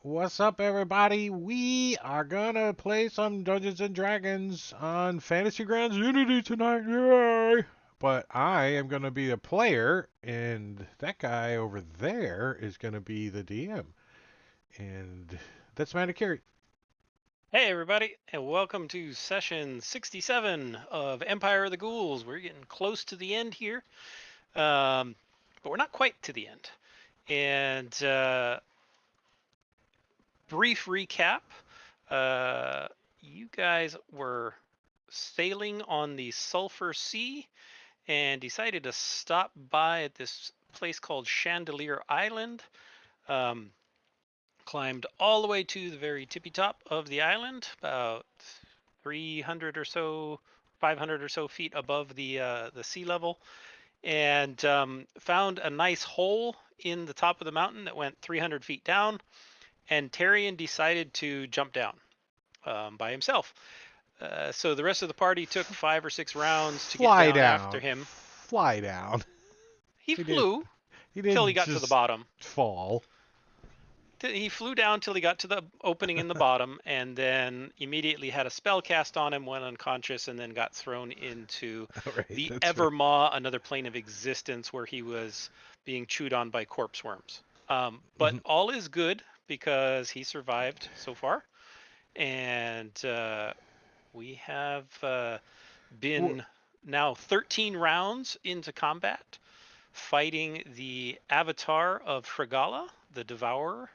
What's up, everybody? We are gonna play some Dungeons and Dragons on Fantasy Grounds Unity tonight. Yay! But I am gonna be a player, and that guy over there is gonna be the DM. And that's Manicuri. Hey everybody, and welcome to session 67 of Empire of the Ghouls. We're getting close to the end here, but we're not quite to the end. And brief recap, you guys were sailing on the Sulphur Sea and decided to stop by at this place called Chandelier Island. Climbed all the way to the very tippy top of the island, about 300 or so, 500 or so feet above the sea level, and found a nice hole in the top of the mountain that went 300 feet down. And Tyrion decided to jump down by himself. So the rest of the party took 5 or 6 rounds to get Fly down after down. him. Fly down. He He did. flew He till he didn't got to the just bottom. fall. He flew down till he got to the opening in the bottom, and then immediately had a spell cast on him, went unconscious, and then got thrown into All right, the that's right. Evermaw, another plane of existence where he was being chewed on by corpse worms. But all is good because he survived so far, and we have been now 13 rounds into combat, fighting the avatar of Fragala, the Devourer,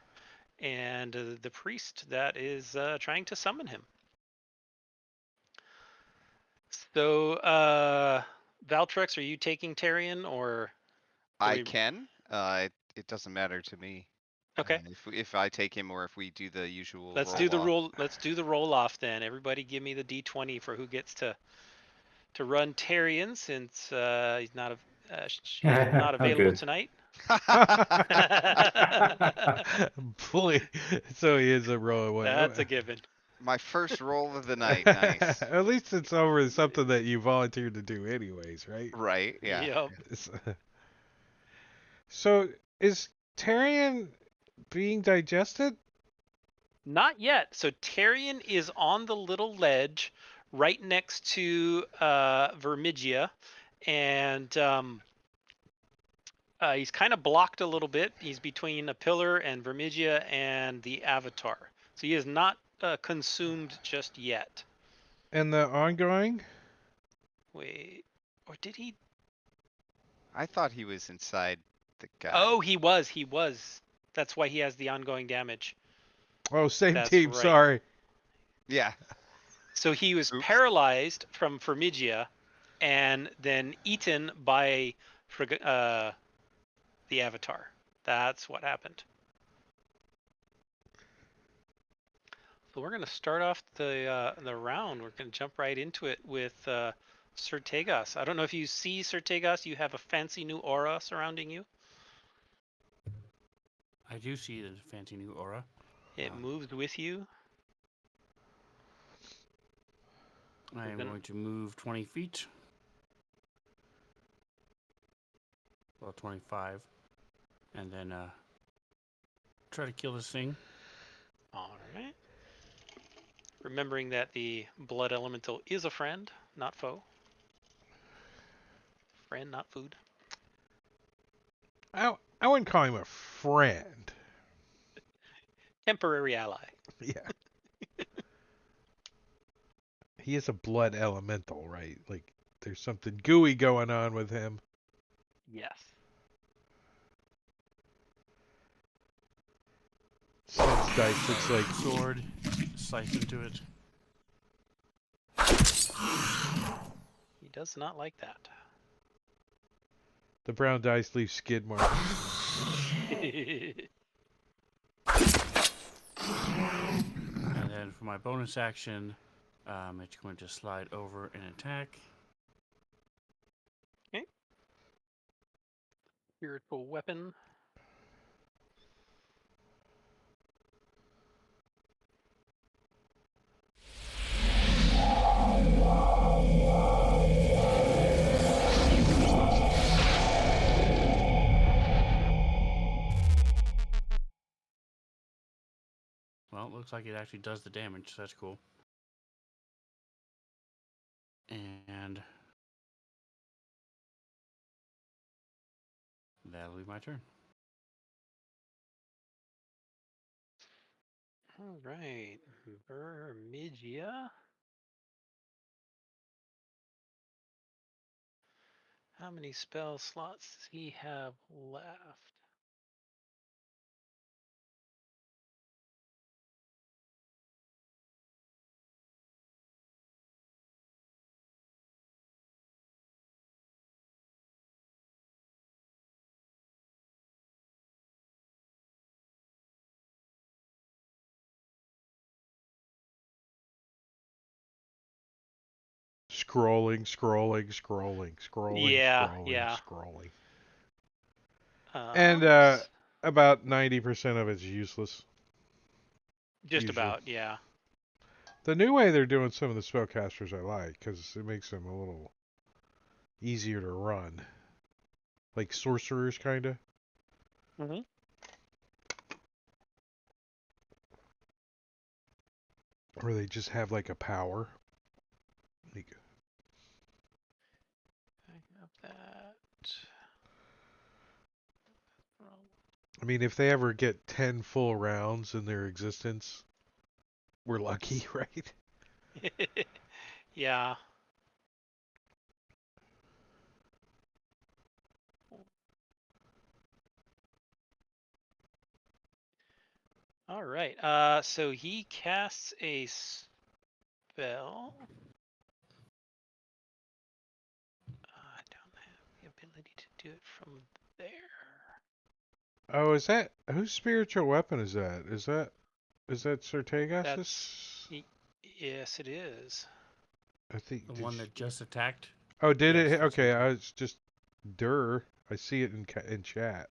and the priest that is trying to summon him. So, Valtrex, are you taking Tyrion or? I can. It doesn't matter to me. Okay, If I take him or if we do the usual let's roll do the off. roll. Let's do the roll off then. Everybody, give me the D20 for who gets to run Tyrion, since he's not not I'm available good. tonight. Boy, so he is a roll. That's a given. My first roll of the night. Nice. At least it's over something that you volunteered to do anyways, right? Right. Yeah. Yep. So is Tyrion being digested? Not yet. So Tyrion is on the little ledge right next to Vermigia, and he's kind of blocked a little bit. He's between a pillar and Vermigia and the Avatar. So he is not consumed just yet. And the ongoing? Wait, or did he? I thought he was inside the guy. Oh, he was. He was. That's why he has the ongoing damage. Oh, same That's team, right. sorry. Yeah. So he was Oops. paralyzed from Vermigia, and then eaten by the Avatar. That's what happened. So we're going to start off the round. We're going to jump right into it with Sir Tegas. I don't know if you see Sir Tegas. You have a fancy new aura surrounding you. I do see the fancy new aura. It moves with you. I am Then- going to move 20 feet. Well, 25. And then try to kill this thing. All right. Remembering that the blood elemental is a friend, not foe. Friend, not food. I wouldn't call him a friend. Temporary ally. Yeah. He is a blood elemental, right? Like, there's something gooey going on with him. Yes. Sense dice looks like Sword, slice into it. He does not like that. the brown dice leave skid marks. And then for my bonus action, it's going to slide over and attack. Spiritual weapon. Well, it looks like it actually does the damage, so that's cool. And that'll be my turn. All right, Vermigia. How many spell slots does he have left? Scrolling. Yeah. And S- about 90% of it's useless. just Usually. about, yeah. The new way they're doing some of the spellcasters I like, because it makes them a little easier to run. Like sorcerers, kind of. Mm-hmm. Or they just have like a power. Like, I have that. I mean, if they ever get 10 full rounds in their existence, we're lucky, right? Yeah. All right. So he casts a spell. I don't have the ability to do it from there. Oh, is that whose spiritual weapon is that? Is that That's Sartagas'? yes, it is. I think. The one that just attacked. Oh, did Yes, it? that's Okay, okay. I was just I see it in chat.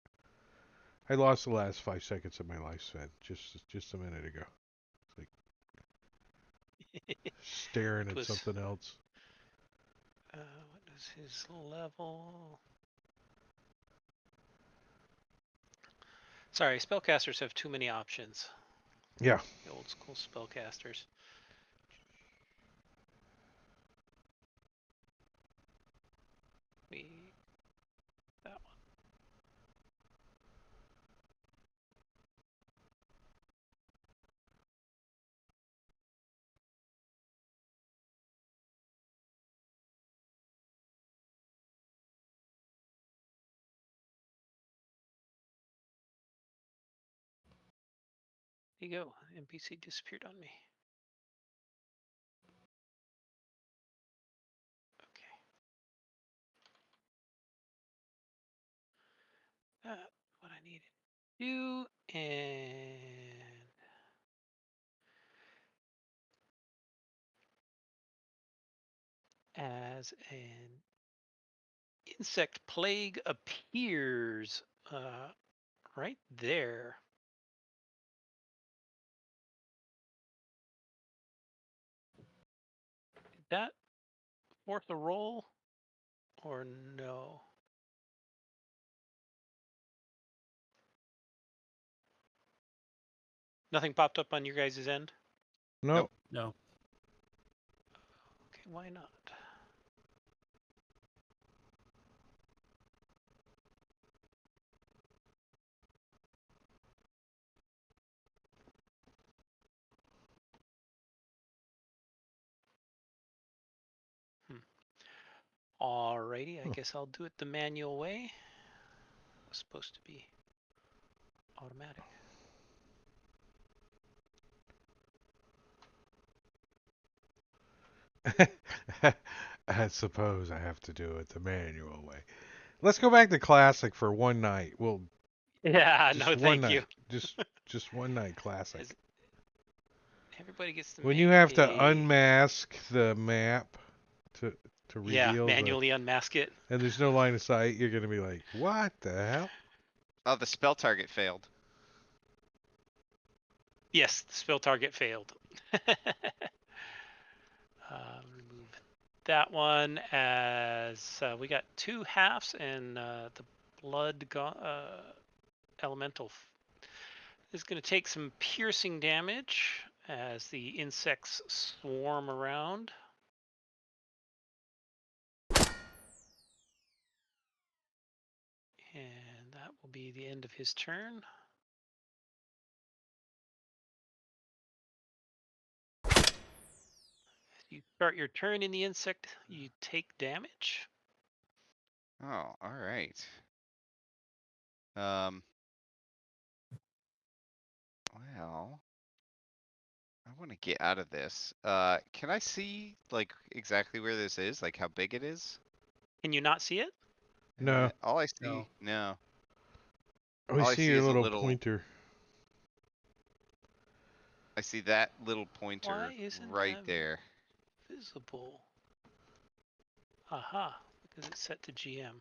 I lost the last 5 seconds of my lifespan just a minute ago. It's like staring It at was. something else. What is his level? Sorry, spellcasters have too many options. Yeah. The old school spellcasters. That one. There you go. NPC disappeared on me. Okay. That's what I needed to do. And as an insect plague appears right there. Did that force a roll or no? Nothing popped up on your guys' end? No. No. Okay, why not? Alrighty, I guess I'll do it the manual way. It was supposed to be automatic. I suppose I have to do it the manual way. Let's go back to classic for one night. Well, Yeah, just no, one thank you. night. Just one night classic. As everybody gets to When make you have to a unmask the map to reveal the, manually unmask it. and there's no line of sight, you're gonna be like, what the hell? Oh, the spell target failed. Yes, the spell target failed. Remove that one as we got 2 halves and the blood elemental is going to take some piercing damage as the insects swarm around. And that will be the end of his turn. You start your turn in the insect, you take damage. Oh, all right. Well, I want to get out of this. Can I see like exactly where this is? Like how big it is? Can you not see it? No. All I see, No. no. We All I see see your is a little little. pointer. I see that little pointer Why isn't right that there. visible? Aha, because it's set to GM.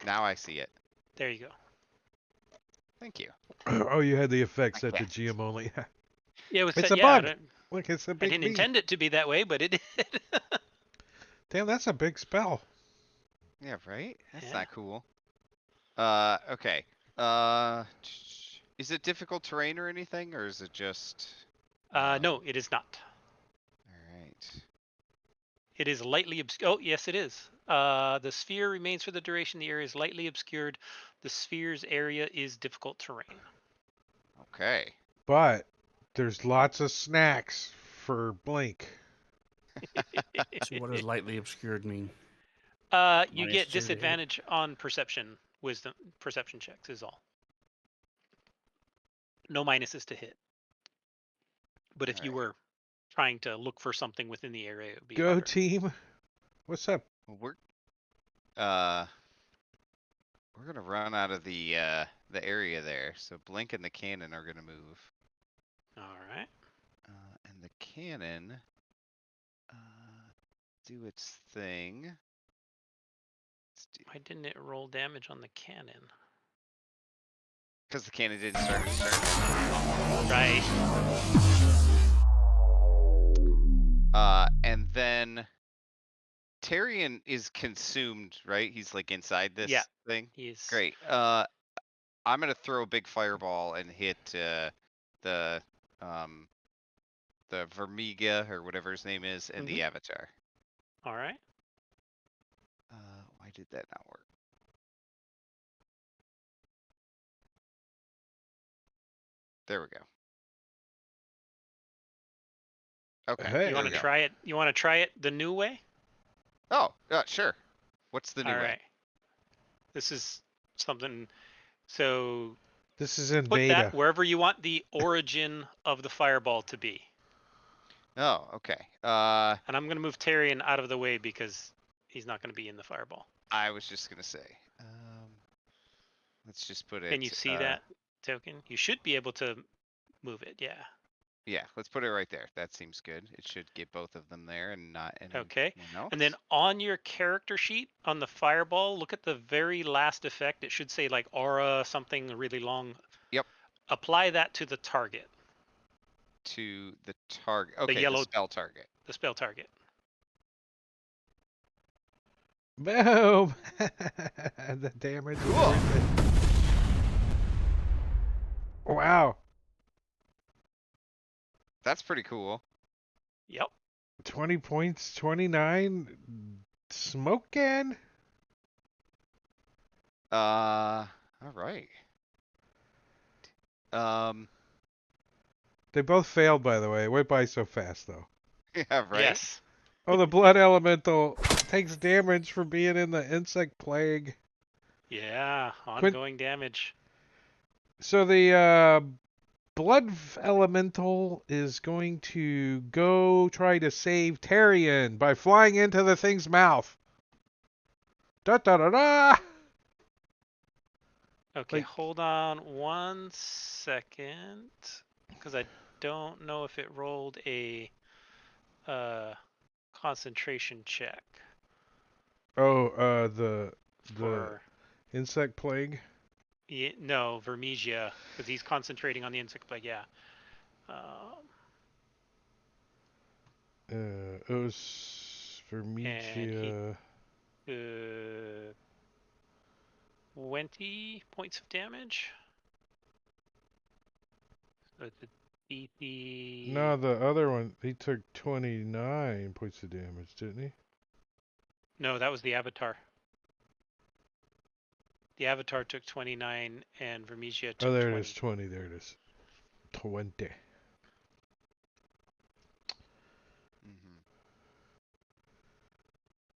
Now I see it. There you go. Thank you. Oh, you had the effect set to Okay. GM only. Yeah, it was It's set, a yeah, bug. Look, it's a I big didn't bee. intend it to be that way, but it did. Damn, that's a big spell. Yeah, right? That's Yeah. not cool. Okay. Is it difficult terrain or anything, or is it just? No, it is not. All right. It is lightly obscured. Oh, yes, it is. The sphere remains for the duration. The area is lightly obscured. The sphere's area is difficult terrain. Okay. But there's lots of snacks for Blink. So what does lightly obscured mean? You Minus get 2 to hit? disadvantage on perception checks is all. No minuses to hit. But if you Alright. were trying to look for something within the area, it would be Go harder. team. What's up? Well, we're gonna run out of the area there. So Blink and the cannon are gonna move. All right. And the cannon do its thing. Why didn't it roll damage on the cannon? Because the cannon didn't start its turn. Right. And then Tyrion is consumed, right? He's like inside this Yeah. thing. He's Great. I'm gonna throw a big fireball and hit the Vermiga or whatever his name is and the Avatar. all right. Why did that not work? There we go. Okay. Hey. You want to try it? You want to try it the new way? Oh, sure. What's the new All way? right. This is something. So This is in put beta. that wherever you want the origin of the fireball to be. Oh, okay. And I'm going to move Tyrion out of the way because he's not going to be in the fireball. I was just gonna say. Let's just put it. Can you see that token? You should be able to move it. Yeah. Yeah, let's put it right there. That seems good. It should get both of them there and not anyone Okay. else. And then on your character sheet on the fireball, look at the very last effect. It should say like aura something really long. Yep. Apply that to the target. To the target. Okay, yellow- the spell target. The spell target. Boom! The damage. is Cool. worth it. Wow. That's pretty cool. Yep. 20 points, 29. Smoke can? All right. They both failed, by the way. It went by so fast, though. Yeah, right. Yes. Oh, the blood elemental takes damage for being in the insect plague. Yeah. Ongoing damage. So the blood elemental is going to go try to save Tyrion by flying into the thing's mouth. Da da da da! Okay, Like- hold on 1 second, because I don't know if it rolled a concentration check Oh, the for insect plague. no Vermesia, because he's concentrating on the insect plague. Yeah. It was Vermegia. 20 points of damage. So it's a DC. No, the other one, he took 29 points of damage, didn't he? No, that was the Avatar. The Avatar took 29 and Vermesia took Oh, there 20. it is, 20. There it is. 20.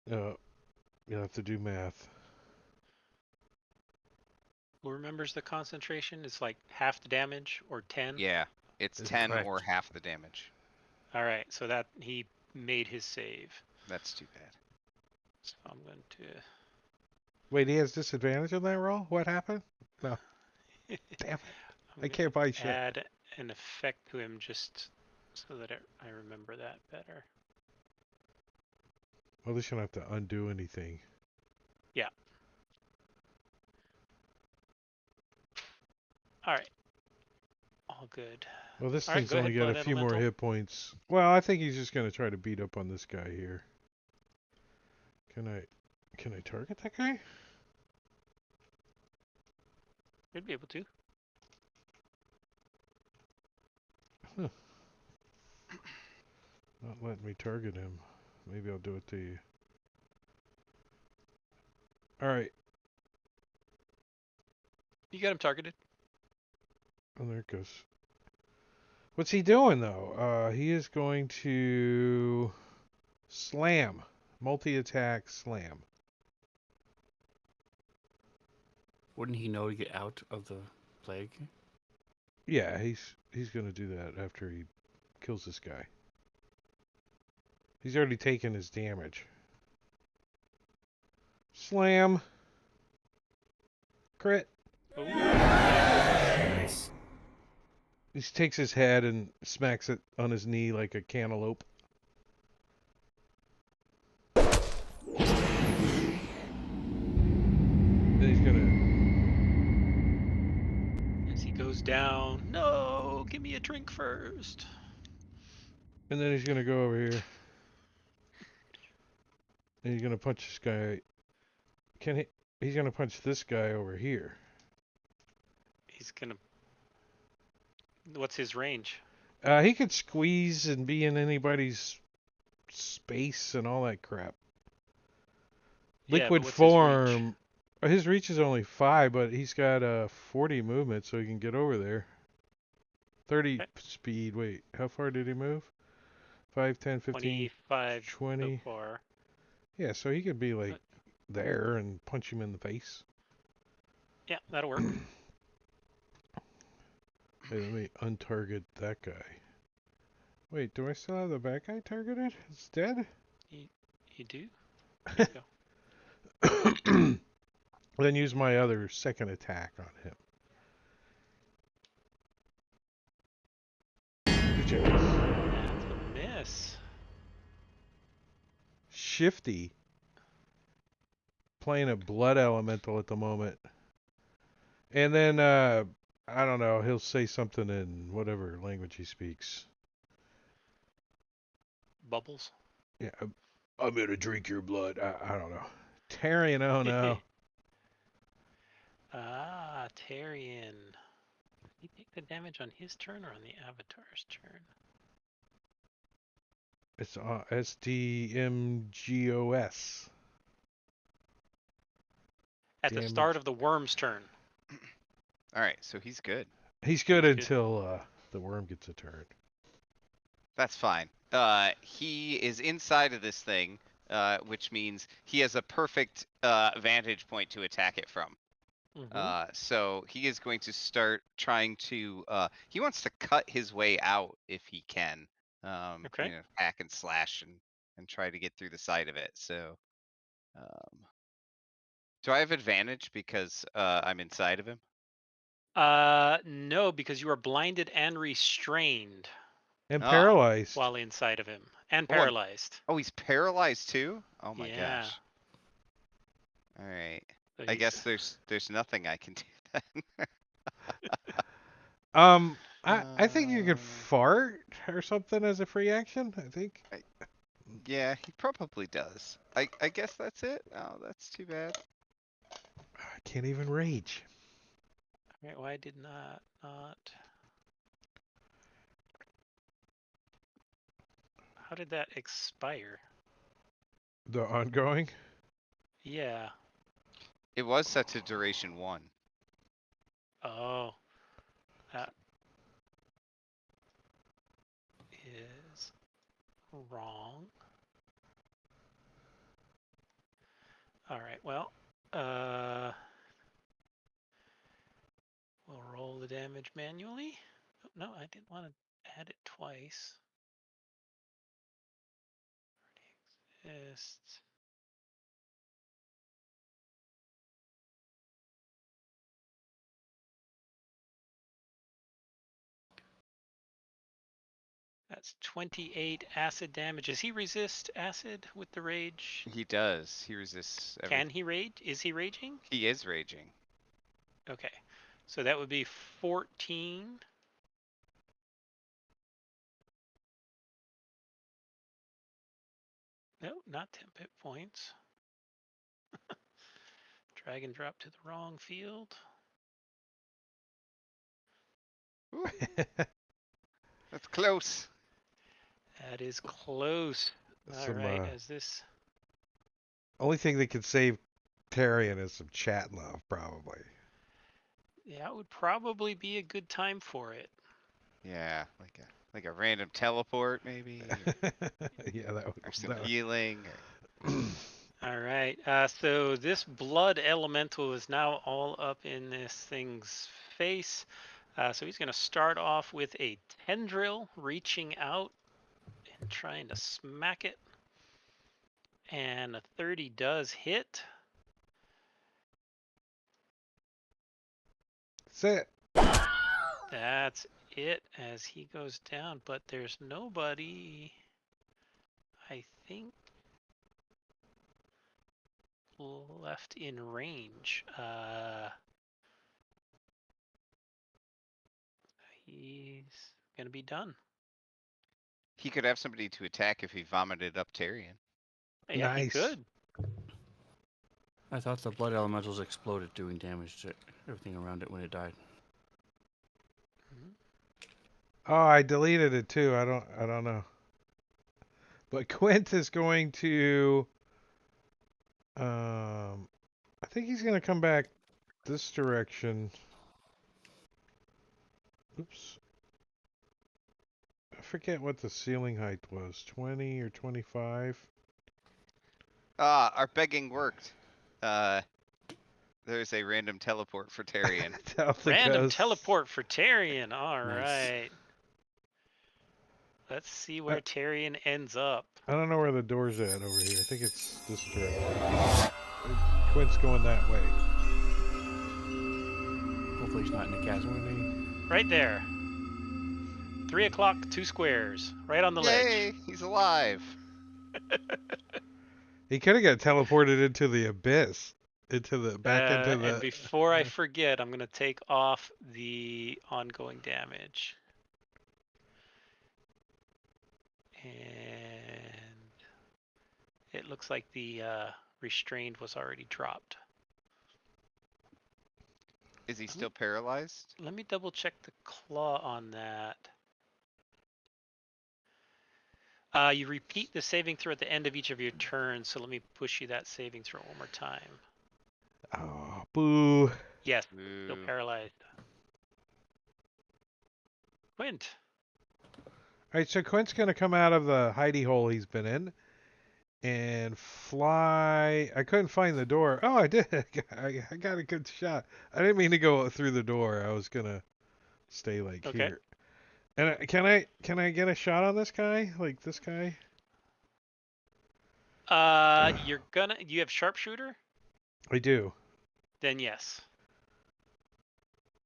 Mm-hmm. You'll have to do math. Who remembers the concentration? It's like half the damage or 10? Yeah, it's It's 10 correct. or half the damage. All right, so that he made his save. That's too bad. So I'm going to... Wait, he has disadvantage on that roll? What happened? No. Damn it. I'm I gonna can't buy shit. add an effect to him just so that I remember that better. Well, at least you don't have to undo anything. Yeah. All right. All good. Well, this All right, thing's go only ahead, got a Blood few more Elemental. hit points. Well, I think he's just going to try to beat up on this guy here. Can I target that guy? Should be able to. Huh. Not letting me target him. Maybe I'll do it to you. Alright. You got him targeted. Oh, there it goes. What's he doing, though? He is going to slam. Multi-attack slam. Wouldn't he know to get out of the plague? Yeah, he's going to do that after he kills this guy. He's already taken his damage. Slam. Crit. Ooh. Nice. He takes his head and smacks it on his knee like a cantaloupe. Then he's gonna... As he goes down. No, give me a drink first. And then he's gonna go over here. And he's gonna punch this guy. He's gonna punch this guy over here. He's gonna... What's his range? He could squeeze and be in anybody's space and all that crap. Yeah, Liquid but what's his reach? form. His reach is only 5, but he's got 40 movement, so he can get over there. 30 Okay. speed. Wait, how far did he move? 5, 10, 15, 25 20. so far. Yeah, so he could be like there and punch him in the face. Yeah, that'll work. Hey, let me untarget that guy. Wait, do I still have the bad guy targeted? It's dead? You do? There you go. Then use my other second attack on him. Good job. That's a miss. Shifty. Playing a blood elemental at the moment. And then, I don't know, he'll say something in whatever language he speaks. Bubbles. Yeah, I'm gonna drink your blood. I don't know. Tarian, oh no. Ah, Tarian. Did he take the damage on his turn or on the Avatar's turn? It's SDMGOS. At the Damage. start of the worm's turn. Alright, so he's good. He's good He's good. until the worm gets a turn. That's fine. He is inside of this thing, which means he has a perfect vantage point to attack it from. Mhm. So he is going to start trying to. He wants to cut his way out if he can. Okay. Hack and slash and try to get through the side of it. So, do I have advantage because I'm inside of him? No, because you are blinded and restrained And Ah. paralyzed. while inside of him. And Oh, I'm- paralyzed. Oh, he's paralyzed too. Oh my Yeah. gosh. All right. So I he's- guess there's nothing I can do then. I think you could Um, fart or something as a free action. I think. Yeah, he probably does. I guess that's it. Oh, that's too bad. I can't even rage. Okay, why did not? did that expire? The ongoing? Yeah. It was set to duration 1. Oh. That is wrong. All right. Well, we'll roll the damage manually. Oh, no, I didn't want to add it twice. Already exists. That's 28 acid damage. Does he resist acid with the rage? He does. He resists Can everything. he rage? Is he raging? He is raging. Okay. So that would be 14. No, not 10 hit points. Drag and drop to the wrong field. Ooh, that's close. That is close. All Some, right, as this... only thing that could save Tarion is some chat love, probably. Yeah, it would probably be a good time for it. Yeah, like a random teleport maybe, Yeah, that or some would. healing. All right, so this blood elemental is now all up in this thing's face. So he's going to start off with a tendril reaching out and trying to smack it. And a 30 does hit. That's it. That's it as he goes down, but there's nobody, I think, left in range. He's gonna be done. He could have somebody to attack if he vomited up Tyrion. Yeah, he Nice. could. I thought the blood elementals exploded, doing damage to everything around it when it died. Oh, I deleted it too. I don't know. But Quint is going to I think he's gonna come back this direction. Oops. I forget what the ceiling height was. 20 or 25? Ah, our begging worked. There's a random teleport for Tyrion. Tell the Random ghosts. teleport for Tyrion. All Nice. right. Let's see where Tyrion ends up. I don't know where the door's at over here. I think it's this direction. Quint's going that way. Hopefully he's not in the chasm. Right there. 3 o'clock, 2 squares. Right on the Yay! ledge. He's alive. He could have got teleported into the abyss. Into the And before I forget, I'm going to take off the ongoing damage. And it looks like the restrained was already dropped. Is he still paralyzed? Let me double check the claw on that. You repeat the saving throw at the end of each of your turns, so let me push you that saving throw one more time. Oh, boo. Yes, still Ooh. paralyzed. Quint. Alright, so Quint's going to come out of the hidey hole he's been in and fly. I couldn't find the door. Oh, I did. I got a good shot. I didn't mean to go through the door. I was going to stay like Okay. here. And can I get a shot on this guy? Like this guy? You have sharpshooter? I do. Then yes.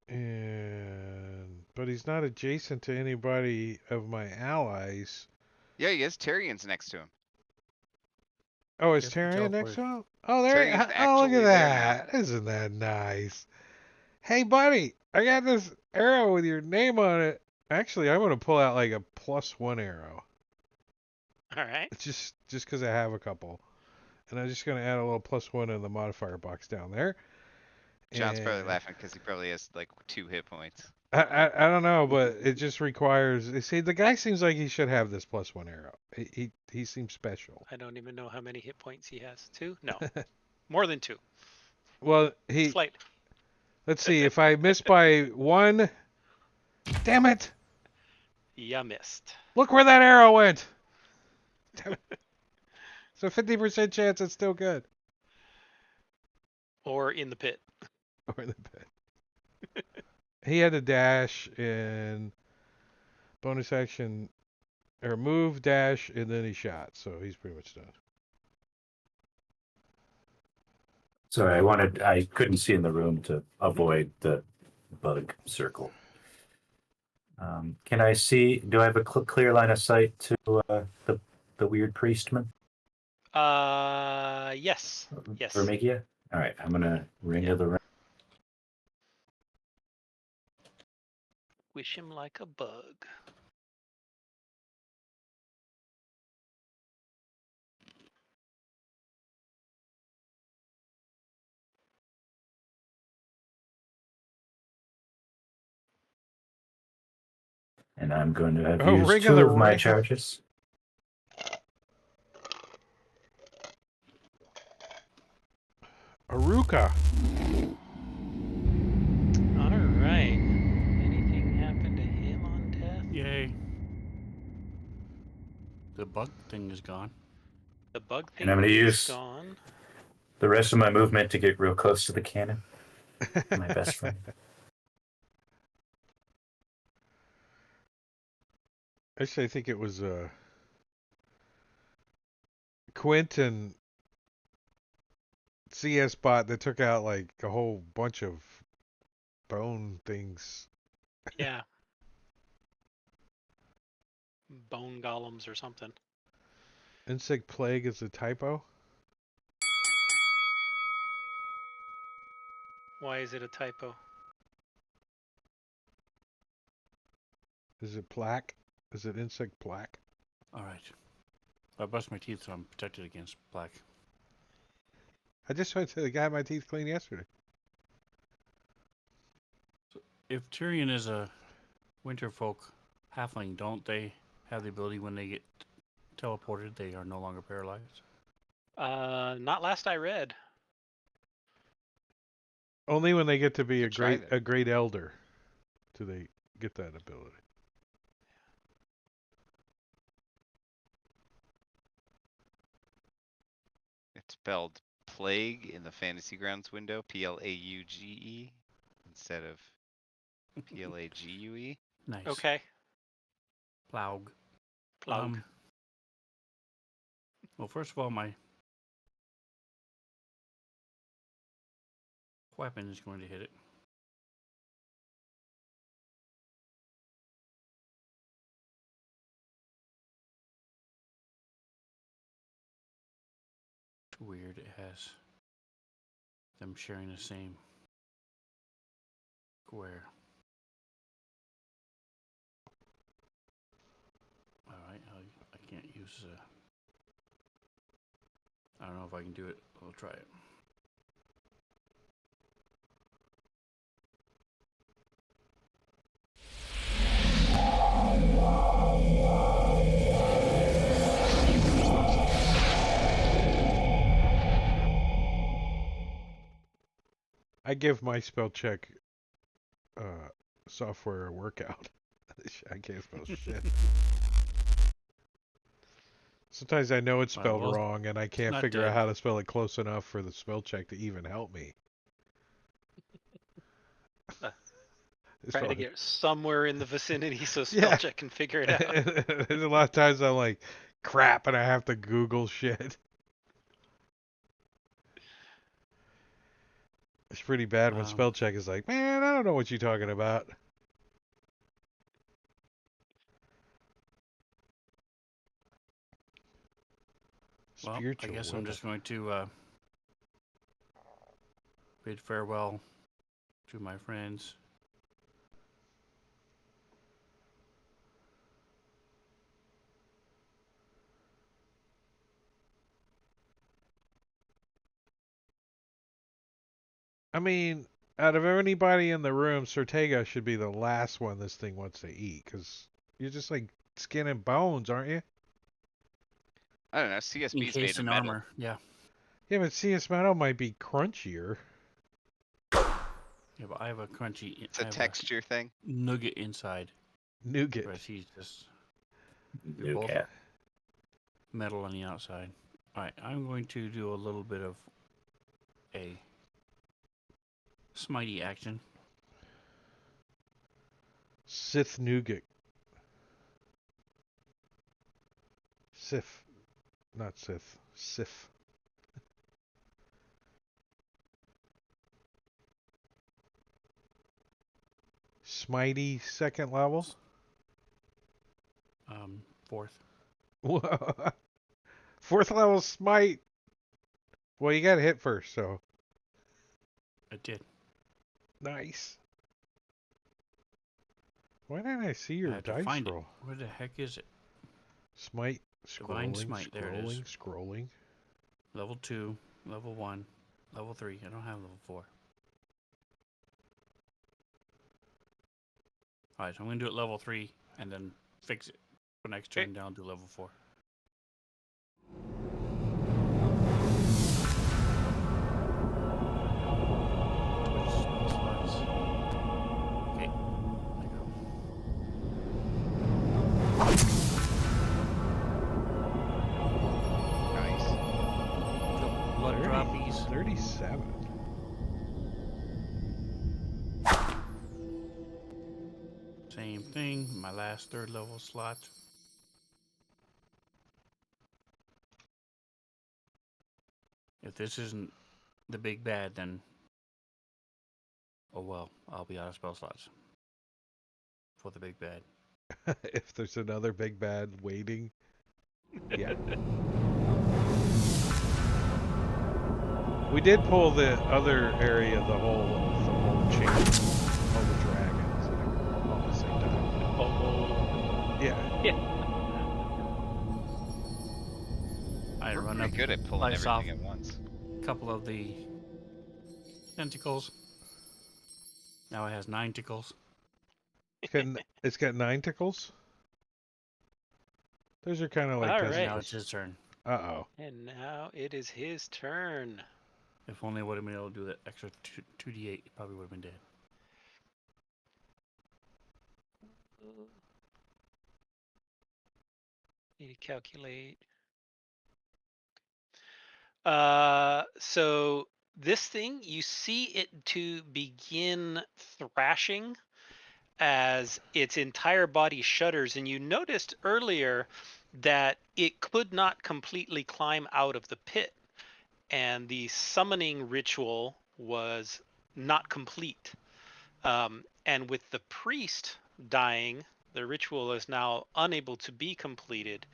But he's not adjacent to anybody of my allies. Yeah, he is. Tyrion's next to him. Oh, is Guess we Tyrion next teleported. to him? Oh, there. Tyrion's Oh, look actually at there that! Isn't that nice? Hey, buddy, I got this arrow with your name on it. Actually, I'm gonna pull out like a +1 arrow. All right. Just because I have a couple, and I'm just gonna add a little +1 in the modifier box down there. John's probably And- laughing because he probably has like 2 hit points. I don't know, but it just requires. They say the guy seems like he should have this +1 arrow. He seems special. I don't even know how many hit points he has. 2? No, more than 2. Well, Slight. let's see. If I miss by 1, damn it! You missed. Look where that arrow went. Damn it. So 50% chance it's still good. Or in the pit. Or in the pit. He had a dash and bonus action, or move, dash, and then he shot. So he's pretty much done. Sorry, I couldn't see in the room to avoid the bug circle. Can I see? Do I have a clear line of sight to the weird priestman? Yes. Yes. Vermigia? All right, I'm gonna ring of the ring. Wish him like a bug. And I'm going to have Oh, used ring of 2 the of my ring. charges. Aruka. All right. Anything happen to him on death? Yay. The bug thing is gone. The bug thing And I'm gonna is use gone. the rest of my movement to get real close to the cannon. My best friend. Actually, I think it was Quint and CS bot that took out like a whole bunch of bone things. Yeah. Bone golems or something. Insect plague is a typo. Why is it a typo? Is it plaque? Is it insect plaque? All right. I brushed my teeth, so I'm protected against plaque. I just went to the guy my teeth cleaned yesterday. If Tyrion is a winterfolk halfling, don't they have the ability when they get teleported, they are no longer paralyzed? Not last I read. Only when they get to be Could try that. a great elder do they get that ability. It's spelled plague in the Fantasy Grounds window, Plauge, instead of Plague. Nice. Okay. Plaug. Plague. Well, first of all, my weapon is going to hit it. It's weird. It has them sharing the same square. All right. I can't use. I don't know if I can do it. I'll try it. I give my spell check software a workout. I can't spell shit. Sometimes I know it's spelled Well, wrong and I can't not figure out dead. how to spell it close enough for the spell check to even help me. It's Trying to probably- get somewhere in the vicinity so Yeah. Spellcheck can figure it out. There's a lot of times I'm like, crap, and I have to Google shit. It's pretty bad when spell check is like, man, I don't know what you're talking about. Well, Spiritual I guess I'm weapon. just going to bid farewell to my friends. I mean, out of anybody in the room, Sortega should be the last one this thing wants to eat, because you're just like skin and bones, aren't you? I don't know. CSB is made Encased of in metal. armor. Yeah. Yeah, but CS metal might be crunchier. Yeah, but I have a crunchy. It's a texture thing. Nugget inside. Nougat. Whereas he's just New both cat. metal on the outside. Alright, I'm going to do a little bit of a smitey action. Sith nougat. Sith. Not Sith. Sith. Smitey second level. Fourth. Fourth level smite. Well, you got to hit first, so I did. nice. Why didn't I see I your have to dice find roll? it. Where the heck is it? Smite. Divine Scrolling. smite, there it is. Scrolling. Level 2, level 1, level 3. I don't have level 4. Alright, so I'm going to do it level 3 and then fix it for next turn down to level 4. Twitch slots. Okay, there you go. Nice. Blood droppies. 37. Same thing, my last third level slot. If this isn't the big bad, then oh well, I'll be out of spell slots for the big bad. If there's another big bad waiting. Yeah. We did pull the other area, the whole chain, all the dragons, all at the same time. Oh, Yeah. I We're run pretty up good at pulling slice off everything at once. a couple of the tentacles. Now it has 9 tickles. It's got 9 tickles. Those are kind of like All And right. now it's testicles. his turn. Uh-oh. and now it is his turn. If only I would have been able to do that extra 2d8, it probably would have been dead. Need to calculate. So this thing, you see it to begin thrashing as its entire body shudders, and you noticed earlier that it could not completely climb out of the pit, and the summoning ritual was not complete. And with the priest dying, the ritual is now unable to be completed,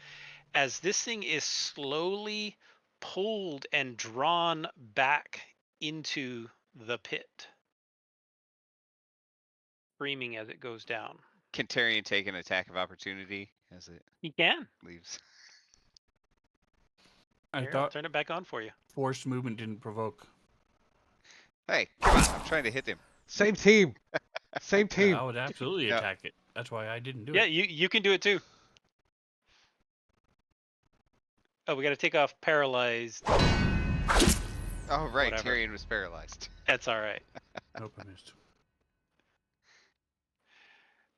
as this thing is slowly pulled and drawn back into the pit, screaming as it goes down. Can Tyrion take an attack of opportunity as it He can. leaves? I Here, I'll thought turn it back on for you. forced movement didn't provoke. Hey, come on! I'm trying to hit him. Same team. Same Yeah, team. I would absolutely Yeah. attack it. That's why I didn't do Yeah, it. you can do it too. Oh, we got to take off paralyzed. Oh right, Whatever. Tyrion was paralyzed. That's all right. Nope, I missed.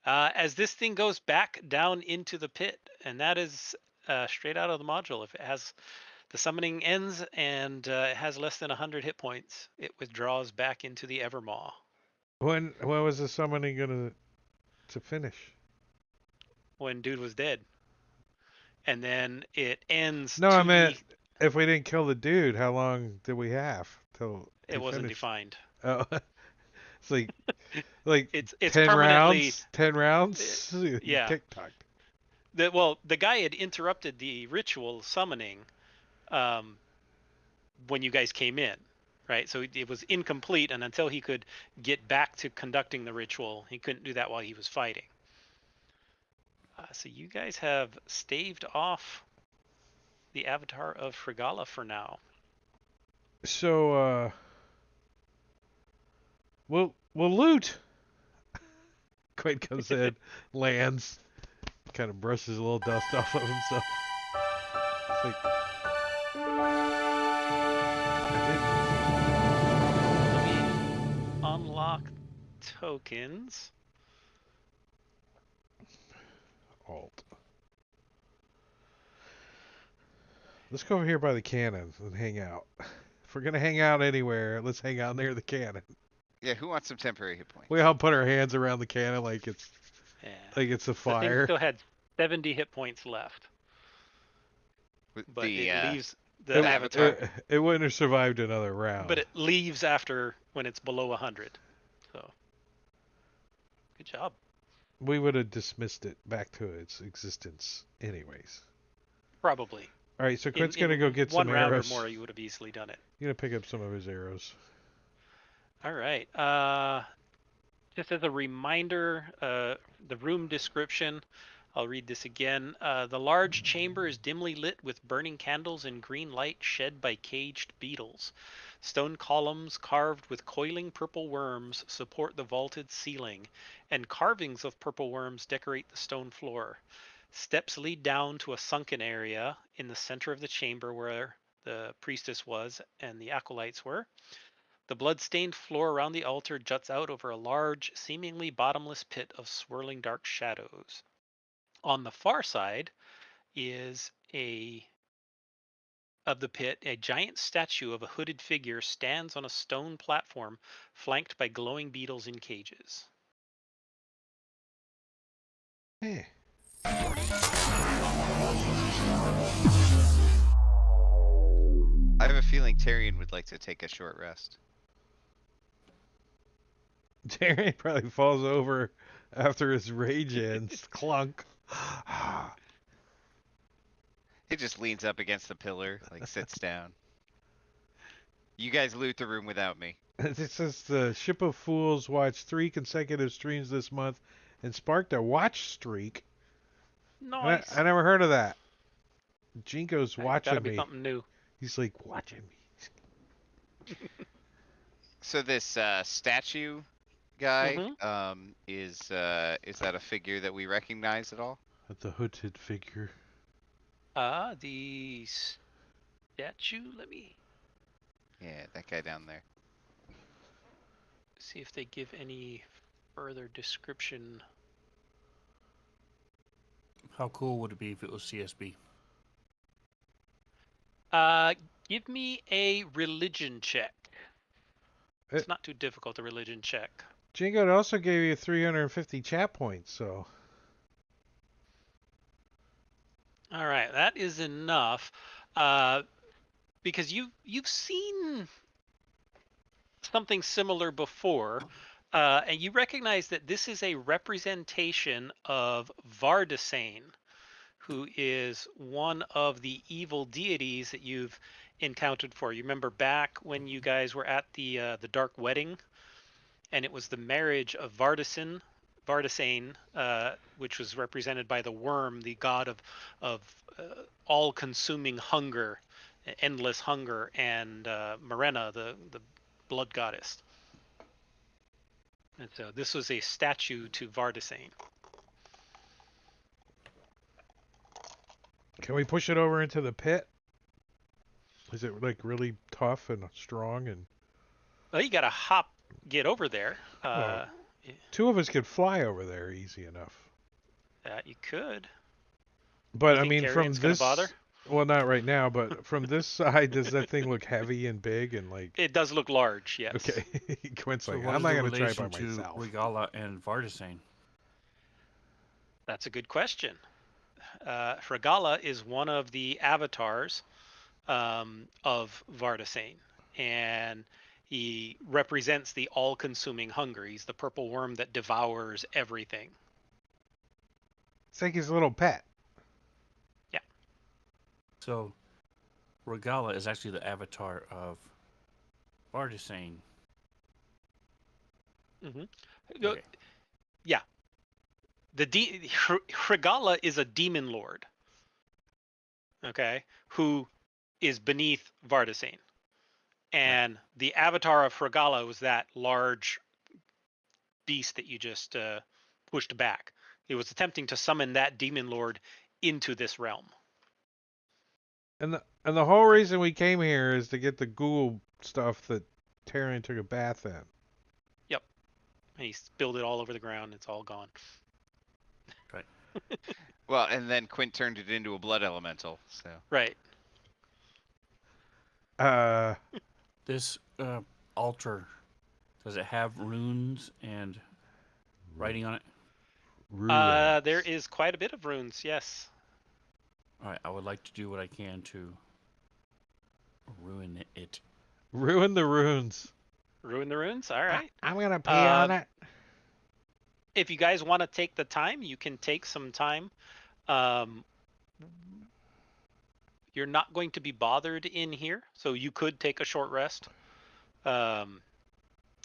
As this thing goes back down into the pit, and that is straight out of the module. If it has the summoning ends and it has less than 100 hit points, it withdraws back into the Evermaw. When was the summoning gonna to finish? When dude was dead, and then it ends. No, I to meant the, if we didn't kill the dude, how long did we have till it he wasn't finished? defined. Oh, it's like It's 10 permanently rounds. 10 rounds. yeah. TikTok. The guy had interrupted the ritual summoning when you guys came in, right? So it was incomplete, and until he could get back to conducting the ritual, he couldn't do that while he was fighting. So you guys have staved off the avatar of Frigala for now. So We'll loot. Quaid comes in, lands, kind of brushes a little dust off of himself. It's like, Let me unlock tokens. Alt. Let's go over here by the cannon and hang out. If we're gonna hang out anywhere, let's hang out near the cannon. Yeah, who wants some temporary hit points? We all put our hands around the cannon like it's Yeah. a The thing fire. still had 70 hit points left, With but the, it leaves the the avatar. It wouldn't have survived another round. but it leaves after when it's below 100. So, good job. We would have dismissed it back to its existence anyways. Probably. All right, so In, Quid's gonna in go get one some round arrows. or more, you would have easily done it. You're gonna pick up some of his arrows. All right. Just as a reminder, the room description, I'll read this again. The large chamber is dimly lit with burning candles and green light shed by caged beetles. Stone columns carved with coiling purple worms support the vaulted ceiling, and carvings of purple worms decorate the stone floor. Steps lead down to a sunken area in the center of the chamber where the priestess was and the acolytes were. The blood-stained floor around the altar juts out over a large, seemingly bottomless pit of swirling dark shadows. On the far side is of the pit, a giant statue of a hooded figure stands on a stone platform flanked by glowing beetles in cages. Hey. I have a feeling Tyrion would like to take a short rest. Jerry probably falls over after his rage ends. Clunk. He just leans up against the pillar, like sits down. You guys loot the room without me. It says the Ship of Fools watched 3 consecutive streams this month and sparked a watch streak. Nice. I never heard of that. Jinko's Gotta watching be me. something new. He's like watching me. So this statue guy, Mhm. is that a figure that we recognize at all? At the hooded figure. The statue. Let me Yeah, that guy down there. see if they give any further description. How cool would it be if it was CSB? Give me a religion check. It's It- not too difficult, a religion check. Jinko also gave you 350 chat points, so. All right, that is enough. Because you've seen something similar before, and you recognize that this is a representation of Vardasane, who is one of the evil deities that you've encountered for. You remember back when you guys were at the Dark Wedding, and it was the marriage of Vardasane, which was represented by the worm, the god of all-consuming hunger, endless hunger, and Marena, the blood goddess. And so this was a statue to Vardasane. Can we push it over into the pit? Is it like really tough and strong and? Well, you gotta get over there. Well, 2 of us could fly over there easy enough. You could. But You I think mean, from Tyrion's gonna this, bother? well, not right now. But from this side, does that thing look heavy and big and like? It does look large, yes. Okay, Quint's So like, what I'm is not the gonna try it by relation to myself. Regala and Vardasane? That's a good question. Regala is one of the avatars of Vardasane, and he represents the all-consuming hunger. He's the purple worm that devours everything. It's like his little pet. So, Regala is actually the avatar of Vardasane. Mm-hmm. Okay. Yeah. Regala is a demon lord. Okay, who is beneath Vardasane, and the avatar of Regala was that large beast that you just pushed back. It was attempting to summon that demon lord into this realm. And the whole reason we came here is to get the ghoul stuff that Tyrion took a bath in. Yep. And he spilled it all over the ground. It's all gone. Right. Well, and then Quint turned it into a blood elemental. So Right. This altar, does it have runes and writing on it? Ruins. There is quite a bit of runes, yes. All right, I would like to do what I can to ruin it. Ruin the runes. Ruin the runes? All right. I'm gonna pee on it. If you guys want to take the time, you can take some time. You're not going to be bothered in here, so you could take a short rest.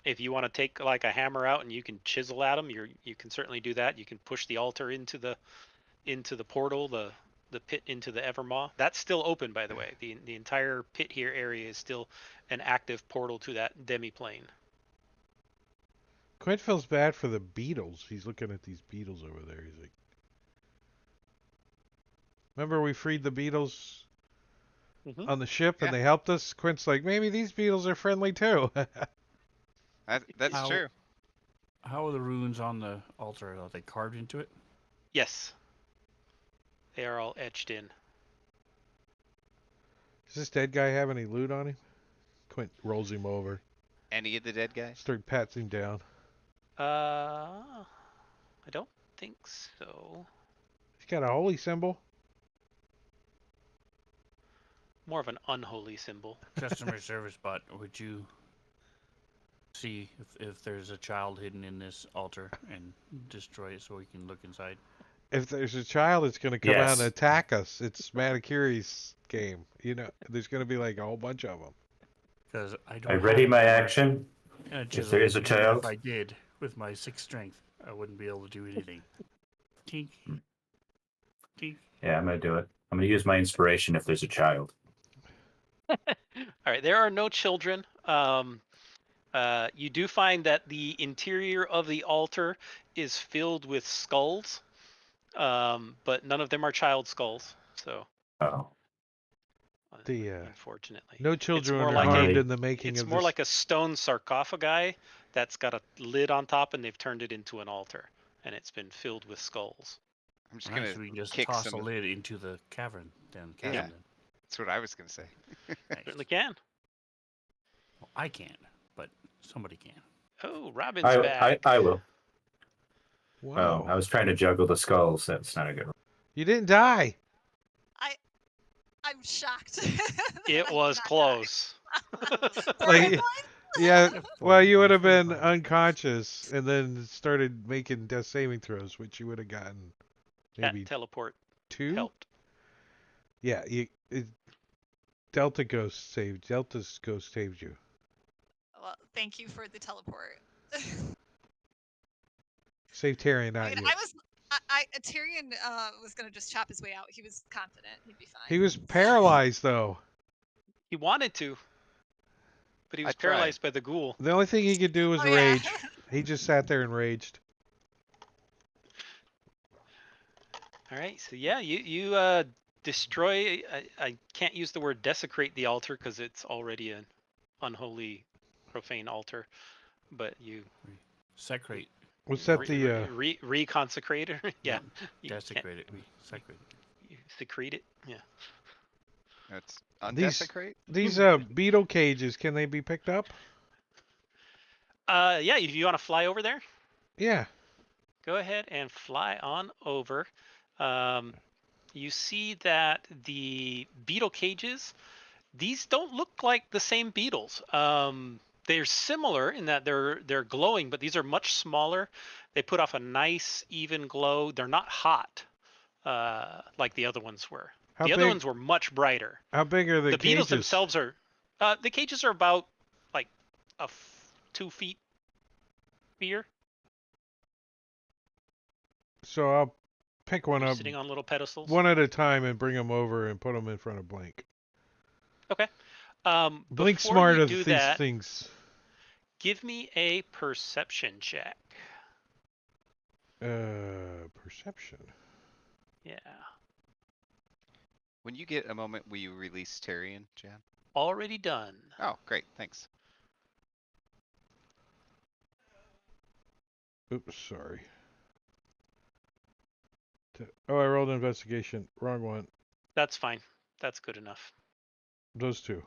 If you want to take like a hammer out and you can chisel at them, you can certainly do that. You can push the altar into the portal, the pit into the Evermaw. That's still open, by the way. The entire pit here area is still an active portal to that demi-plane. Quint feels bad for the beetles. He's looking at these beetles over there. He's like, remember we freed the beetles on the ship and Yeah. they helped us? Quint's like, maybe these beetles are friendly too. that's How- true. How are the runes on the altar? Are they carved into it? Yes. They are all etched in. Does this dead guy have any loot on him? Quint rolls him over. Any of the dead guys? Start patting him down. I don't think so. He's got a holy symbol. More of an unholy symbol. Customer service bot, would you see if there's a child hidden in this altar and destroy it so we can look inside? If there's a child that's going to come out Yes. and attack us, it's Matakiri's game. You know, there's going to be like a whole bunch of them. Because I don't. I ready have my a hammer action. and a If chisel, there is a and child. If I did, with my 6 strength, I wouldn't be able to do anything. Tink. Tink. Yeah, I'm gonna do it. I'm gonna use my inspiration if there's a child. All right, there are no children. You do find that the interior of the altar is filled with skulls, but none of them are child skulls. So, Oh, unfortunately, No children more are like harmed a- in the making it's of more this. like a stone sarcophagi that's got a lid on top, and they've turned it into an altar, and it's been filled with skulls. I'm just Alright, gonna so we can just kick toss some a of- lid into the cavern. Then chasm. Yeah. Then. That's what I was gonna say. Nice. Certainly can. Well, I can't, but somebody can. Oh, Robin's I back. I will. Wow. Oh, I was trying to juggle the skulls. That's not a good one. You didn't die. I'm shocked. It was close. Like, yeah. Yeah, Well, you 45, would have been 45. unconscious and then started making death saving throws, which you would have gotten That maybe teleport 2. helped. Yeah, Delta's ghost saved you. Well, thank you for the teleport. Saved Tyrion, not I mean, you. Tyrion was gonna just chop his way out. He was confident he'd be fine. He was paralyzed though. He wanted to, but he was I tried. paralyzed by the ghoul. The only thing he could do was Oh, yeah. rage. He just sat there and raged. All right, so yeah, you destroy. I can't use the word desecrate the altar because it's already an unholy, profane altar, but you Secrete. Was that the reconsecrate it? Yeah, you can't- Desecrate it. Secrete it. you secrete it. Yeah. That's These- undesecrate. these beetle cages? Can they be picked up? Yeah. If you want to fly over there, Yeah. go ahead and fly on over. You see that the beetle cages, these don't look like the same beetles. They're similar in that they're glowing, but these are much smaller. They put off a nice even glow. They're not hot like the other ones were. How The other big? ones were much brighter. How big are the The beetles cages? themselves are the cages are about like 2 feet sphere, So I'll pick one up sitting on little pedestals. one at a time and bring them over and put them in front of Blink. Okay. Blink's Before smart you of do these that, things. give me a perception check. Perception. Yeah. When you get a moment, will you release Tyrion, Jan? Already done. Oh, great. Thanks. Oops, sorry. Oh, I rolled investigation. Wrong one. That's fine. That's good enough. Those two.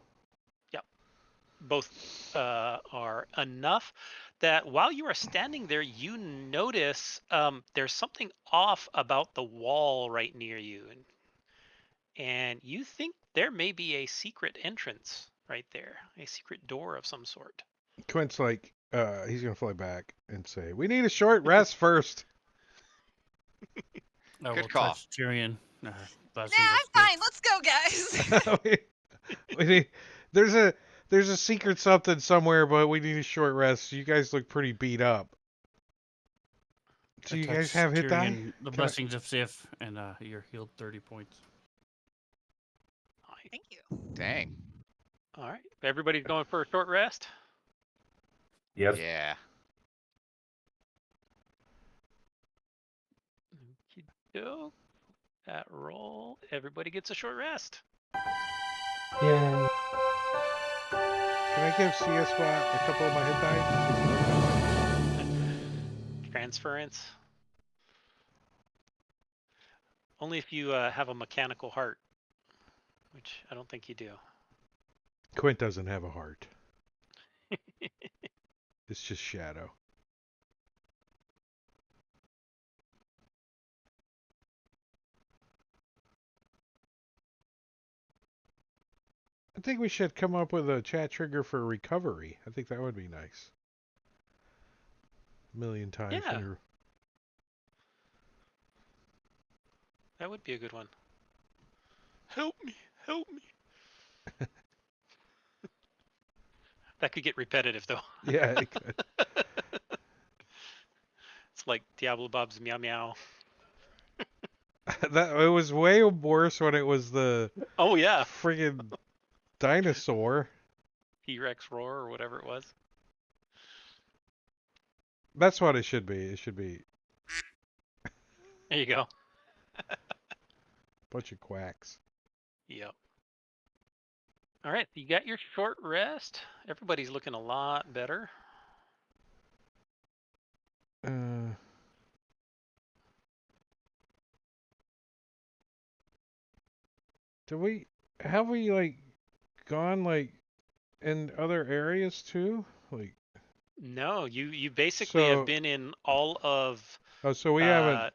Both are enough that while you are standing there, you notice there's something off about the wall right near you, and you think there may be a secret entrance right there, a secret door of some sort. Quint's like, he's gonna fly back and say, "We need a short rest first." I Good will call. touch Tyrion. Nah, Blessings I'm of fine. Let's go, guys. we need, there's a secret something somewhere, but we need a short rest. You guys look pretty beat up. Do I you touch guys have hit die? Tyrion, the Can I- blessings of Sif, and you're healed 30 points. Thank you. Dang. All right, everybody's going for a short rest. Yep. Yeah. Okey-doke. That roll, everybody gets a short rest. Yeah. Can I give CS Bot a couple of my hit die? Transference. Only if you have a mechanical heart, which I don't think you do. Quint doesn't have a heart. It's just shadow. I think we should come up with a chat trigger for recovery. I think that would be nice. A million times. Yeah. when you're- That would be a good one. Help me, help me. That could get repetitive though. Yeah, it could. It's like Diablo Bob's meow meow. That it was way worse when it was the Oh yeah, friggin' dinosaur. T-Rex roar or whatever it was. That's what it should be. It should be There you go. a bunch of quacks. Yep. All right, you got your short rest. Everybody's looking a lot better. Do we have we like gone like in other areas too? Like No, you basically So- have been in all of. oh, so we haven't.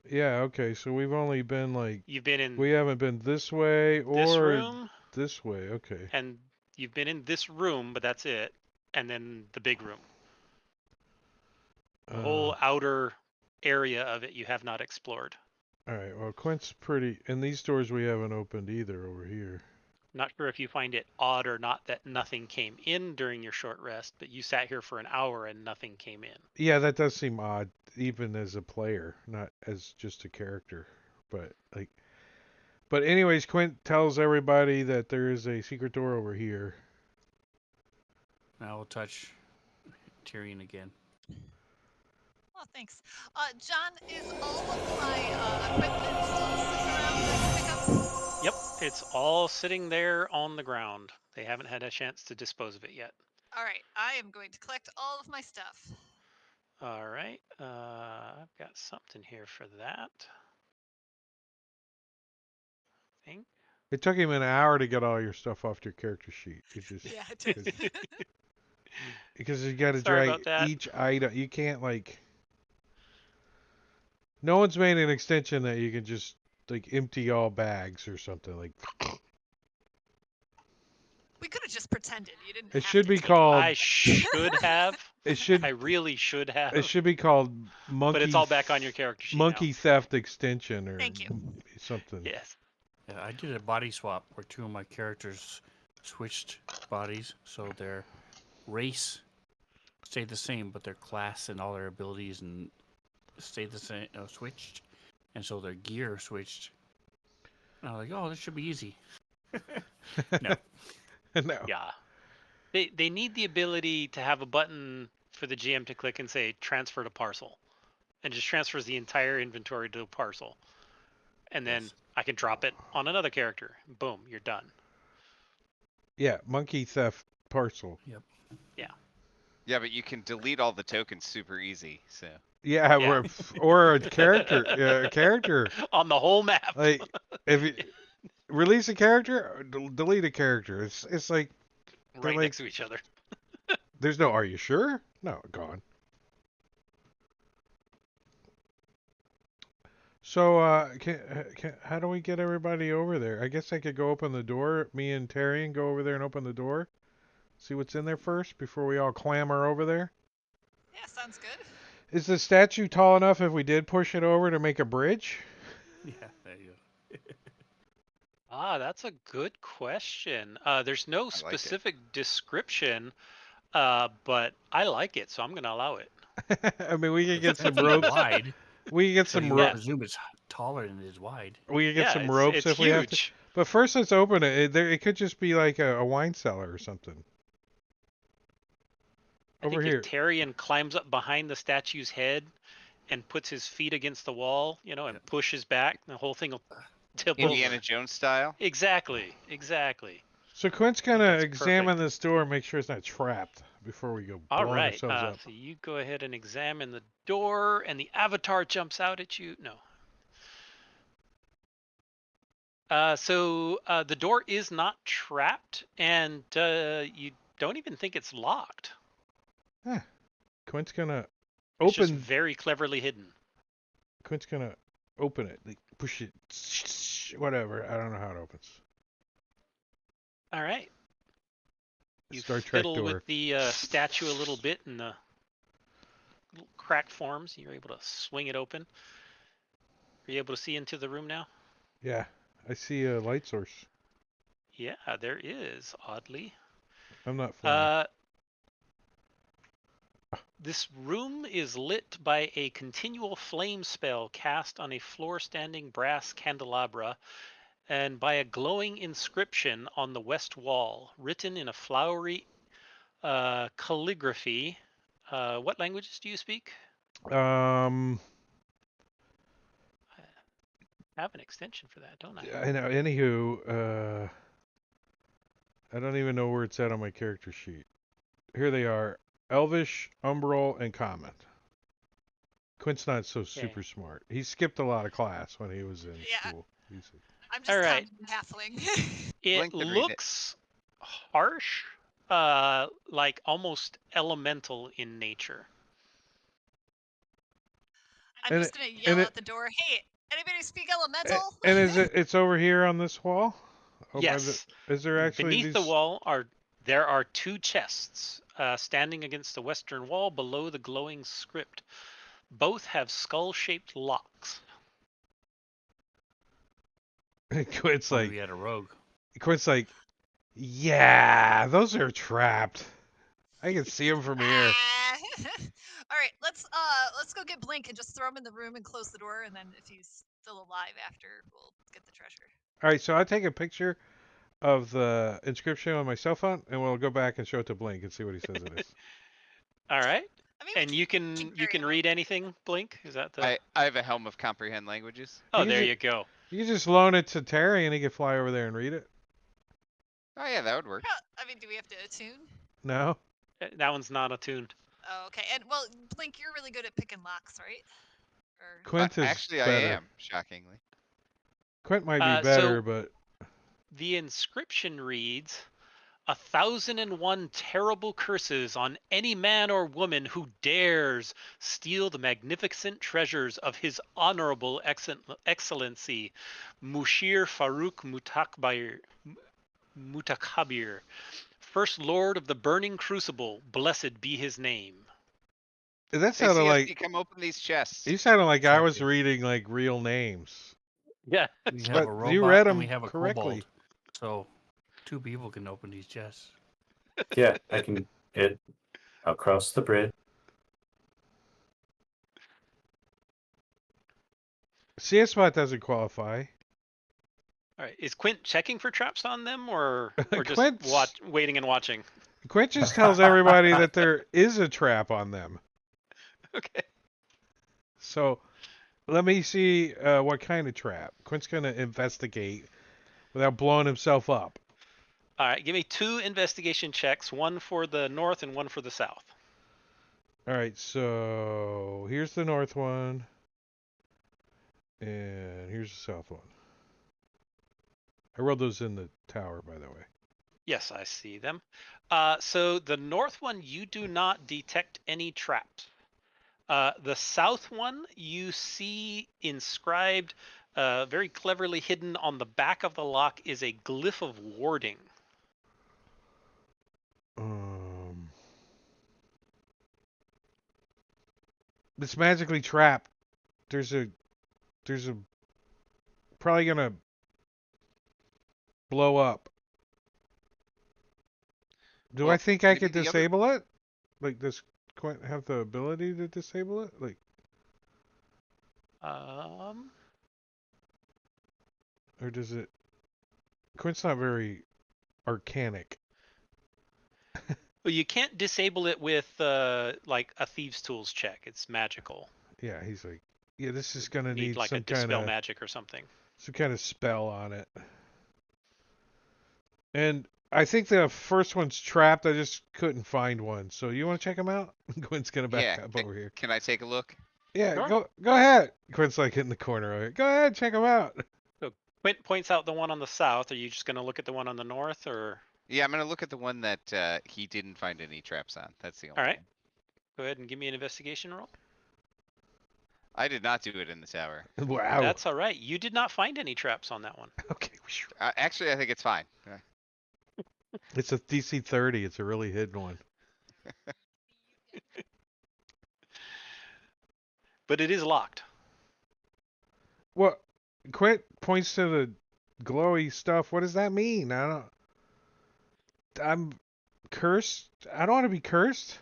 Yeah, okay. So we've only been like You've been in we haven't been this way this or room, this way. Okay. and you've been in this room, but that's it. And then the big room. The whole outer area of it you have not explored. All right. Well, Quint's pretty. And these doors we haven't opened either over here. Not sure if you find it odd or not that nothing came in during your short rest, but you sat here for an hour and nothing came in. Yeah, that does seem odd, even as a player, not as just a character. But like, but anyways, Quint tells everybody that there is a secret door over here. I will touch Tyrion again. Oh, thanks. John, is all of my equipment still sitting around that I can pick up? Yep, it's all sitting there on the ground. They haven't had a chance to dispose of it yet. All right, I am going to collect all of my stuff. All right, I've got something here for that. I think. It took him an hour to get all your stuff off your character sheet. It's just Yeah, it did. because you got to Sorry drag about that. each item. You can't like. No one's made an extension that you can just like empty all bags or something like. We could have just pretended. You didn't. It have should to be take it. called. I should have. It should. I really should have. It should be called monkey. But it's all back on your character sheet Monkey theft extension or Thank you. something. now. Yes. Yeah, I did a body swap where two of my characters switched bodies, so their race stayed the same, but their class and all their abilities and stayed the same, switched, and so their gear switched. And I was like, oh, this should be easy. No. No. Yeah. They need the ability to have a button for the GM to click and say transfer to parcel. and just transfers the entire inventory to a parcel. And then Yes. I can drop it on another character. Boom, you're done. Yeah, monkey theft parcel. Yeah, but you can delete all the tokens super easy. So Yeah, Yeah. or a character. On the whole map. Like if you release a character, or delete a character. It's like right like- next to each other. there's no. Are you sure? No, gone. So, how do we get everybody over there? I guess I could go open the door. Me and Terry and go over there and open the door. See what's in there first before we all clamber over there. Yeah, sounds good. Is the statue tall enough if we did push it over to make a bridge? Yeah, there you go. That's a good question. There's no it. specific description, but I like it, so I'm going to allow it. I mean, we could get It's some definitely ropes. wide. We could get So some you ropes. presume it's taller than it is wide. We could get Yeah, some it's, ropes it's if huge. we have to. But first, let's open it. It could just be like a wine cellar or something. I Over think here. if Tyrion climbs up behind the statue's head and puts his feet against the wall, and Yeah. pushes back, the whole thing will tip Indiana over. Jones style. Exactly. So Quint's gonna That's examine perfect. this door and make sure it's not trapped before we go All blowing right. ourselves up. So you go ahead and examine the door, and the avatar jumps out at you. No. So the door is not trapped, and you don't even think it's locked. Quint's gonna It's just open. very cleverly hidden. Quint's gonna open it. Like, push it. Whatever. I don't know how it opens. All right. You Star Trek fiddle door. with the statue a little bit, and the little crack forms. You're able to swing it open. Are you able to see into the room now? Yeah, I see a light source. Yeah, there is, oddly. I'm not flying. This room is lit by a continual flame spell cast on a floor-standing brass candelabra and by a glowing inscription on the west wall, written in a flowery calligraphy. What languages do you speak? Um, I have an extension for that, don't I? I know. Anywho, I don't even know where it's at on my character sheet. Here they are: Elvish, Umbral, and Common. Quint's not so super smart. He skipped a lot of class when he was in Yeah. school. I'm just All right. halfling. It Blink to read it. looks harsh, like almost elemental in nature. I'm And just gonna yell and out the door. Hey, anybody speak elemental? And is it? It's over here on this wall. Oh, by Yes. is there actually Beneath the these- wall there are two chests standing against the western wall below the glowing script. Both have skull-shaped locks. Quint's Oh, like, we had a rogue. Quint's like, yeah, those are trapped. I can see them from here. Ah. All right, let's go get Blink and just throw him in the room and close the door, and then if he's still alive after, we'll get the treasure. All right, so I'll take a picture of the inscription on my cell phone, and we'll go back and show it to Blink and see what he says it is. All right. I mean, we And you can carry it read anything, Blink? Is that the I have a helm of comprehend languages. Oh, You there can you go. You can just loan it to Terry, and he can fly over there and read it. Oh yeah, that would work. I mean, do we have to attune? No, That one's not attuned. Oh, okay. And well, Blink, you're really good at picking locks, right? Or Quint is Actually, better. I am, shockingly. Quint might be So- better, but The inscription reads, 1,001 terrible curses on any man or woman who dares steal the magnificent treasures of His Honorable Excellency, Mushir Farouk Mutakabir, First Lord of the Burning Crucible, blessed be his name. that Hey, sounded CSP, like come open these chests. you sounded like I was Exactly. reading like real names. Yeah. We But have a robot you read and 'em we have a correctly. kobold. So 2 people can open these chests. Yeah, I can get across the bridge. CS-Bot doesn't qualify. All right. Is Quint checking for traps on them or just Quint's- waiting and watching? Quint just tells everybody that there is a trap on them. Okay. So let me see what kind of trap. Quint's gonna investigate without blowing himself up. All right, give me 2 investigation checks, one for the north and one for the south. All right, so here's the north one, and here's the south one. I rolled those in the tower, by the way. Yes, I see them. So the north one, you do not detect any traps. The south one, you see inscribed, very cleverly hidden on the back of the lock is a glyph of warding. It's magically trapped. There's a probably gonna blow up. Do I Well, think I maybe could the other- disable it? Like, does Quint have the ability to disable it? Like, Um, or does it? Quint's not very arcanic. well, you can't disable it with like a thieves' tools check. It's magical. Yeah, he's like, yeah, this is gonna Need need like a some kind dispel of magic or something. spell on it. And I think the first one's trapped. I just couldn't find one. So you want to check him out? Quint's gonna back Yeah, up over here. Can I take a look? Yeah, Sure. go ahead. Quint's like in the corner over here. Go ahead, check him out. Quint points out the one on the south. Are you just going to look at the one on the north, or? Yeah, I'm gonna look at the one that he didn't find any traps on. That's the only All right. one. Go ahead and give me an investigation roll. I did not do it in the tower. Wow. That's all right. You did not find any traps on that one. Okay. Actually, I think it's fine. It's a DC 30. It's a really hidden one. But it is locked. What? Quint points to the glowy stuff. What does that mean? I'm cursed. I don't want to be cursed.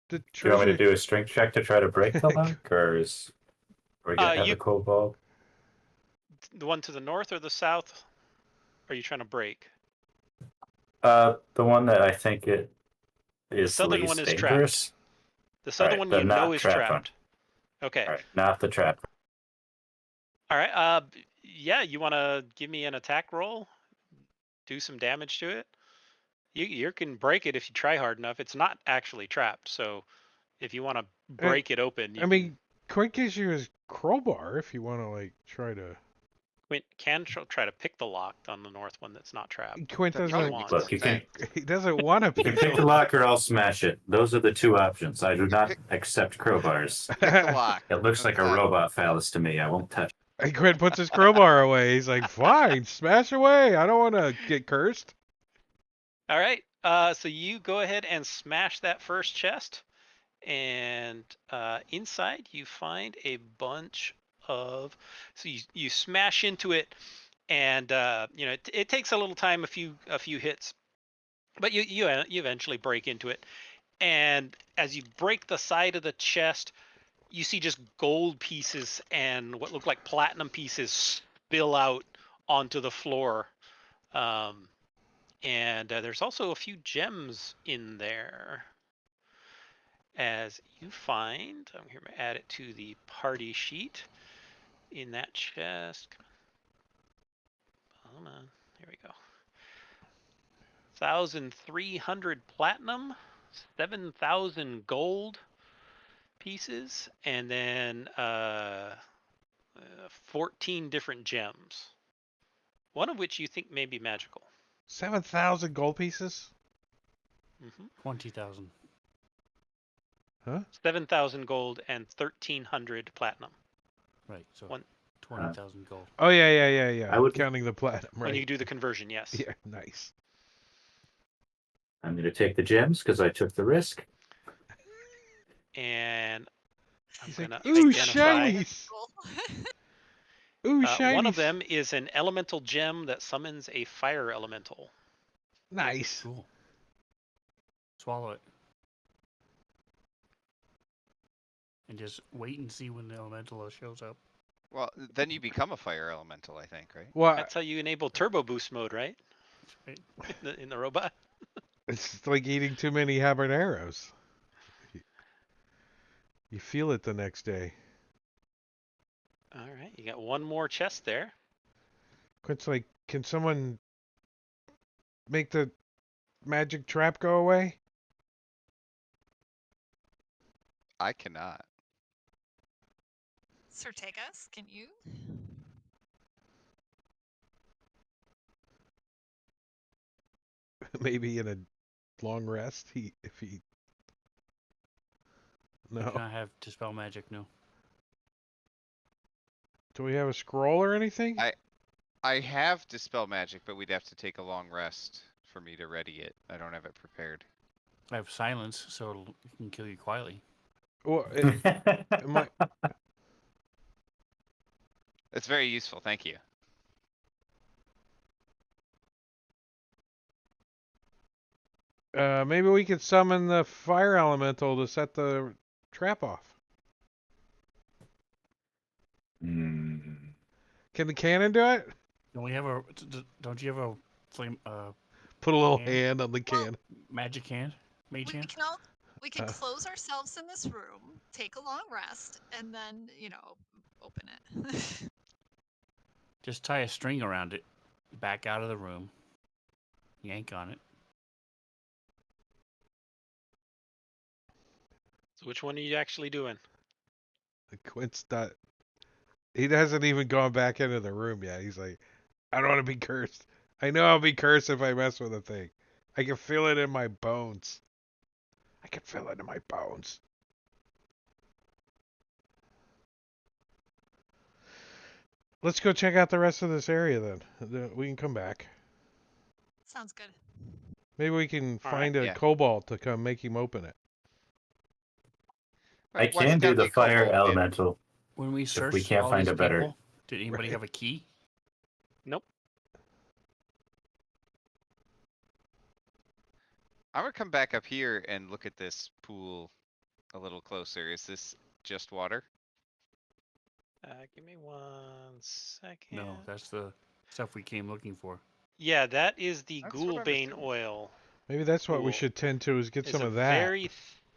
The Do you want me to treasure. do a strength check to try to break the lock, or is we gonna have you- a kobold? The one to the north or the south? Are you trying to break? The one that I think it is southern least one is dangerous. The southern Alright, one the you know not is trapped trapped. Okay. All right, not the trap. All right. Yeah, you want to give me an attack roll? Do some damage to it? You can break it if you try hard enough. It's not actually trapped, so if you want to break it open, I mean, Quint gives you his crowbar if you want to like try to. Quint can try to pick the lock on the north one that's not trapped. Quint That'd doesn't. probably be Look, you can He doesn't want to you can pick. pick the lock or I'll smash it. Those are the two options. I do not accept crowbars. Pick the lock. It looks like a Okay. robot phallus to me. I won't touch. And Quint puts his crowbar away. He's like, "Fine, smash away. I don't want to get cursed." All right. So you go ahead and smash that first chest, and inside you find a bunch of. So you smash into it, and you know it takes a little time, a few hits, but you eventually break into it. And as you break the side of the chest, you see just gold pieces and what look like platinum pieces spill out onto the floor. And there's also a few gems in there. As you find, I'm here to add it to the party sheet in that chest. Hold on, here we go. 1,300 platinum, 7,000 gold pieces, and then 14 different gems. One of which you think may be magical. 7,000 gold pieces. 20,000. Huh? 7,000 gold and 1,300 platinum. Right. So One- 20,000 gold. Oh yeah. I would- counting the platinum, right? When you do the conversion, yes. Yeah, nice. I'm going to take the gems because I took the risk. And I'm He's like, gonna "Ooh, identify. shinies! Cool. Ooh, One shinies!" of them is an elemental gem that summons a fire elemental. Nice. Cool. Swallow it. And just wait and see when the elemental shows up. Well, then you become a fire elemental, I think, right? Well, That's how you enable turbo boost mode, right? Right? In the robot. It's like eating too many habaneros. You feel it the next day. All right, you got one more chest there. Quint's like, can someone make the magic trap go away? I cannot. Sir Tegas, can you? Maybe in a long rest, if he. I do No. not have dispel magic. No. Do we have a scroll or anything? I have dispel magic, but we'd have to take a long rest for me to ready it. I don't have it prepared. I have silence, so it can kill you quietly. Well, it might. It's very useful. Thank you. Maybe we could summon the fire elemental to set the trap off. Hmm. Can the cannon do it? Don't we have a? Don't you have a flame? Put a little Hand? hand on the Well, cannon. Magic hand? Mage We hand? can all we can Uh. close ourselves in this room, take a long rest, and then open it. Just tie a string around it. Back out of the room. Yank on it. So which one are you actually doing? Quint's not. He hasn't even gone back into the room yet. He's like, I don't want to be cursed. I know I'll be cursed if I mess with a thing. I can feel it in my bones. I can feel it in my bones. Let's go check out the rest of this area then. We can come back. Sounds good. Maybe we can All find right, a yeah. kobold to come make him open it. I Why can do scout the fire kobold in? elemental. When we we searched can't all find these a better- people, did anybody Right. have a key? Nope. I'm gonna come back up here and look at this pool a little closer. Is this just water? Give me 1 second. No, that's the stuff we came looking for. Yeah, that is the That's what I was Ghoulbane thinking. oil. Maybe that's what we Cool. should tend to is get There's some a of that. very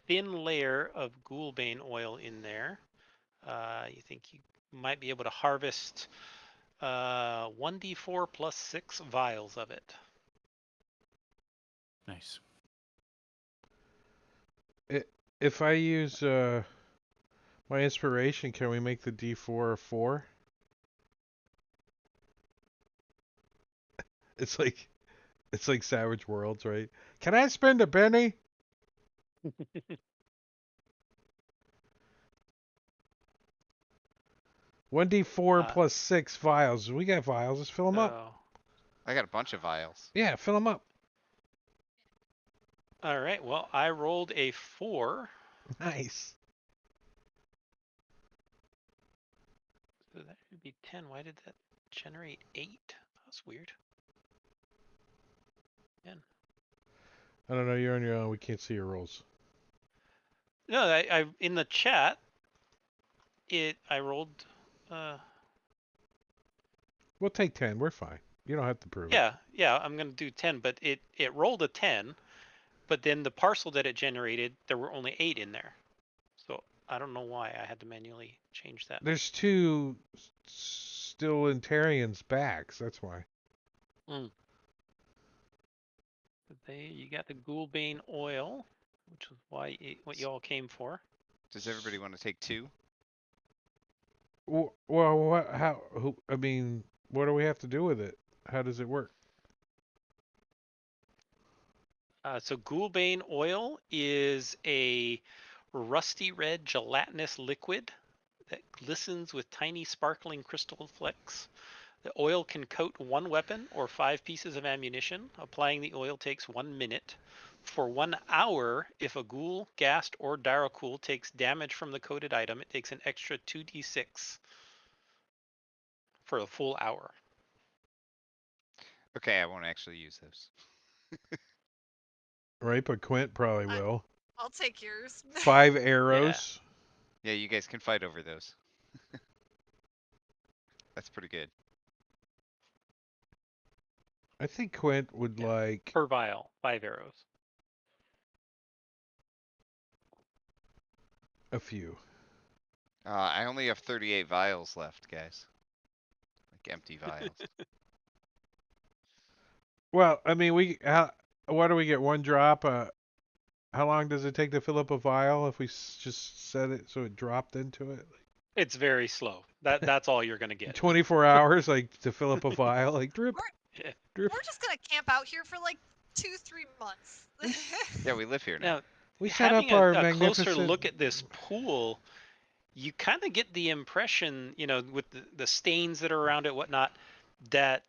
thin layer of Ghoulbane oil in there. You think you might be able to harvest 1d4 plus 6 vials of it. Nice. If I use my inspiration, can we make the D4 a 4? It's like Savage Worlds, right? Can I spend a penny? One D4 plus 6 vials. We got vials. Let's fill them up. So, I got a bunch of vials. Yeah, fill them up. all right. Well, I rolled a 4. Nice. So that should be 10. Why did that generate 8? That's weird. 10. I don't know. You're on your own. We can't see your rolls. No, I in the chat. I rolled. We'll take 10. We're fine. You don't have to prove it. Yeah. I'm gonna do 10, but it rolled a 10, but then the parcel that it generated, there were only 8 in there. So I don't know why I had to manually change that. There's 2 still in Tarian's bags. That's why. But you got the Ghoulbane oil, which is what you all came for. Does everybody want to take 2? Well, what? How? Who? I mean, what do we have to do with it? How does it work? So Ghoulbane oil is a rusty red gelatinous liquid that glistens with tiny sparkling crystal flecks. The oil can coat 1 weapon or 5 pieces of ammunition. Applying the oil takes 1 minute. For 1 hour, if a ghoul, ghast, or Daracool takes damage from the coated item, it takes an extra 2d6 for a full hour. Okay, I won't actually use those. Right, but Quint probably will. I'll take yours. 5 arrows. Yeah, you guys can fight over those. That's pretty good. I think Quint would Yeah. like. Per vial, 5 arrows. A few. I only have 38 vials left, guys. Like empty vials. Well, I mean, what do we get? One drop? How long does it take to fill up a vial if we just set it so it dropped into it? It's very slow. That's all you're gonna get. 24 hours, like, to fill up a vial? Like, drip, Yeah. drip. We're just gonna camp out here for like 2-3 months. Yeah, we live here now. Now, We set having up our a closer magnificent... look at this pool, you kind of get the impression, with the stains that are around it, whatnot, that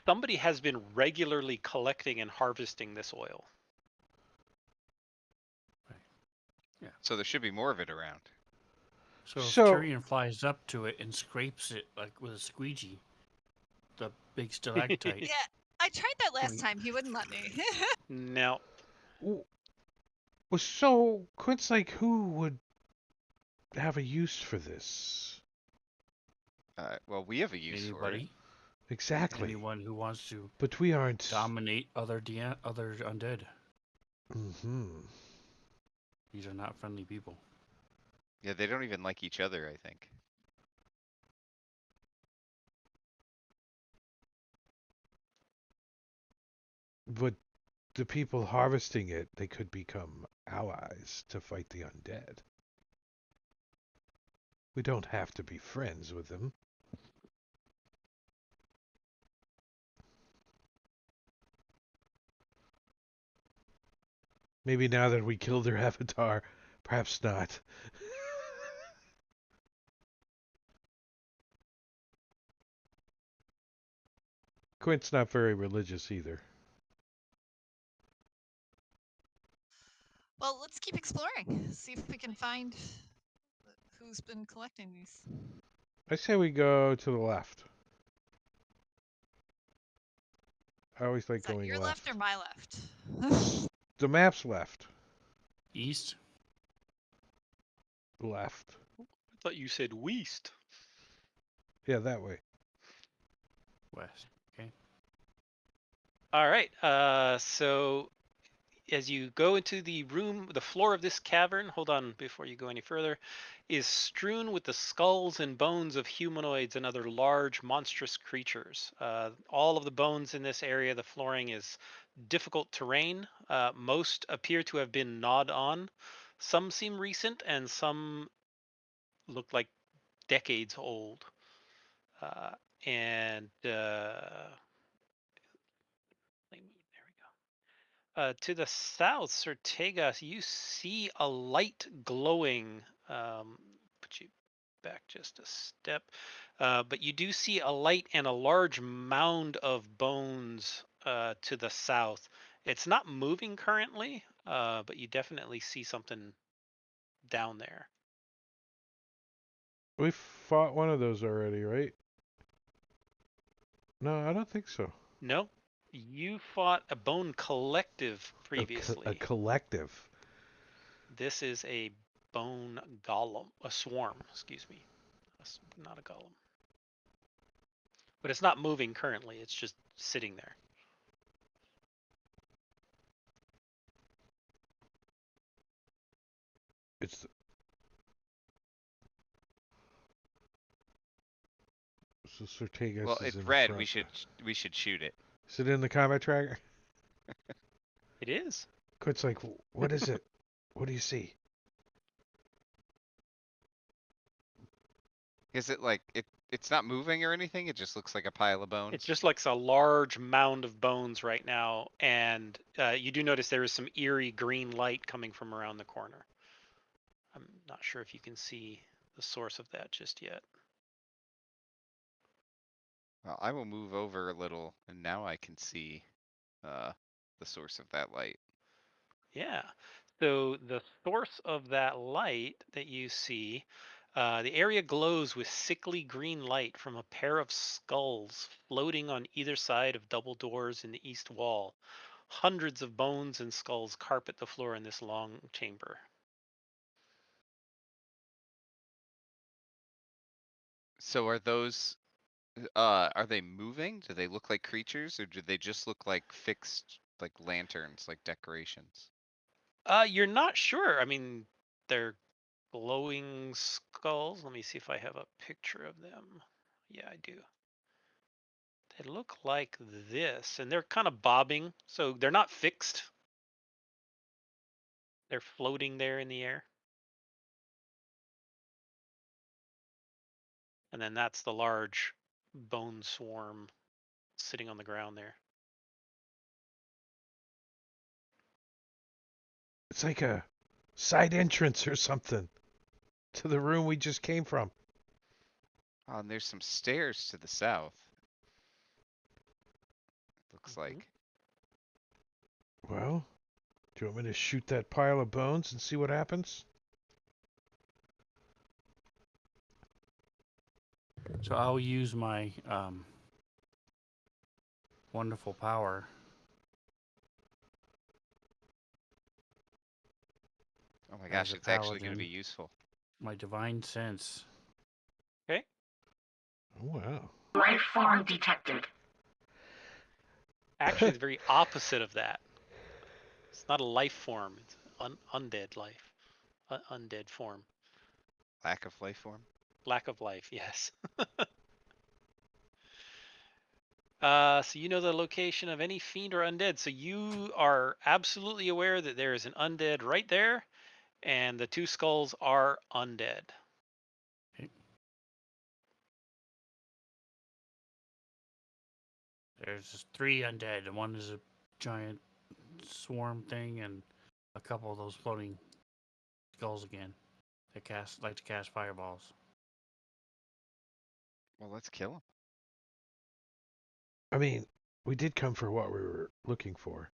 somebody has been regularly collecting and harvesting this oil. So there should be more of it around. So if So- Tyrion flies up to it and scrapes it like with a squeegee, the big stalactite. Yeah, I tried that last Wait. time. He wouldn't let me. Now, Well, so, Quint's like, who would have a use for this? Well, we have a use for it. Anybody? Exactly. Anyone who wants to But we aren't... dominate other undead. Mm-hmm. These are not friendly people. Yeah, they don't even like each other, I think. But the people harvesting it, they could become allies to fight the undead. We don't have to be friends with them. Maybe now that we killed their avatar, perhaps not. Quint's not very religious either. Well, let's keep exploring. See if we can find who's been collecting these. I say we go to the left. I always like Is that going your left. left or my left? The map's left. East? Left. I thought you said west. Yeah, that way. West. Okay. All right. So as you go into the room, the floor of this cavern, hold on before you go any further, is strewn with the skulls and bones of humanoids and other large, monstrous creatures. All of the bones in this area, the flooring is difficult terrain. Most appear to have been gnawed on. Some seem recent, and some look like decades old. Uh, and there we go. To the south, Sortegas, you see a light glowing. Put you back just a step. But you do see a light and a large mound of bones to the south. It's not moving currently, but you definitely see something down there. We fought one of those already, right? No, I don't think so. No, you fought a bone collective previously. A collective. This is a bone golem, a swarm, excuse me. Not a golem. But it's not moving currently, it's just sitting there. It's... So Sortegas Well, is it's in the red. front. We should shoot it. Is it in the combat tracker? It is. Quint's like, what is it? What do you see? Is it like it's not moving or anything? It just looks like a pile of bones. It's just like a large mound of bones right now, and you do notice there is some eerie green light coming from around the corner. I'm not sure if you can see the source of that just yet. Well, I will move over a little, and now I can see the source of that light. Yeah. So the source of that light that you see, the area glows with sickly green light from a pair of skulls floating on either side of double doors in the east wall. Hundreds of bones and skulls carpet the floor in this long chamber. So are they moving? Do they look like creatures, or do they just look like fixed, like lanterns, like decorations? You're not sure. I mean, they're glowing skulls. Let me see if I have a picture of them. Yeah, I do. They look like this, and they're kind of bobbing, so they're not fixed. They're floating there in the air. And then that's the large bone swarm sitting on the ground there. It's like a side entrance or something to the room we just came from. Oh, and there's some stairs to the south. Looks Mhm. like. Well, do you want me to shoot that pile of bones and see what happens? So I'll use my wonderful power. Oh my As gosh, a it's actually going to be paladin. useful. My divine sense. Okay. Oh, wow. Life form detected. Actually, the very opposite of that. It's not a life form. It's undead life. Undead form. Lack of life form. Lack of life, yes. So you know the location of any fiend or undead. So you are absolutely aware that there is an undead right there, and the two skulls are undead. Okay. There's just 3 undead, and one is a giant swarm thing, and a couple of those floating skulls again. They like to cast fireballs. Well, let's kill him. I mean, we did come for what we were looking for.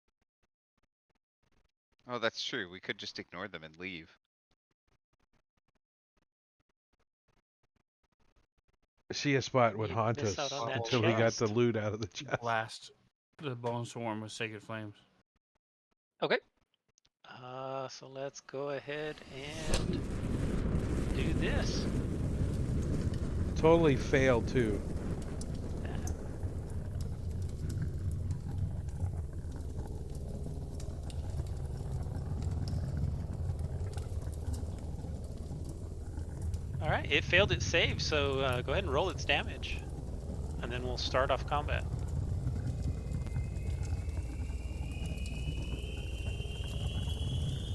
Oh, that's true. We could just ignore them and leave. See a spot would You'd haunt miss us out on that until we got the chest. loot out of the chest. Blast the bone swarm with sacred flames. Okay. So let's go ahead and do this. Totally failed too. All right, it failed its save, so go ahead and roll its damage, and then we'll start off combat.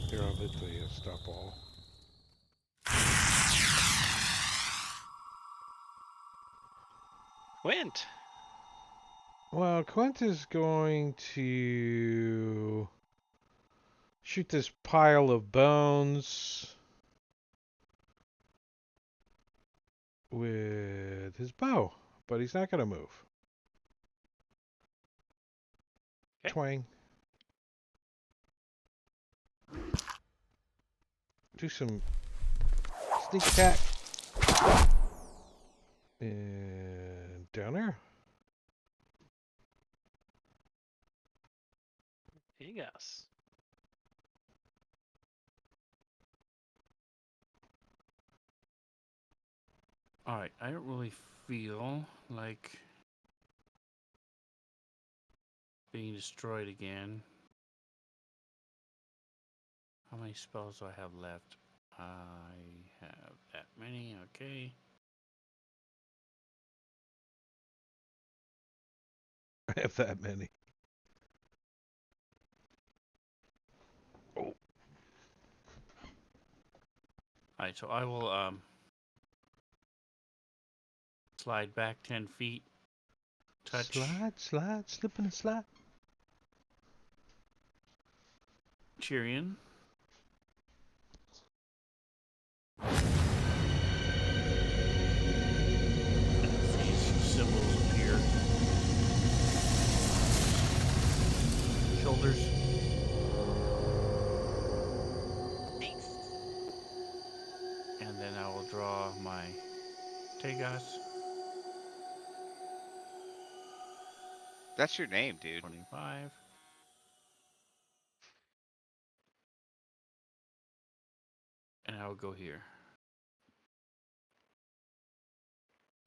Here, I'll hit the stop all. Quint. Well, Quint is going to shoot this pile of bones with his bow, but he's not going to move. Okay. Twang. Do some sneak attack. And down there. Yes. Alright, I don't really feel like being destroyed again. How many spells do I have left? I have that many, okay. I have that many. Alright, so I will slide back 10 feet. Touch. Slide, slip and slide. Tyrion. These symbols appear. Shoulders. Thanks. And then I will draw my Tegas. That's your name, dude. 25. And I will go here.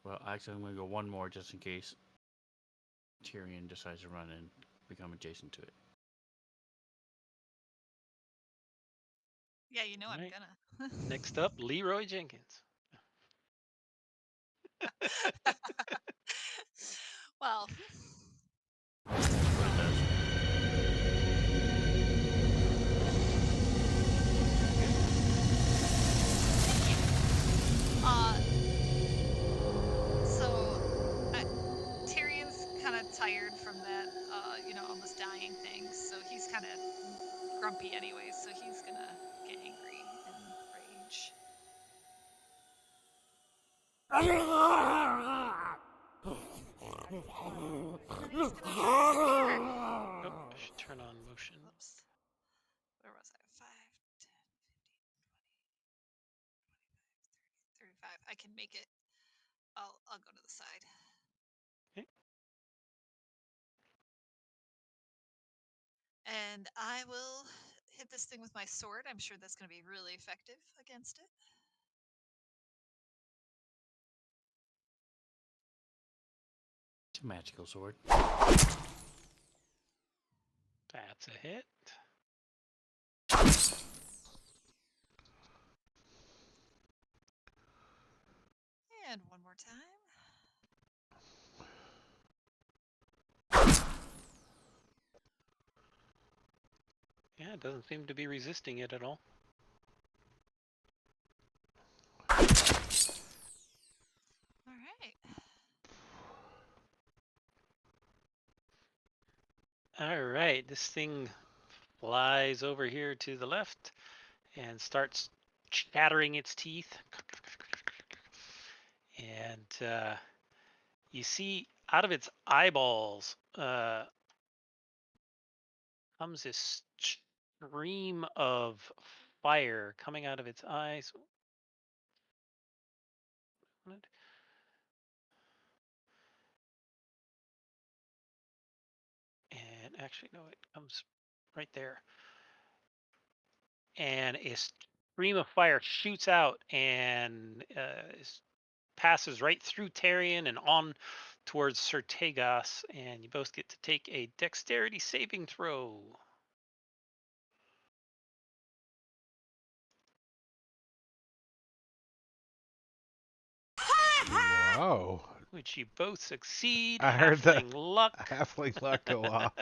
Well, actually, I'm going to go one more just in case Tyrion decides to run and become adjacent to it. Yeah, you know I'm Right. gonna. Next up, Leroy Jenkins. Well, That's what it does. uh, so Tyrion's kind of tired from that, almost dying thing. So he's kind of grumpy anyways. So he's gonna get angry and rage. And he's gonna disappear. Oh, I should turn on motion. Oops. Where was I? 5, 10, 15, 20, 25, 30, 35. I can make it. I'll go to the side. Okay. And I will hit this thing with my sword. I'm sure that's going to be really effective against it. It's a magical sword. That's a hit. And one more time. Yeah, it doesn't seem to be resisting it at all. All right. All right, this thing flies over here to the left and starts chattering its teeth. And you see out of its eyeballs comes this stream of fire coming out of its eyes. And actually, no, it comes right there. And a stream of fire shoots out and passes right through Tarion and on towards Sir Tagos. And you both get to take a dexterity saving throw. Whoa. Which you both succeed. I heard that. Halfling luck. Halfling luck go off.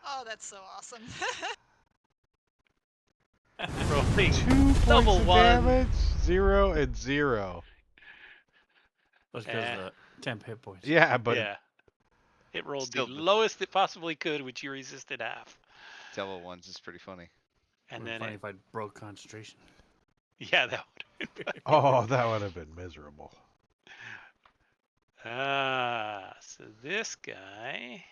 Oh, that's so awesome. Rolling 2 points double of one. damage, 0 and 0. That's because Eh. of the temp hit points. Yeah, but Yeah. It rolled Still the the- lowest it possibly could, which you resisted half. Double ones is pretty funny. And Would've then been funny if I broke concentration. yeah, that would. oh, that would have been miserable. So this guy.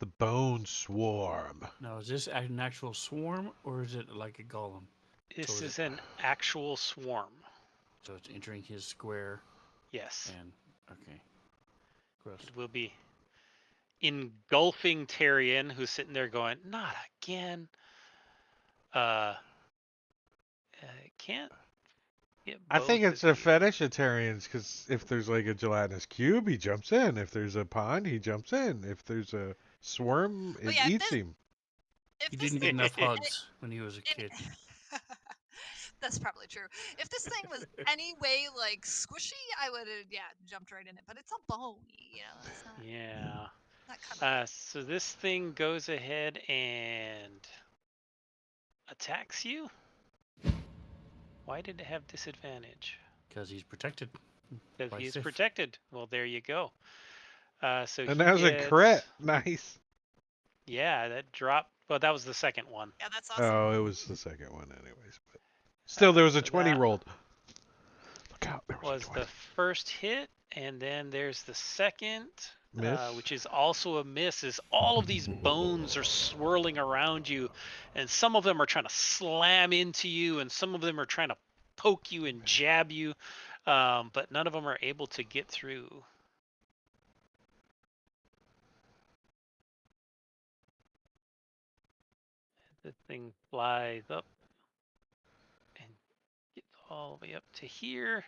The Bone Swarm. Now, is this an actual swarm or is it like a golem? This So is an actual swarm. So it's entering his square Yes. and okay. Gross. It will be engulfing Tarion, who's sitting there going, "Not again." Can't get I think both it's of a you. fetishitarians because if there's like a gelatinous cube, he jumps in. If there's a pond, he jumps in. If there's a swarm, it yeah, eats him. If He this didn't get thing enough was hugs when he was a kid. That's probably true. If this thing was any way like squishy, I would have jumped right in it. But it's all bony, It's not. Yeah. Not cuddly. So this thing goes ahead and attacks you. Why did it have disadvantage? Because he's protected. Because by he's Sif. protected. Well, there you go. So And he that was a gets- crit. Nice. Yeah, that dropped. Well, that was the second one. Yeah, that's awesome. Oh, it was the second one, anyways. But still, there was a So 20 that rolled. Look out! There Was a 20. the first hit, and then there's the second, Miss. which is also a miss. As all of these bones are swirling around you, and some of them are trying to slam into you, and some of them are trying to poke you and jab you, but none of them are able to get through. The thing flies up and gets all the way up to here.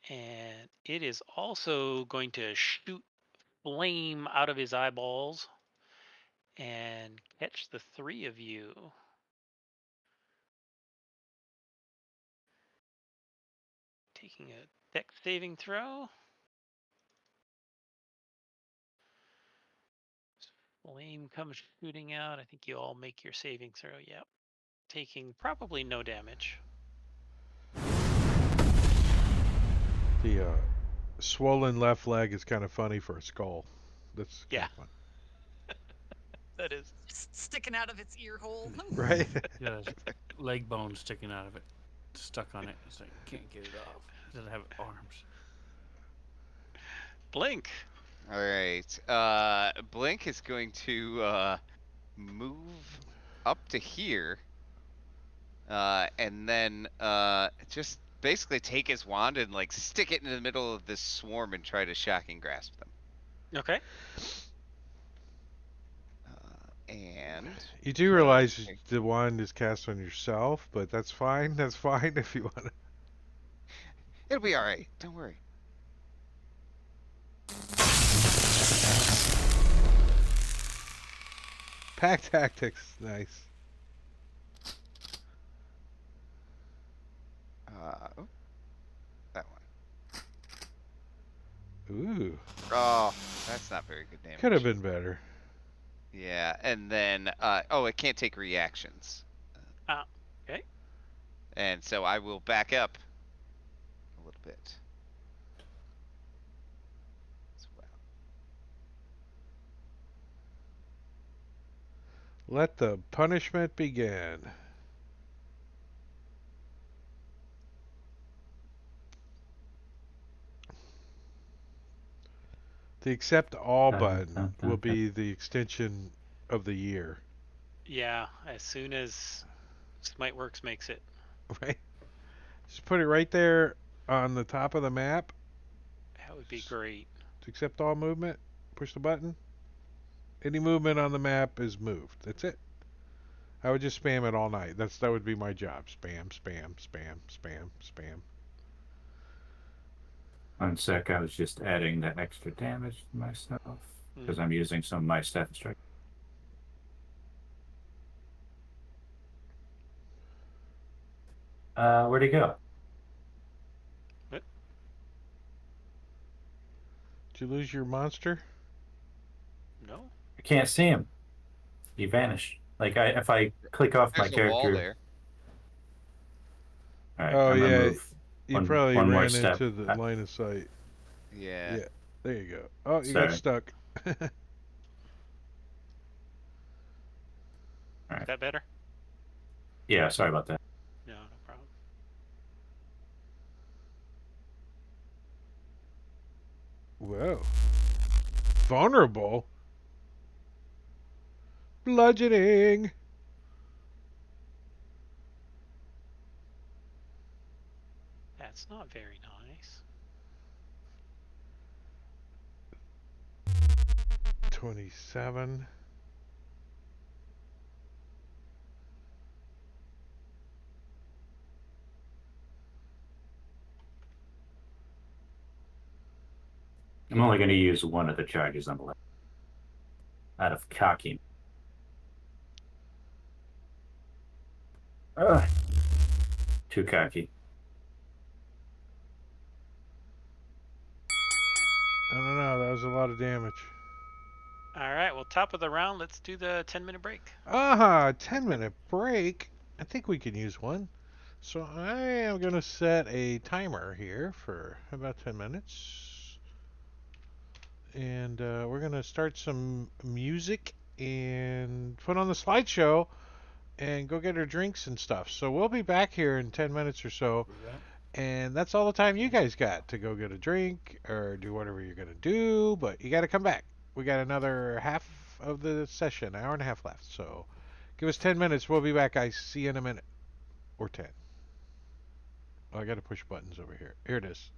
And it is also going to shoot flame out of his eyeballs and catch the three of you. Taking a dex saving throw. Flame comes shooting out. I think you all make your saving throw. Yep. Taking probably no damage. The swollen left leg is kind of funny for a skull. That's kind Yeah. of fun. That is. Just sticking out of its ear hole. Right? Yeah, there's leg bone sticking out of it, stuck on it. It's like can't get it off. It doesn't have arms. Blink. All right. Blink is going to move up to here, and then just basically take his wand and like stick it in the middle of this swarm and try to shocking grasp them. Okay. And You do realize Okay. the wand is cast on yourself, but that's fine. That's fine if you want to. it'll be all right. Don't worry. Pack tactics. Nice. Oh, that one. Ooh. Oh, that's not very good damage. Could have been better. Yeah, and then it can't take reactions. Okay. And so I will back up a little bit as well. Let the punishment begin. The accept all button will be the extension of the year, Yeah. As soon as Smiteworks makes it. right? Just put it right there on the top of the map. That would be great. To accept all movement, push the button. Any movement on the map is moved. That's it. I would just spam it all night. That would be my job. Spam, spam, spam, spam, spam. 1 sec, I was just adding the extra damage to myself because I'm using some of my staff strike. Where'd he go? What? Did you lose your monster? No. I can't see him. He vanished. Like if I click off my There's a wall character. there. All right, Oh, I'm gonna yeah, move You probably one more ran step. into the line of sight. Yeah. Yeah. There you go. Oh, you Sorry. got stuck. Is that better? Yeah, sorry about that. No, no problem. Whoa. Vulnerable? Bludgeoning. That's not very nice. 27. I'm only going to use one of the charges on the left. Out of cocky. Too cocky. I don't know. That was a lot of damage. All right. Well, top of the round. Let's do the 10-minute break. 10-minute break. I think we can use one. So I am going to set a timer here for about 10 minutes. And we're going to start some music and put on the slideshow and go get our drinks and stuff. So we'll be back here in 10 minutes or so. And that's all the time you guys got to go get a drink or do whatever you're going to do. But you got to come back. We got another half of the session, hour and a half left. So give us 10 minutes. We'll be back, guys. See you in a minute. Or 10. Oh, I got to push buttons over here. Here it is.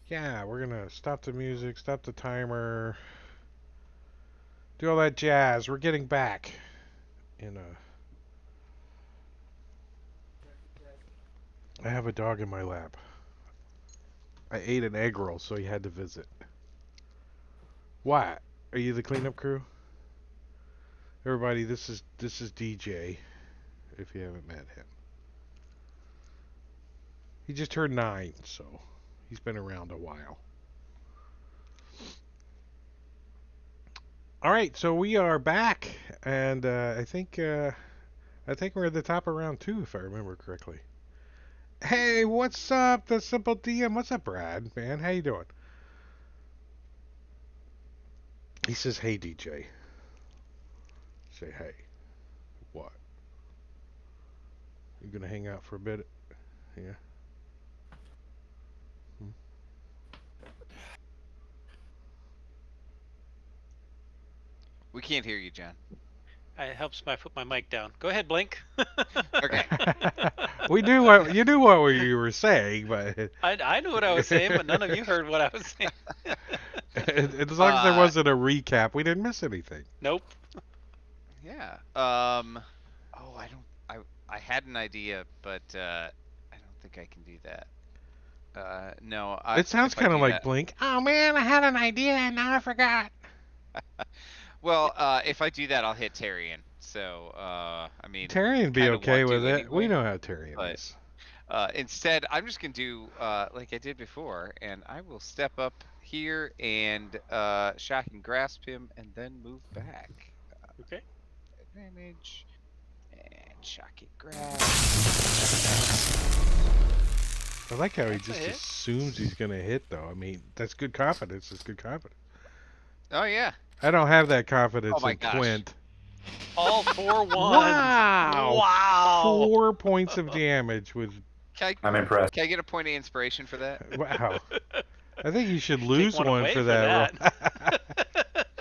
Yeah, we're gonna stop the music, stop the timer, do all that jazz. We're getting back in a. I have a dog in my lap. I ate an egg roll, so he had to visit. What? Are you the cleanup crew? Everybody, this is DJ. If you haven't met him, he just turned 9, so he's been around a while. All right, so we are back, and I think we're at the top of round 2, if I remember correctly. Hey, what's up, the Simple DM? What's up, Brad? Man, how you doing? He says, "Hey, DJ." Say, "Hey." What? You gonna hang out for a bit? Yeah. Hmm. We can't hear you, John. It helps if I put my mic down. Go ahead, Blink. Okay. We knew what you knew what you were saying, but I knew what I was saying, but none of you heard what I was saying. as long as there wasn't a recap, we didn't miss anything. Nope. Yeah. Oh, I had an idea, but I don't think I can do that. No. It sounds if I kind of do like that- Blink. Oh man, I had an idea and now I forgot. Well, if I do that, I'll hit Tyrion. So, I mean, Tyrion be kinda okay want with to it. We anyway, know how Tyrion but- is. Instead, I'm just gonna do like I did before, and I will step up here and shock and grasp him, and then move back. Okay. Advantage and shock and grasp. I like how he That's a just hit. assumes he's gonna hit, though. I mean, that's good confidence. It's good confidence. Oh yeah. I don't have that confidence Oh my in gosh. Quint. All 4 ones. Wow! Wow. 4 points of damage with. I'm impressed. Can I get a point of inspiration for that? Wow. I think you should lose one one away for for that.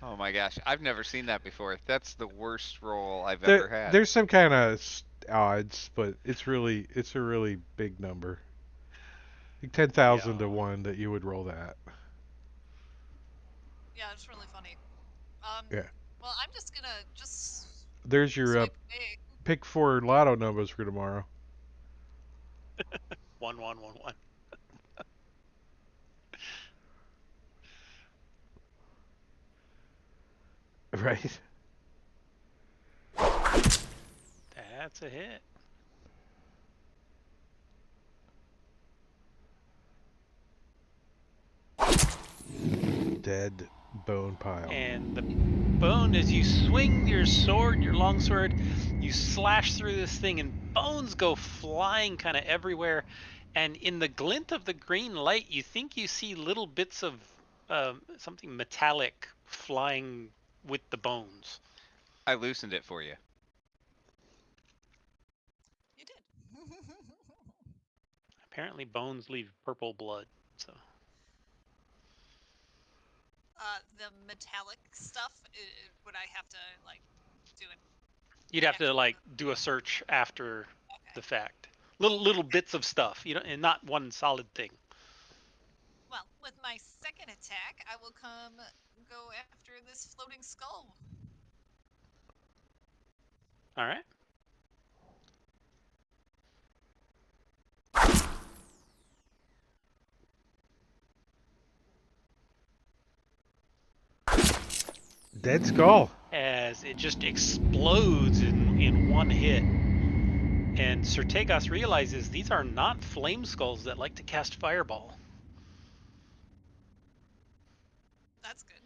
Oh my gosh, I've never seen that before. That's the worst roll I've There- ever had. There's some kind of odds, but it's a really big number. Like 10,000 to Yeah. 1 that you would roll that. Yeah, it's really funny. Yeah. Well, I'm just gonna There's your swipe big. pick 4 lotto numbers for tomorrow. 1 1 1 1. Right? That's a hit. Dead bone pile. And the bone, as you swing your sword, your long sword, you slash through this thing, and bones go flying kind of everywhere. And in the glint of the green light, you think you see little bits of something metallic flying with the bones. I loosened it for you. You did. Apparently, bones leave purple blood. So The metallic stuff. Would I have to like do it? you'd have to like do a search after Okay. the fact. Little bits of stuff, you know, and not one solid thing. Well, with my second attack, I will go after this floating skull. All right. Dead skull. As it just explodes in one hit. And Sertegos realizes these are not flame skulls that like to cast fireball. That's good.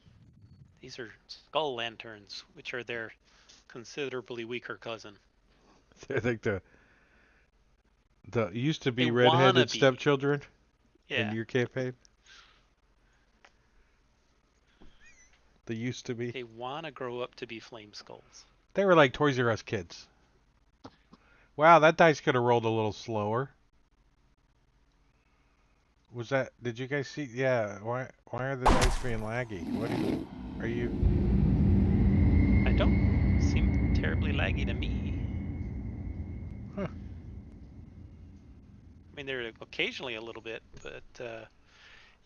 These are skull lanterns, which are their considerably weaker cousin. I think the used to be They redheaded wanna be. stepchildren Yeah. in your campaign. They used to be. They want to grow up to be flame skulls. They were like Toys R Us kids. Wow, that dice could have rolled a little slower. Was that? Did you guys see? Yeah. Why are the dice being laggy? What are you? I don't seem terribly laggy to me. Huh. I mean, they're occasionally a little bit, but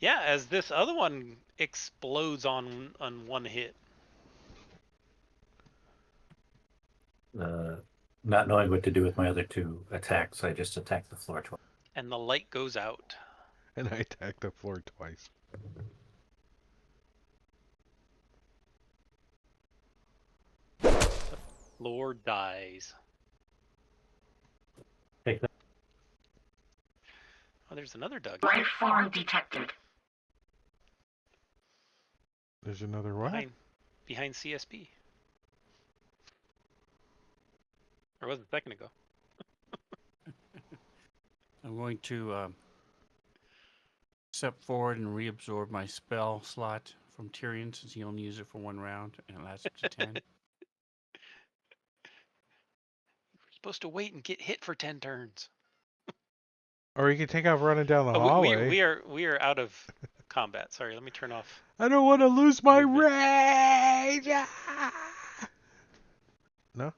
Yeah, as this other one explodes on one hit. Not knowing what to do with my other two attacks, I just attacked the floor twice. And the light goes out. And I attacked the floor twice. Floor dies. Take that. Oh, there's another Doug. Life form detected. There's another what? Behind CSP. Or was it a second ago? I'm going to step forward and reabsorb my spell slot from Tyrion since he only used it for 1 round and it lasts up to 10. We're supposed to wait and get hit for 10 turns. Or you can take off running down the Oh, hallway. we are out of combat. Sorry, let me turn off. I don't want to lose my Movement. rage. Ah! No.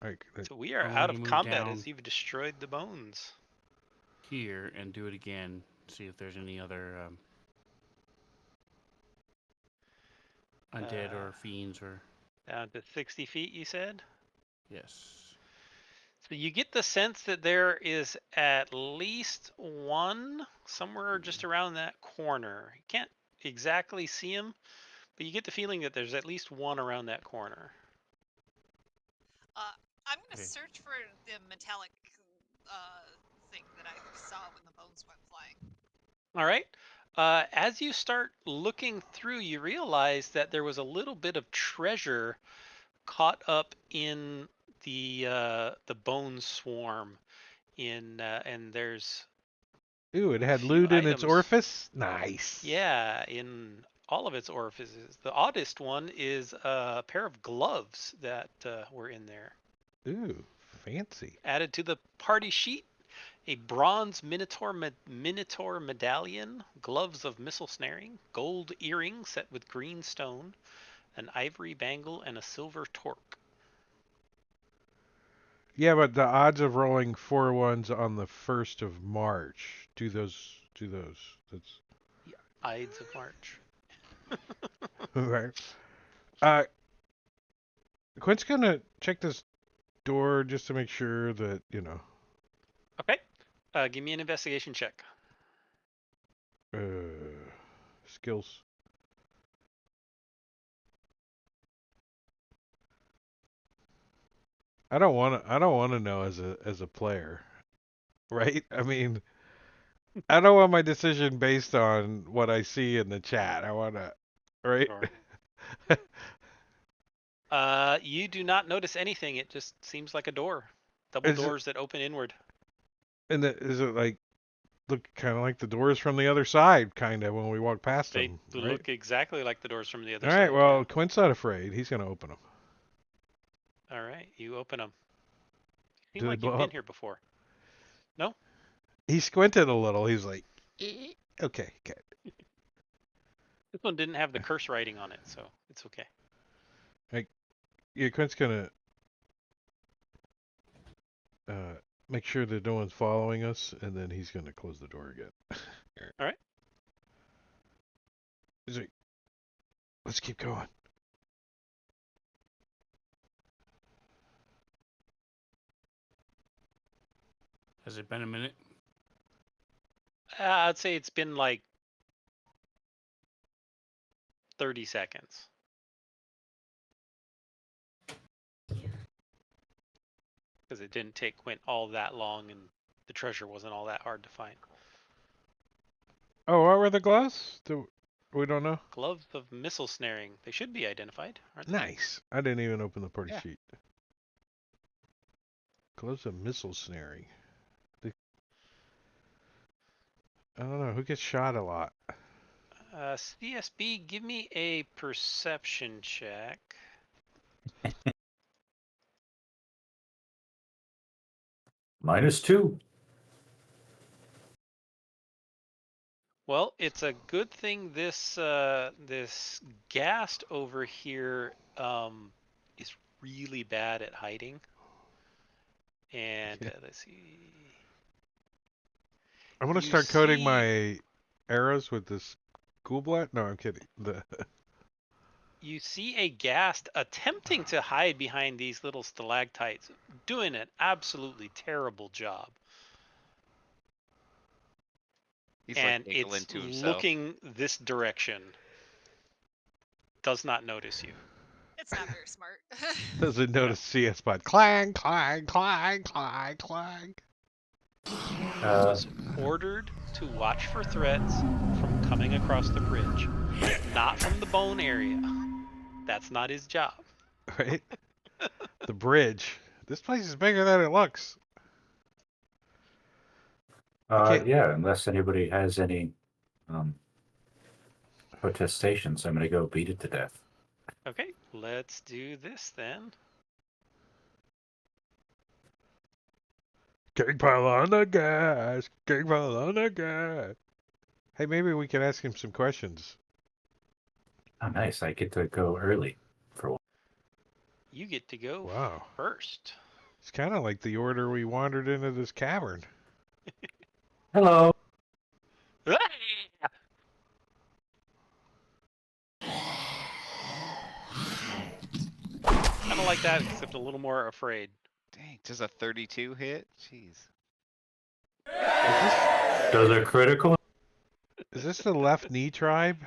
Like, So we are I'm out going of to move combat down. as you've destroyed the bones. Here and do it again. See if there's any other undead or fiends or Down to 60 feet, you said? yes. So you get the sense that there is at least one somewhere just around that corner. You can't exactly see him, but you get the feeling that there's at least one around that corner. I'm gonna Okay. search for the metallic thing that I saw when the bones went flying. All right. As you start looking through, you realize that there was a little bit of treasure caught up in the bone swarm. And there's ooh, it had few loot in its items. orifice. Nice. Yeah, in all of its orifices. The oddest one is a pair of gloves that were in there. Ooh, fancy. Added to the party sheet, a bronze minotaur medallion, gloves of missile snaring, gold earring set with green stone, an ivory bangle, and a silver torque. Yeah, but the odds of rolling 4 ones on the 1st of March. Do those. That's Ides of March. right. Uh, Quint's gonna check this door just to make sure that, you know. Okay. Give me an investigation check. Skills. I don't want to know as a player. Right? I mean, I don't want my decision based on what I see in the chat. I want to, right? Sure. You do not notice anything. It just seems like a door. Double Is it, doors that open inward. and is it like look kind of like the doors from the other side, kind of when we walk past They them, right? look exactly like the doors from the other All side. right. Well, Yeah. Quint's not afraid. He's gonna open them. All right, you open them. Seem Do they like blow you've been up? here before. No? He squinted a little. He's like, okay, good. This one didn't have the curse writing on it, so it's okay. Yeah, Quint's gonna make sure that no one's following us, and then he's gonna close the door again. All right. He's like, let's keep going. Has it been a minute? I'd say it's been like 30 seconds. Because it didn't take Quint all that long, and the treasure wasn't all that hard to find. Oh, what were the gloves? We don't know. Gloves of missile snaring. They should be identified, aren't they? Nice. I didn't even open the party Yeah. sheet. Gloves of missile snaring. I don't know. Who gets shot a lot? CSB, give me a perception check. -2. Well, it's a good thing this this ghast over here is really bad at hiding. And let's see. I'm gonna You start coating see- my arrows with this ghoul blood. No, I'm kidding. You see a ghast attempting to hide behind these little stalactites, doing an absolutely terrible job. He's And like giggling it's to himself. looking this direction. Does not notice you. It's not very smart. Doesn't notice CS spot. Clang, clang, clang, clang, clang. Was ordered to watch for threats from coming across the bridge, not from the bone area. That's not his job. Right? The bridge. This place is bigger than it looks. can't- Yeah, unless anybody has any protestations, I'm gonna go beat it to death. Okay, let's do this then. Gang pile on the gas. Gang pile on the gas. Hey, maybe we can ask him some questions. Oh, nice! I get to go early for one. You get to go Wow. first. It's kind of like the order we wandered into this cavern. Hello. Kind of like that, except a little more afraid. Dang, does a 32 hit? Jeez. Does a critical? Is this the left knee tribe?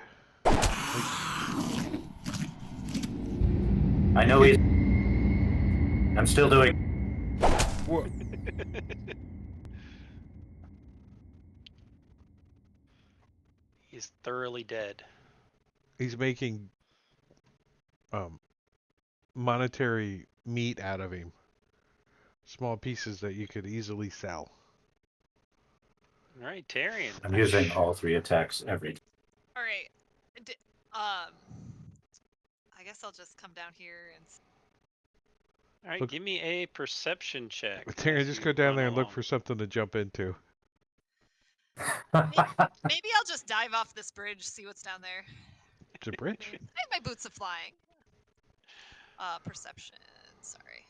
I know he's. I'm still doing. He's thoroughly dead. He's making monetary meat out of him. Small pieces that you could easily sell. All right, Tyrion. I'm using all 3 attacks every. All right. I guess I'll just come down here and. All right, Look- give me a perception check. Terry, as just you go down run there and look along. for something to jump into. Maybe I'll just dive off this bridge, see what's down there. It's a bridge. I have my boots of flying. Perception. Sorry.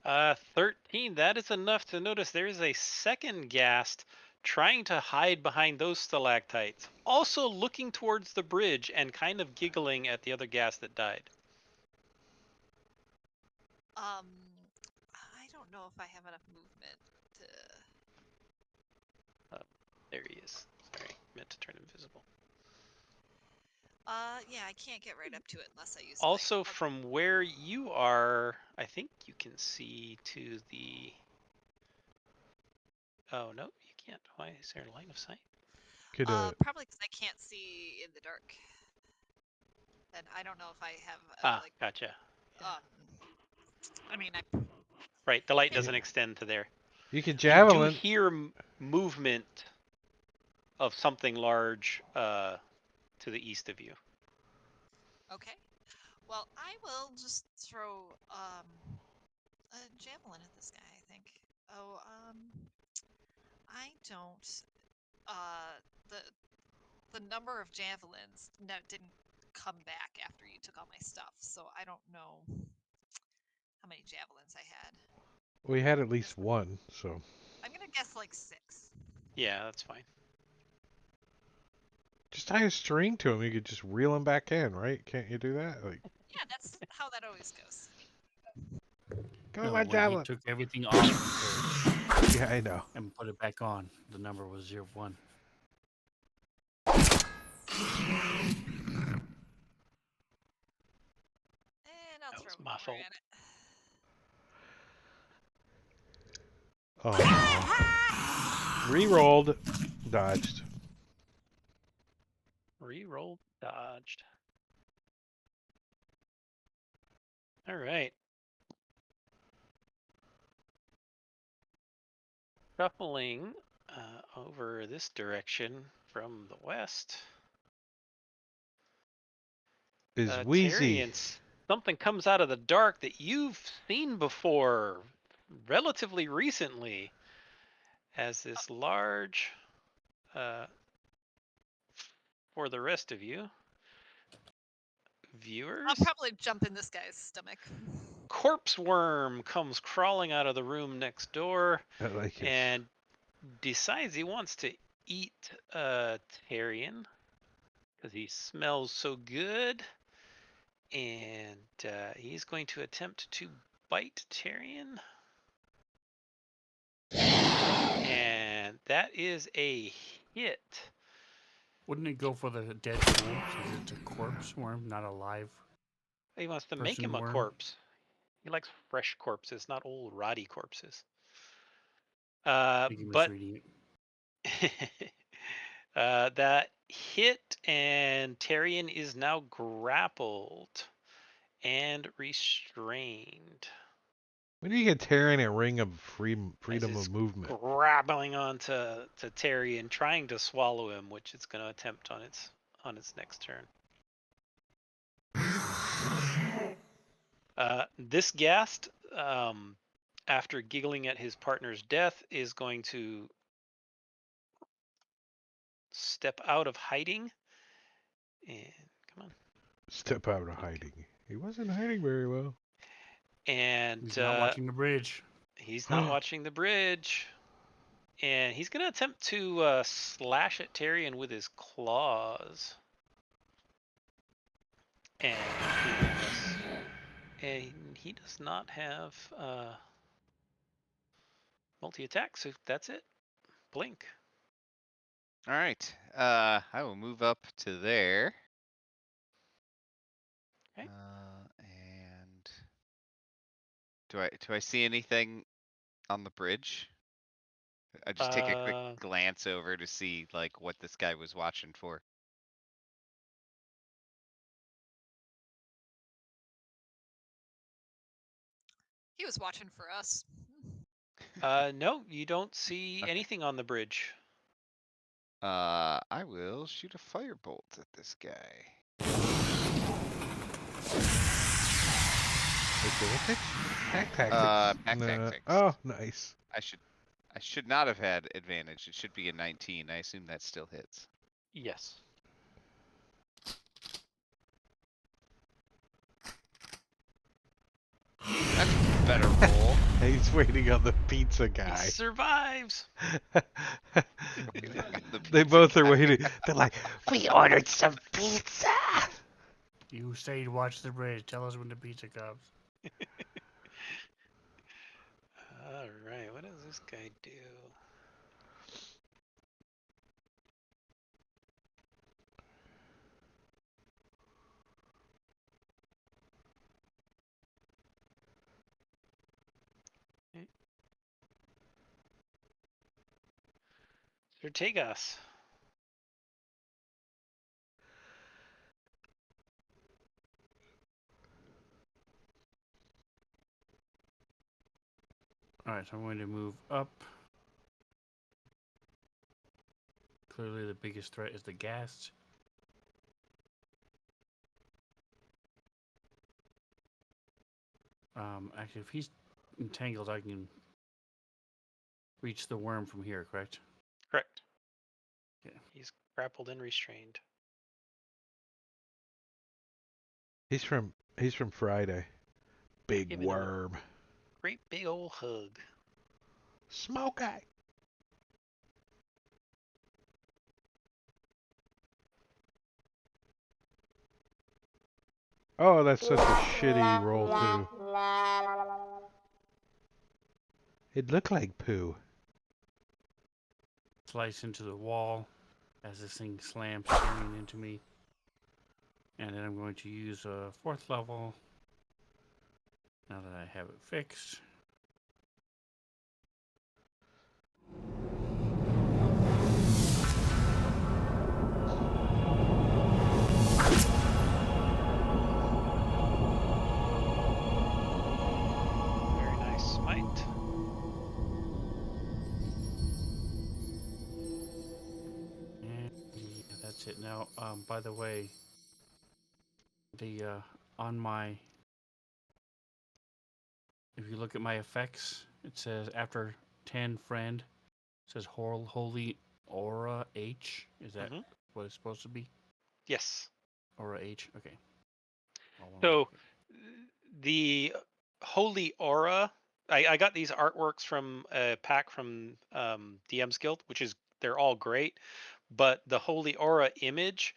Uh, 13. That is enough to notice there is a second ghast trying to hide behind those stalactites, also looking towards the bridge and kind of giggling at the other ghast that died. I don't know if I have enough movement to. There he is. Sorry, meant to turn invisible. Yeah, I can't get right up to it unless I use. my Also, other- from where you are, I think you can see to the. Oh no, you can't. Why is there a line of sight? Could probably because I can't see in the dark. And I don't know if I have like. Gotcha. I mean, Right, the light doesn't extend to there. you could You do javelin. hear movement of something large to the east of you. Okay. Well, I will just throw a javelin at this guy, I think. Oh, I don't the number of javelins didn't come back after you took all my stuff, so I don't know how many javelins I had. We had at least one, so I'm gonna guess like 6. Yeah, that's fine. just tie a string to him. You could just reel him back in, right? Can't you do that? Like, Yeah, that's how that always goes. come No, on, my when he javelin. took everything off Yeah, I know. and put it back on, the number was 01. And I'll That throw was one my more fault. at it. Oh. Rerolled, dodged. Reroll, dodged. All right. Shuffling over this direction from the west. Is Terry, Wheezy. and something comes out of the dark that you've seen before relatively recently as this large for the rest of you viewers. I'll probably jump in this guy's stomach. Corpse worm comes crawling out of the room next door I like it. and decides he wants to eat Tyrion because he smells so good. And he's going to attempt to bite Tyrion. And that is a hit. Wouldn't it go for the dead fool since it's a corpse worm, not a live? He wants to make Person him a worm? corpse. He likes fresh corpses, not old rotty corpses. But Misreading it. that hit, and Tyrion is now grappled and restrained. When do you get tearing a ring of freedom As of he's movement? grappling onto Tyrion, trying to swallow him, which it's going to attempt on its next turn. This ghast, after giggling at his partner's death, is going to step out of hiding. And come on. Step out of hiding. He wasn't hiding very well. And He's not watching the bridge. he's not watching the bridge. And he's going to attempt to slash at Tyrion with his claws. And he does not have multi-attack, so that's it. Blink. All right. I will move up to there. Okay. And do I see anything on the bridge? I just take a quick glance over to see like what this guy was watching for. He was watching for us. No, you don't see Okay. anything on the bridge. I will shoot a firebolt at this guy. Advantage? Pack tactics. Pack tactics. Oh, nice. I should not have had advantage. It should be a 19. I assume that still hits. Yes. That's a better roll. He's waiting on the pizza He guy. survives. They both are waiting. They're like, we ordered some pizza. You say to watch the bridge. Tell us when the pizza comes. All right, what does this guy do? Strategas. Alright, so I'm going to move up. Clearly the biggest threat is the ghast. Actually, if he's entangled, I can reach the worm from here, correct? Correct. Yeah. He's grappled and restrained. He's from Friday. Big Give it a worm. Great big old hug. Smoke eye. Oh, that's such a shitty roll too. It looked like poo. Slice into the wall as this thing slams staring into me. And then I'm going to use a 4th level. Now that I have it fixed. Very nice smite. And yeah, that's it. Now, by the way, the on my, if you look at my effects, it says after 10 friend, it says holy aura H. Is that what it's supposed to be? Yes. Aura H. Okay. So the Holy Aura, I got these artworks from a pack from DM's Guild, which is they're all great, but the Holy Aura image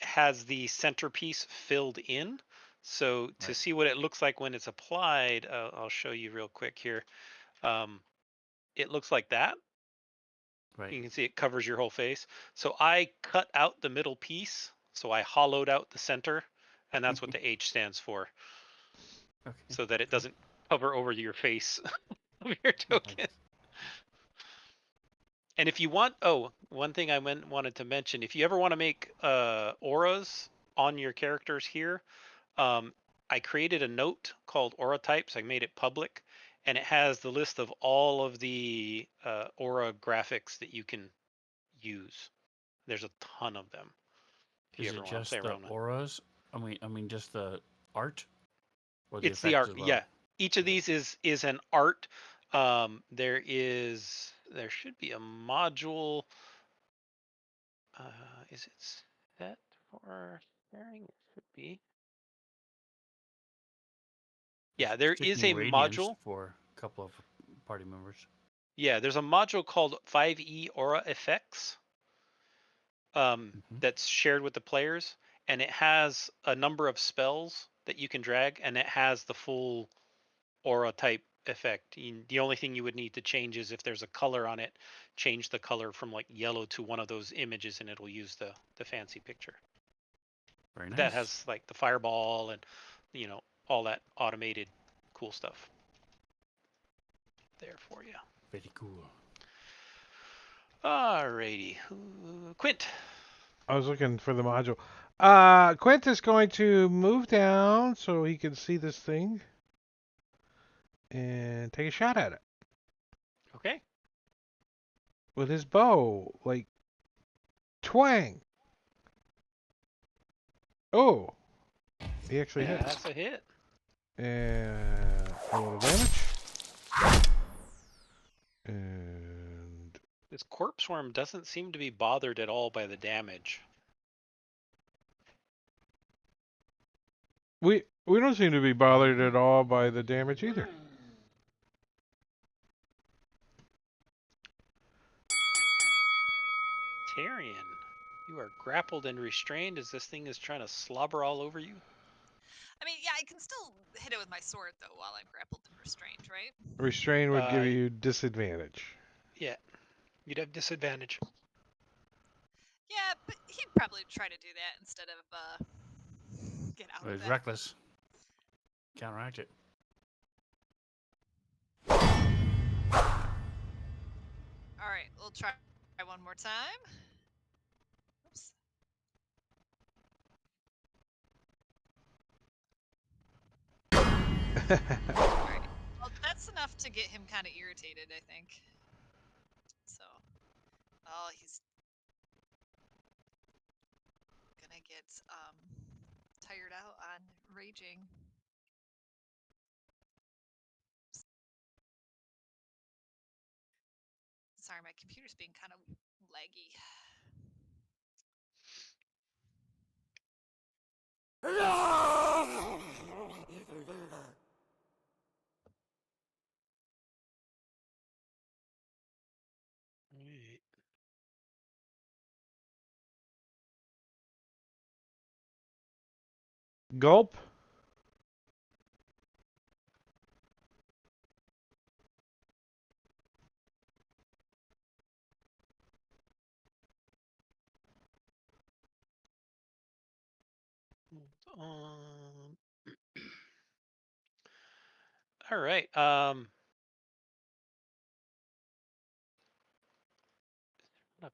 has the centerpiece filled in. So to Right. see what it looks like when it's applied, I'll show you real quick here. It looks like that. Right. You can see it covers your whole face. So I cut out the middle piece. So I hollowed out the center, and that's what the H stands for, Okay. so that it doesn't cover over your face of your token. Nice. And if you want, one thing I wanted to mention, if you ever want to make auras on your characters here, I created a note called aura types. I made it public, and it has the list of all of the aura graphics that you can use. There's a ton of them. If you Is ever it want to play just the around with it. auras? I mean, just the art, or the It's the effects art, as well? yeah. Each of Okay. these is an art. There should be a module. Is it set for sharing? It should be. Yeah, there is Sticking a radiance module. for a couple of party members. Yeah, there's a module called 5e Aura Effects Mhm. that's shared with the players, and it has a number of spells that you can drag, and it has the full aura type effect. The only thing you would need to change is if there's a color on it, change the color from like yellow to one of those images, and it'll use the fancy picture. Very But nice. that has like the fireball and all that automated cool stuff there for you. Very cool. Alrighty, Quint. I was looking for the module. Quint is going to move down so he can see this thing and take a shot at it Okay. with his bow. Like, twang. Oh, he actually Yeah, hits. that's a hit. And a little damage. And This corpse worm doesn't seem to be bothered at all by the damage. we don't seem to be bothered at all by the damage either. Tyrion, you are grappled and restrained as this thing is trying to slobber all over you. I mean, yeah, I can still hit it with my sword though while I'm grappled and restrained, right? Restrain would give you disadvantage. Yeah, you'd have disadvantage. Yeah, but he'd probably try to do that instead of get out of It's it. reckless. Counteract it. All right, we'll try one more time. Oops. Alright. Well, that's enough to get him kind of irritated, I think. So, oh, he's gonna get tired out on raging. Sorry, my computer's being kind of laggy. Gulp. All right. A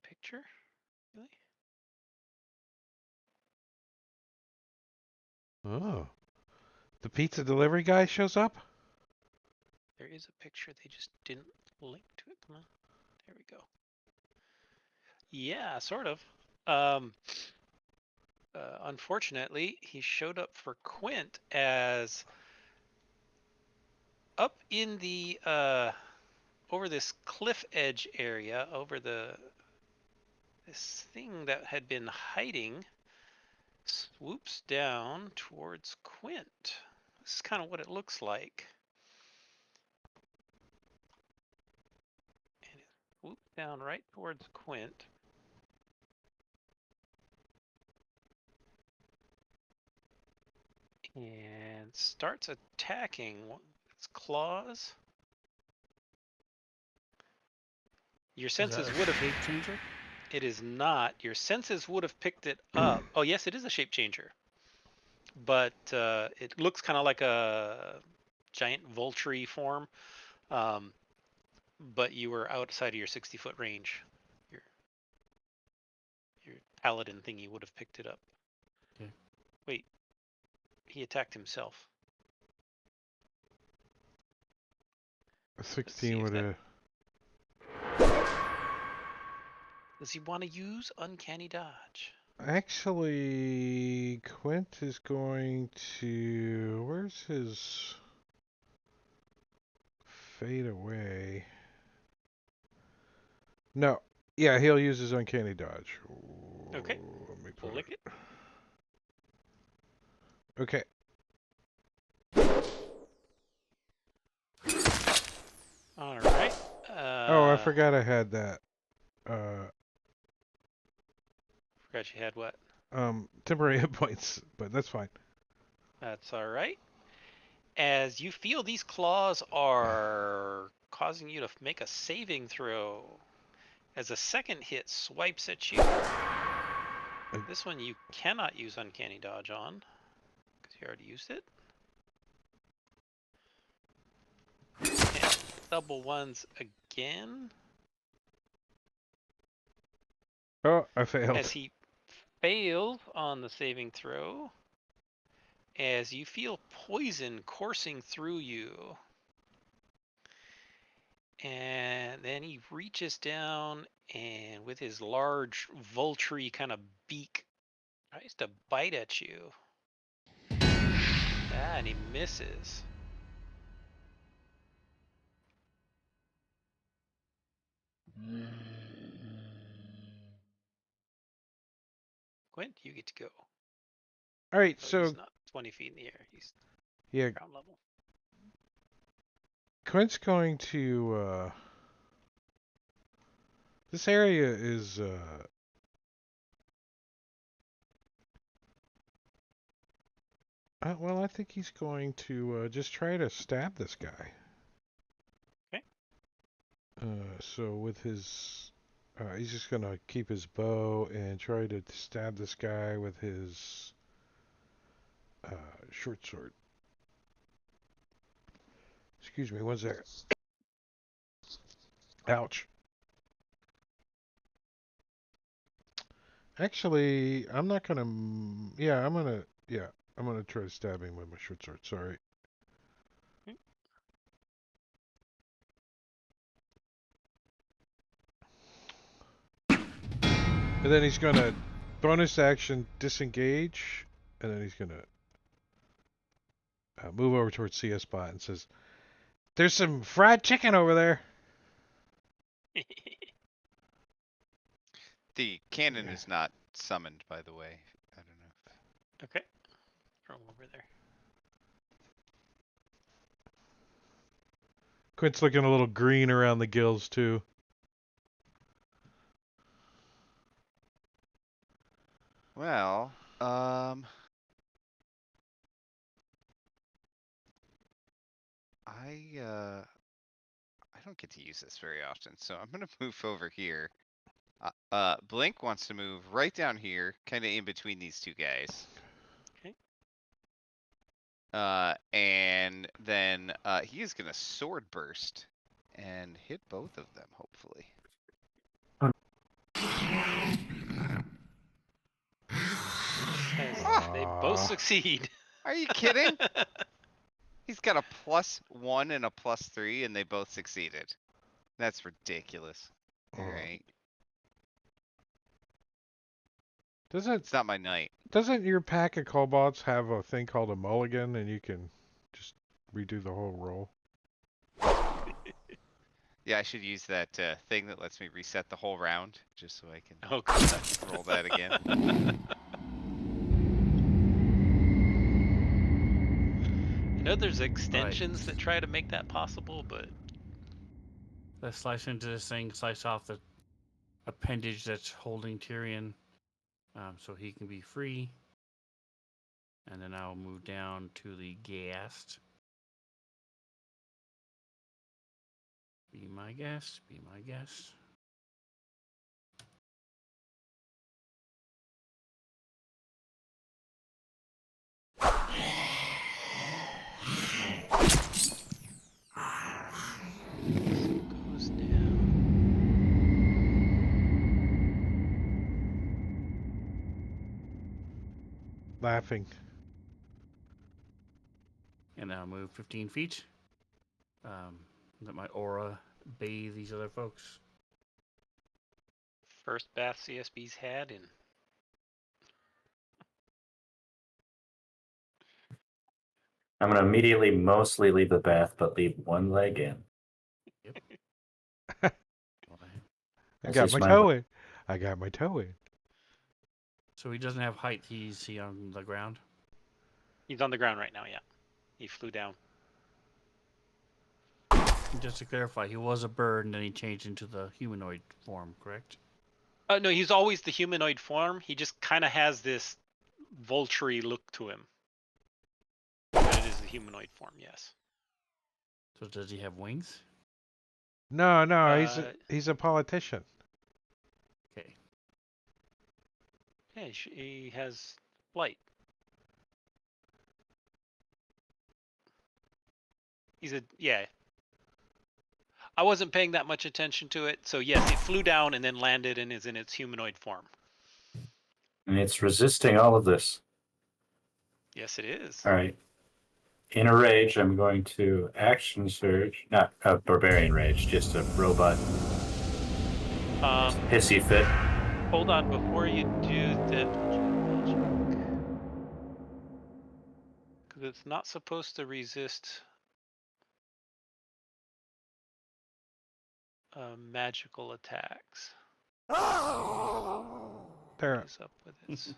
picture? Really? Oh. The pizza delivery guy shows up? There is a picture. They just didn't link to it. Come on. There we go. Yeah, sort of. Unfortunately, he showed up for Quint as up in the over this cliff edge area, over this thing that had been hiding swoops down towards Quint. This is kind of what it looks like. And it swoops down right towards Quint. And starts attacking its claws. Your senses would have. Shape changer? It is not. Your senses would have picked it up. Oh, yes, it is a shape changer. But it looks kind of like a giant vulture form. But you were outside of your 60-foot range. Your paladin thingy would have picked it up. Okay. Wait. He attacked himself. 16 would have. Does he want to use Uncanny Dodge? Actually, Quint is going to. Where's his fade away? No. Yeah, he'll use his uncanny dodge. Okay. Let me put Lick it. Okay. All right. Oh, I forgot I had that. Forgot you had what? Temporary hit points, but that's fine. That's all right. As you feel these claws are causing you to make a saving throw. As a second hit swipes at you. This one you cannot use Uncanny Dodge on, because you already used it. And double ones again. Oh, I failed. As he fails on the saving throw. As you feel poison coursing through you. And then he reaches down and with his large vulture kind of beak tries to bite at you. Ah, and he misses. Quint, you get to go. All right, Oh, so he's not 20 feet in the air. He's yeah, ground level. Quint's going to. This area is. Well, I think he's going to just try to stab this guy. Okay. So with his, he's just gonna keep his bow and try to stab this guy with his short sword. Excuse me, one second. Ouch. Actually, I'm not gonna. Yeah, I'm gonna. Yeah, I'm gonna try to stab him with my short sword. Sorry. Okay. And then he's gonna bonus action disengage, and then he's gonna move over towards CS Bot and says, "There's some fried chicken over there." The cannon is not summoned, by the way. I don't know. Okay. Throw him over there. Quint's looking a little green around the gills too. Well, I don't get to use this very often, so I'm gonna move over here. Blink wants to move right down here, kind of in between these two guys. Okay. And then he is gonna sword burst and hit both of them, hopefully. They both succeed. Are you kidding? He's got a +1 and a +3, and they both succeeded. That's ridiculous. Alright. It's not my night. Doesn't your pack of kobolds have a thing called a mulligan, and you can just redo the whole roll? Yeah, I should use that thing that lets me reset the whole round, just so I can Oh, God. roll that again. I know there's extensions that try to make that possible, but Let's slice into this thing, slice off the appendage that's holding Tyrion, so he can be free. And then I'll move down to the ghast. Be my guest, be my guest. goes down. Laughing. And I'll move 15 feet. Let my aura bathe these other folks. First bath CSB's had in. I'm gonna immediately mostly leave the bath, but leave one leg in. I got my toe in. I got my toe in. So he doesn't have height. He's on the ground. He's on the ground right now, yeah. He flew down. Just to clarify, he was a bird and then he changed into the humanoid form, correct? No, he's always the humanoid form. He just kind of has this vulture look to him. But it is the humanoid form, yes. So does he have wings? No, he's a politician. Okay. Yeah, he has flight. Yeah. I wasn't paying that much attention to it, so yes, it flew down and then landed and is in its humanoid form. And it's resisting all of this. Yes, it is. All right. In a rage, I'm going to action surge, not a barbarian rage, just a robot hissy fit. Hold on, before you do the because it's not supposed to resist magical attacks. There, What is up with it?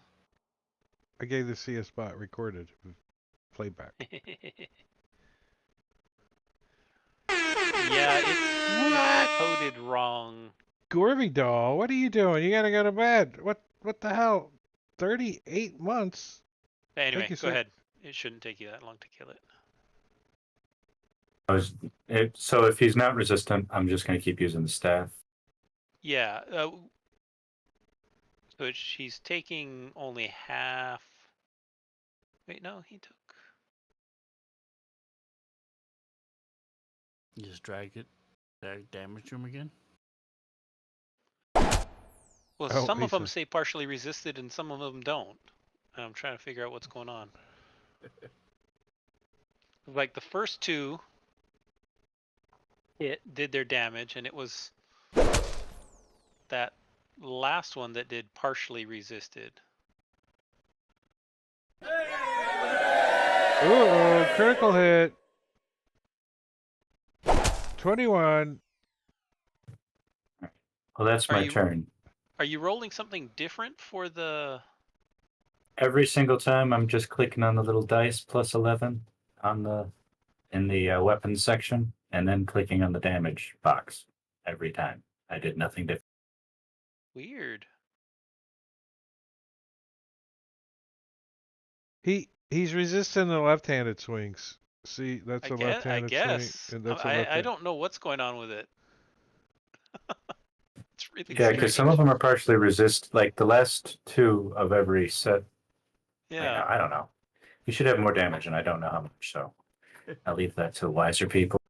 I gave the CS bot recorded playback. Yeah, it's coded wrong. Gorvy doll, what are you doing? You gotta go to bed. What the hell? 38 months? Anyway, you, go sir. ahead. It shouldn't take you that long to kill it. So if he's not resistant, I'm just going to keep using the staff. Yeah. So she's taking only half. Wait, no, he took. You just drag damage to him again? Well, Oh, some of them Lisa. say partially resisted and some of them don't. And I'm trying to figure out what's going on. Like the first two did their damage, and it was that last one that did partially resisted. Ooh, critical hit. 21. Well, that's my turn. Are you rolling something different for the... Every single time I'm just clicking on the little dice plus 11 in the weapons section, and then clicking on the damage box every time. I did nothing different. Weird. He's resisting the left-handed swings. See, that's a left-handed swing. And that's I don't know what's going on with it. It's really Yeah, strange. because some of them are partially resist, like the last two of every set. Yeah. I don't know. You should have more damage, and I don't know how much, so I'll leave that to wiser people.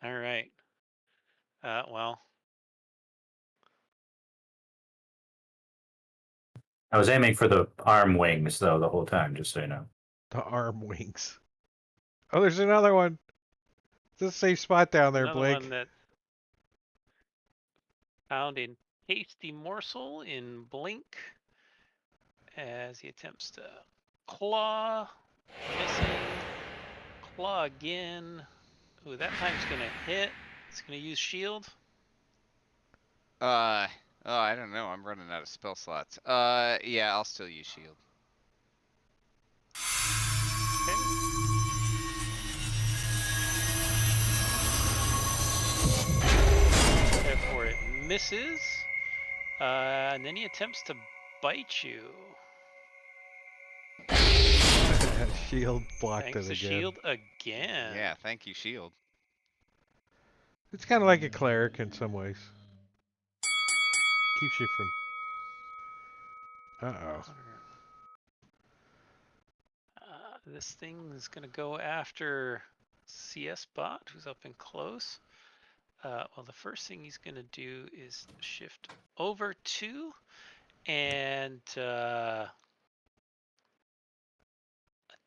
All right. Well. I was aiming for the arm wings, though, the whole time, just so you know. The arm wings. Oh, there's another one. It's a safe spot down there, Another Blake. one that found a tasty morsel in Blink as he attempts to claw. Missing. Claw again. Ooh, that time's gonna hit. It's gonna use shield. Oh, I don't know. I'm running out of spell slots. Yeah, I'll still use shield. Okay. misses. And then he attempts to bite you. Shield blocked Thanks it to again. shield again. Yeah, thank you, shield. It's kind of like a cleric in some ways. Keeps you from. Uh-oh. This thing is going to go after CS Bot, who's up and close. Well, the first thing he's going to do is shift over to and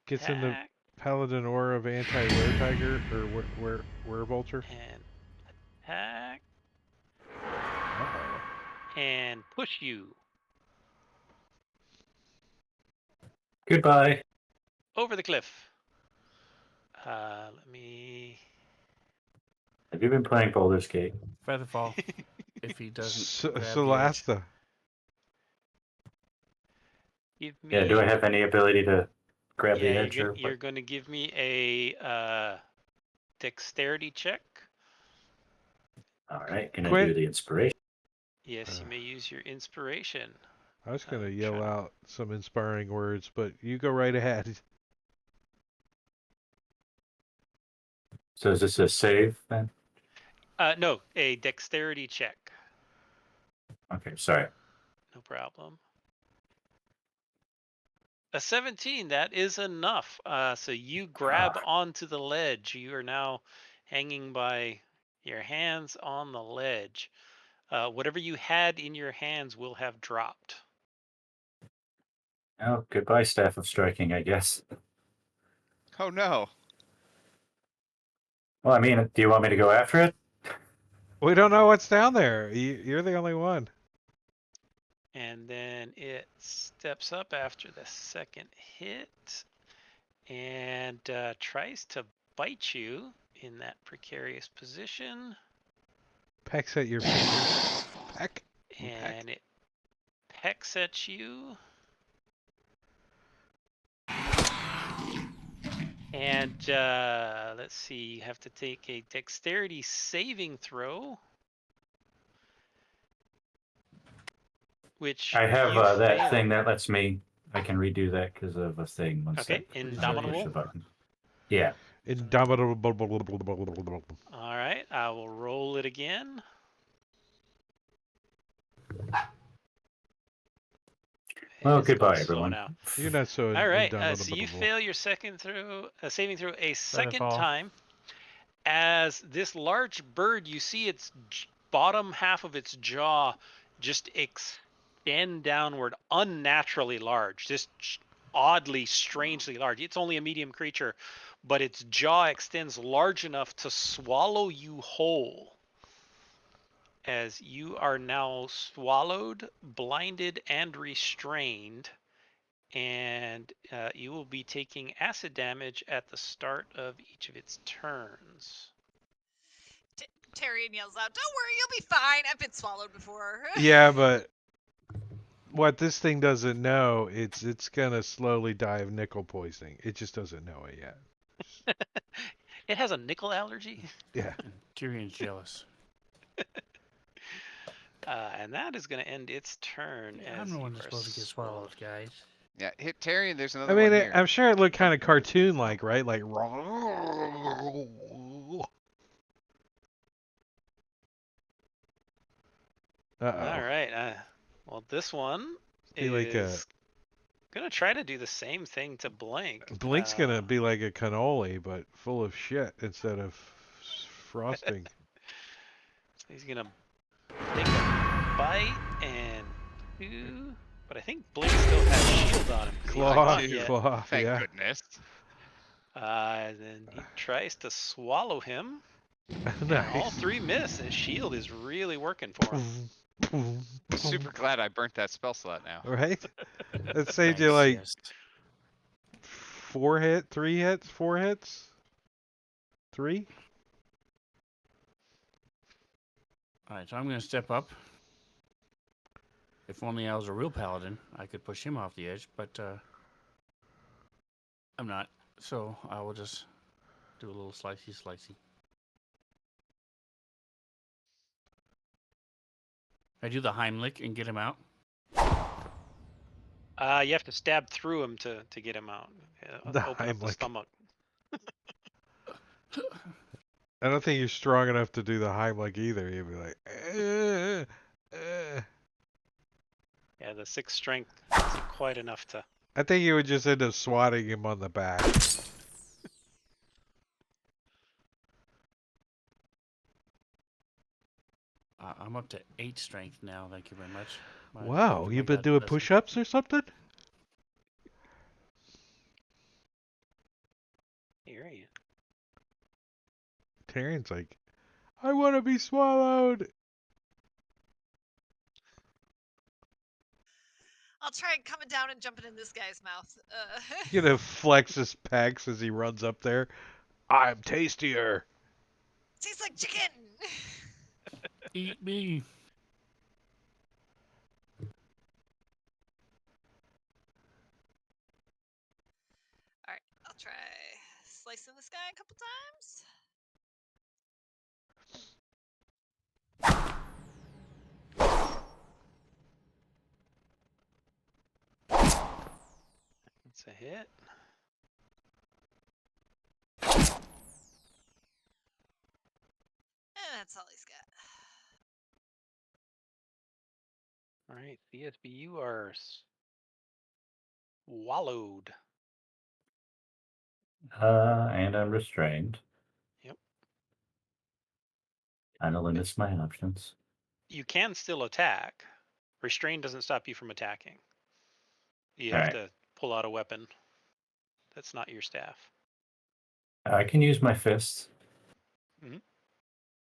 Gets in the attack paladin aura of anti-were tiger or were-vulture. and attack Uh-oh. and push you Goodbye. over the cliff. Let me. Have you been playing Baldur's Gate? Featherfall. If he doesn't grab the edge. Solasta. Give me. Yeah, do I have any ability to grab the Yeah, edge? you're going to give me a dexterity check. All right, can I Quit. do the inspiration? Yes, you may use your inspiration. I was going to I'm yell trying- out some inspiring words, but you go right ahead. So is this a save then? No, a dexterity check. Okay, sorry. No problem. A 17, that is enough. So you grab onto the ledge. You are now hanging by your hands on the ledge. Whatever you had in your hands will have dropped. Oh, goodbye, Staff of Striking, I guess. Oh no. Well, I mean, do you want me to go after it? We don't know what's down there. You're the only one. And then it steps up after the second hit and tries to bite you in that precarious position. Pecks at your fingers. Peck. And it pecks at you. And let's see, you have to take a dexterity saving throw. Which I have you that fail. thing that lets me. I can redo that because of a thing. One Okay, sec. Indomitable. Push the button. Yeah. Indomitable. All right, I will roll it again. Well, It's going goodbye, slow everyone. now. You're not so All right, indomitable. so you fail your second throw, saving throw a second Featherfall. time. As this large bird, you see its bottom half of its jaw just extend downward, unnaturally large, just oddly, strangely large. It's only a medium creature, but its jaw extends large enough to swallow you whole. As you are now swallowed, blinded, and restrained. And you will be taking acid damage at the start of each of its turns. Tyrion yells out, "Don't worry, you'll be fine. I've been swallowed before." Yeah, but what this thing doesn't know, it's gonna slowly die of nickel poisoning. It just doesn't know it yet. It has a nickel allergy. Yeah. Tyrion's jealous. And that is going to end its turn. Yeah, as I'm the you one that's are supposed to get swallowed, guys. Yeah, hit Terry and there's I another mean, one here. I'm sure it looked kind of cartoon-like, right? Like, All right. Well, this one Be like a- is going to try to do the same thing to Blink. Blink's gonna be like a cannoli, but full of shit instead of frosting. He's going to take a bite and two. But I think Blink still has shield on him. 'cause he Claw, fought yet. claw, Thank yeah. goodness. And then he tries to swallow him. And all Nice. three miss. His shield is really working for him. Super glad I burnt that spell slot now. Right? That saved you Thanks, like yes. 4 hits, 3 hits, 4 hits? 3? Alright, so I'm going to step up. If only I was a real paladin, I could push him off the edge, but I'm not. So I will just do a little slicey. I do the Heimlich and get him out. You have to stab through him to get him out. The Open up the Heimlich. stomach. I don't think you're strong enough to do the Heimlich either. You'd be like, Yeah, the 6 strength isn't quite enough to. I think you would just end up swatting him on the back. I'm up to 8 strength now. Thank you very much. Wow, my you've been God doing bless me. push-ups or something? Here he is. Tyrion's like, I want to be swallowed. I'll try coming down and jumping in this guy's mouth. You know, flex his pecs as he runs up there. I'm tastier. Tastes like chicken. Eat me. All right, I'll try slicing this guy a couple times. That's a hit. And that's all he's got. All right, CSB, you are swallowed. And I'm restrained. Yep. Kind of limits my options. You can still attack. Restrain doesn't stop you from attacking. You All have right. to pull out a weapon that's not your staff. I can use my fists.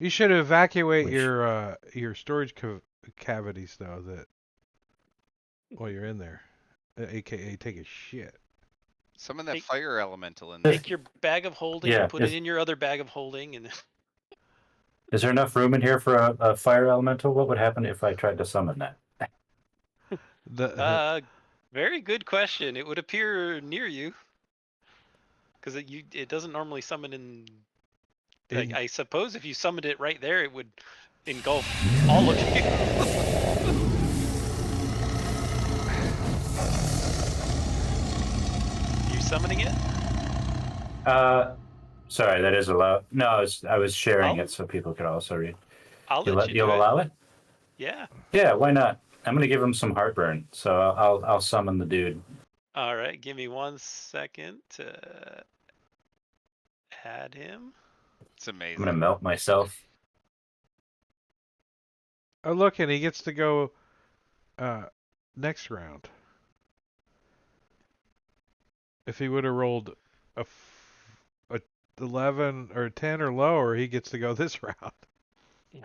You should evacuate Which- your storage cavities though. That while you're in there, AKA take a shit. Summon that Take- fire elemental in there. Take your bag of holding, Yeah, put it in your other bag of holding, and Is there enough room in here for a fire elemental? What would happen if I tried to summon that? very good question. It would appear near you because it doesn't normally summon in. Like, I suppose if you summoned it right there, it would engulf all of you. You summoning it? Sorry, that is allowed. No, I was sharing I'll- it so people could also read. I'll let you You'll do it. allow it? Yeah. Yeah, why not? I'm gonna give him some heartburn, so I'll summon the dude. All right. Give me 1 second to add him. It's I'm gonna amazing. melt myself. Oh look, and he gets to go next round. If he would have rolled a 11 or 10 or lower, he gets to go this round. Yep.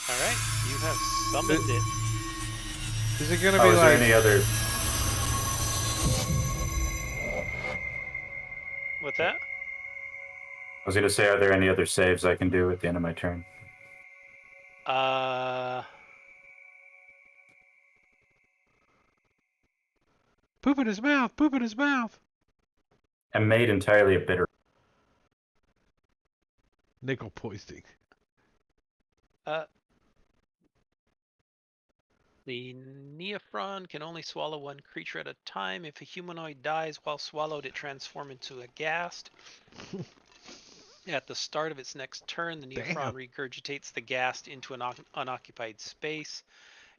All right. You have summoned it. Is it gonna Oh, be is there like? any other? What's that? I was gonna say, are there any other saves I can do at the end of my turn? Poop in his mouth. Poop in his mouth. I'm made entirely of bitter. Nickel poisoning. The Neophron can only swallow one creature at a time. If a humanoid dies while swallowed, it transforms into a ghast. At the start of its next turn, the Neophron regurgitates the ghast into an unoccupied space.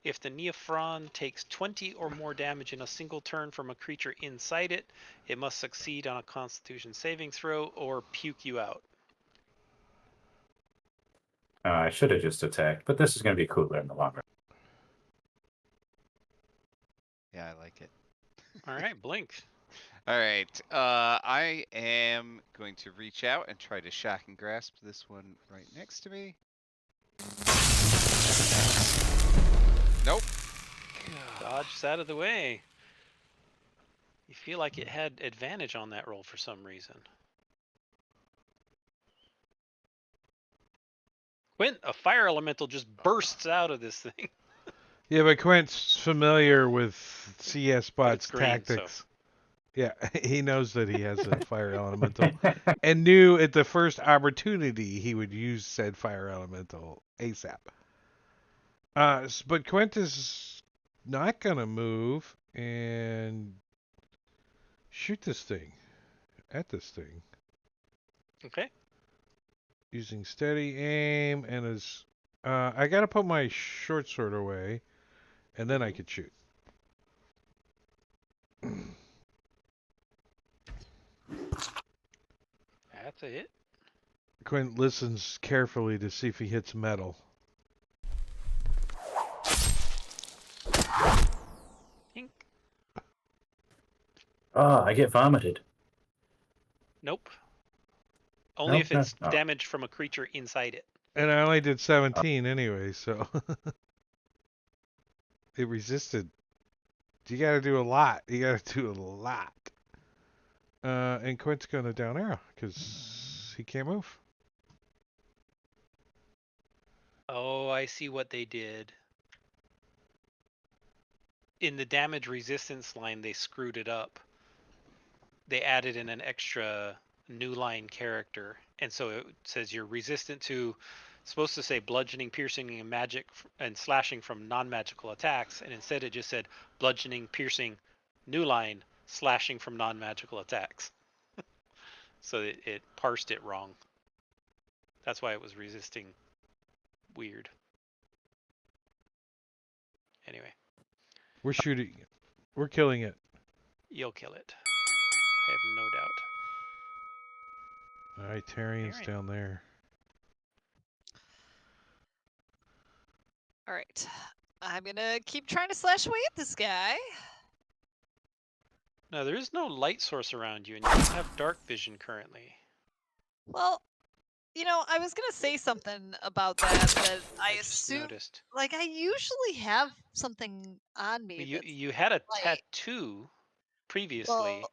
If the Neophron takes 20 or more damage in a single turn from a creature inside it, it must succeed on a Constitution saving throw or puke you out. I should have just attacked, but this is gonna be cooler in the long run. Yeah, I like it. All right, Blink. All right. I am going to reach out and try to shock and grasp this one right next to me. Nope. Dodge out of the way. You feel like it had advantage on that roll for some reason. Quint, a fire elemental just bursts out of this thing. Yeah, but Quint's familiar with CS But it's Bot's green, so- tactics. Yeah, he knows that he has a fire elemental, and knew at the first opportunity he would use said fire elemental ASAP. But Quint is not gonna move and shoot this thing at this thing Okay. using steady aim and his. I gotta put my short sword away, and then I could shoot. That's a hit. Quint listens carefully to see if he hits metal. Ink. Oh, I get vomited. Nope. Only if it's Oh. damage from a creature inside it. And I only did 17 anyway, so it resisted. You gotta do a lot. You gotta do a lot. And Quint's gonna down arrow because he can't move. Oh, I see what they did. In the damage resistance line, they screwed it up. They added in an extra new line character, and so it says you're resistant to, supposed to say bludgeoning, piercing, and magic and slashing from non-magical attacks, and instead it just said bludgeoning, piercing, new line, slashing from non-magical attacks. So it parsed it wrong. That's why it was resisting weird. Anyway, We're shooting it. We're killing it. you'll kill it. I have no doubt. All right, Tarian's Tarian. down there. All right. I'm gonna keep trying to slash away at this guy. No, there is no light source around you, and you don't have dark vision currently. Well, I was gonna say something about that I just assume, noticed. like, I usually have something on me You that's you had a light. tattoo previously. Well,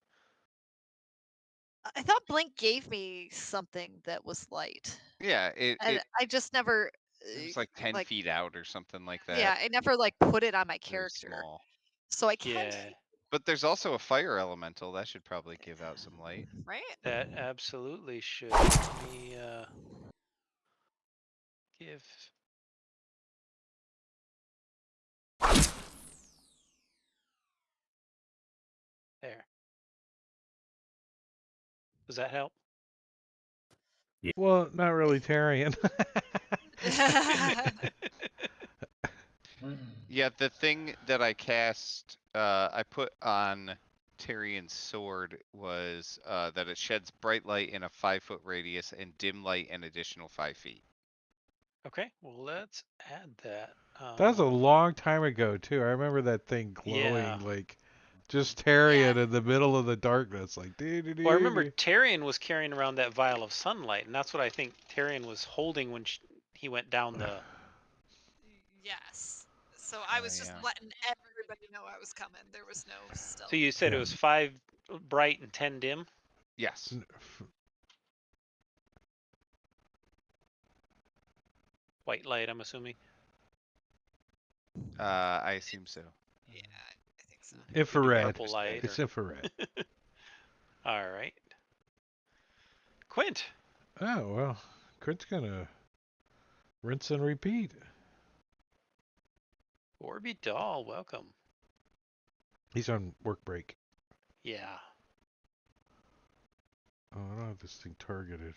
I thought Blink gave me something that was light, Yeah, and I just never, it was like 10 feet out or something like that. yeah, I never like put it on my Very character, small. so I can't, Yeah, But there's also a fire elemental. That should probably give out some light. right? that absolutely should. Let me give. There. Does that help? Well, not really Tarian. Yeah, the thing that I cast, I put on Tyrion's sword was that it sheds bright light in a 5-foot radius and dim light an additional 5 feet. Okay, well let's add that. That was a long time ago too. I remember that thing glowing Yeah. like just Tarian in the middle of the darkness, like Well, I remember Tarian was carrying around that vial of sunlight, and that's what I think Tarian was holding when he went down the. Yes. So I was just yeah. letting everybody know I was coming. There was no stealth. So you said it was 5 bright and 10 dim? Yes. White light, I'm assuming. I assume so. Yeah, I think so. infrared. Purple light. It's infrared. All right. Quint. Oh well, Quint's gonna rinse and repeat. Orby Doll, welcome. He's on work break. Yeah. Oh, I don't have this thing targeted.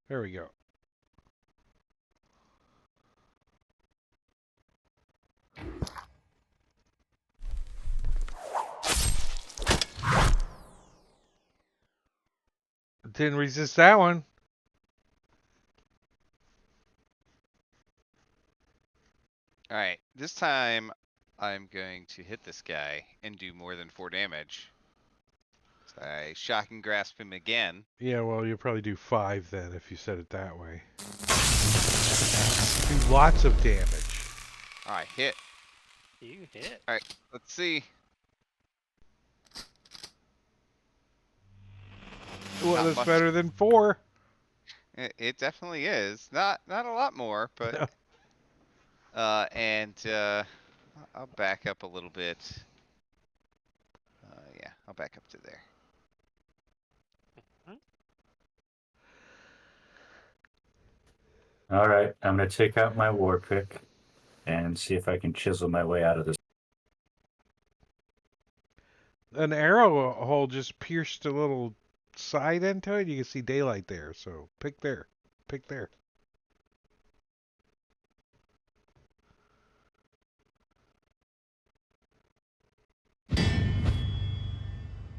There we go. Didn't resist that one. All right. This time I'm going to hit this guy and do more than 4 damage. So I shock and grasp him again. Yeah, well, you'll probably do 5 then if you said it that way. Do lots of damage. All right, hit. You hit. All right, let's see. Well, Not that's much. better than 4. It definitely is. Not a lot more, but and I'll back up a little bit. Yeah, I'll back up to there. All right, I'm gonna take out my war pick and see if I can chisel my way out of this. An arrow hole just pierced a little side into it. You can see daylight there. So pick there. Pick there.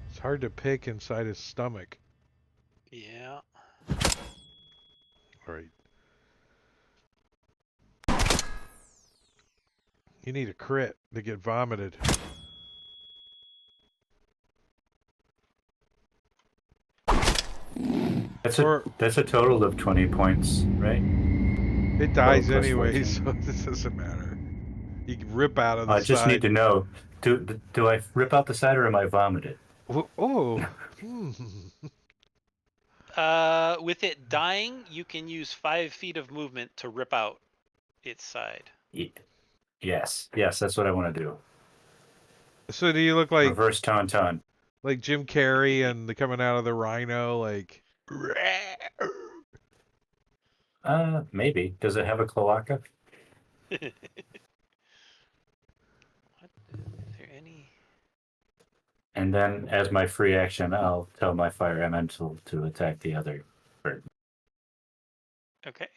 It's hard to pick inside his stomach. Yeah. All right. You need a crit to get vomited. That's a total of 20 points, right? It dies plus anyway, 14. so this doesn't matter. You can rip out of the I just side. need to know: do I rip out the side or am I vomited? Oh. With it dying, you can use 5 feet of movement to rip out its side. Yes, that's what I want to do. So do you look like Reverse tauntaun. like Jim Carrey and the coming out of the rhino, like? Maybe. Does it have a cloaca? What? Is there any? And then, as my free action, I'll tell my fire elemental to attack the other bird. Okay.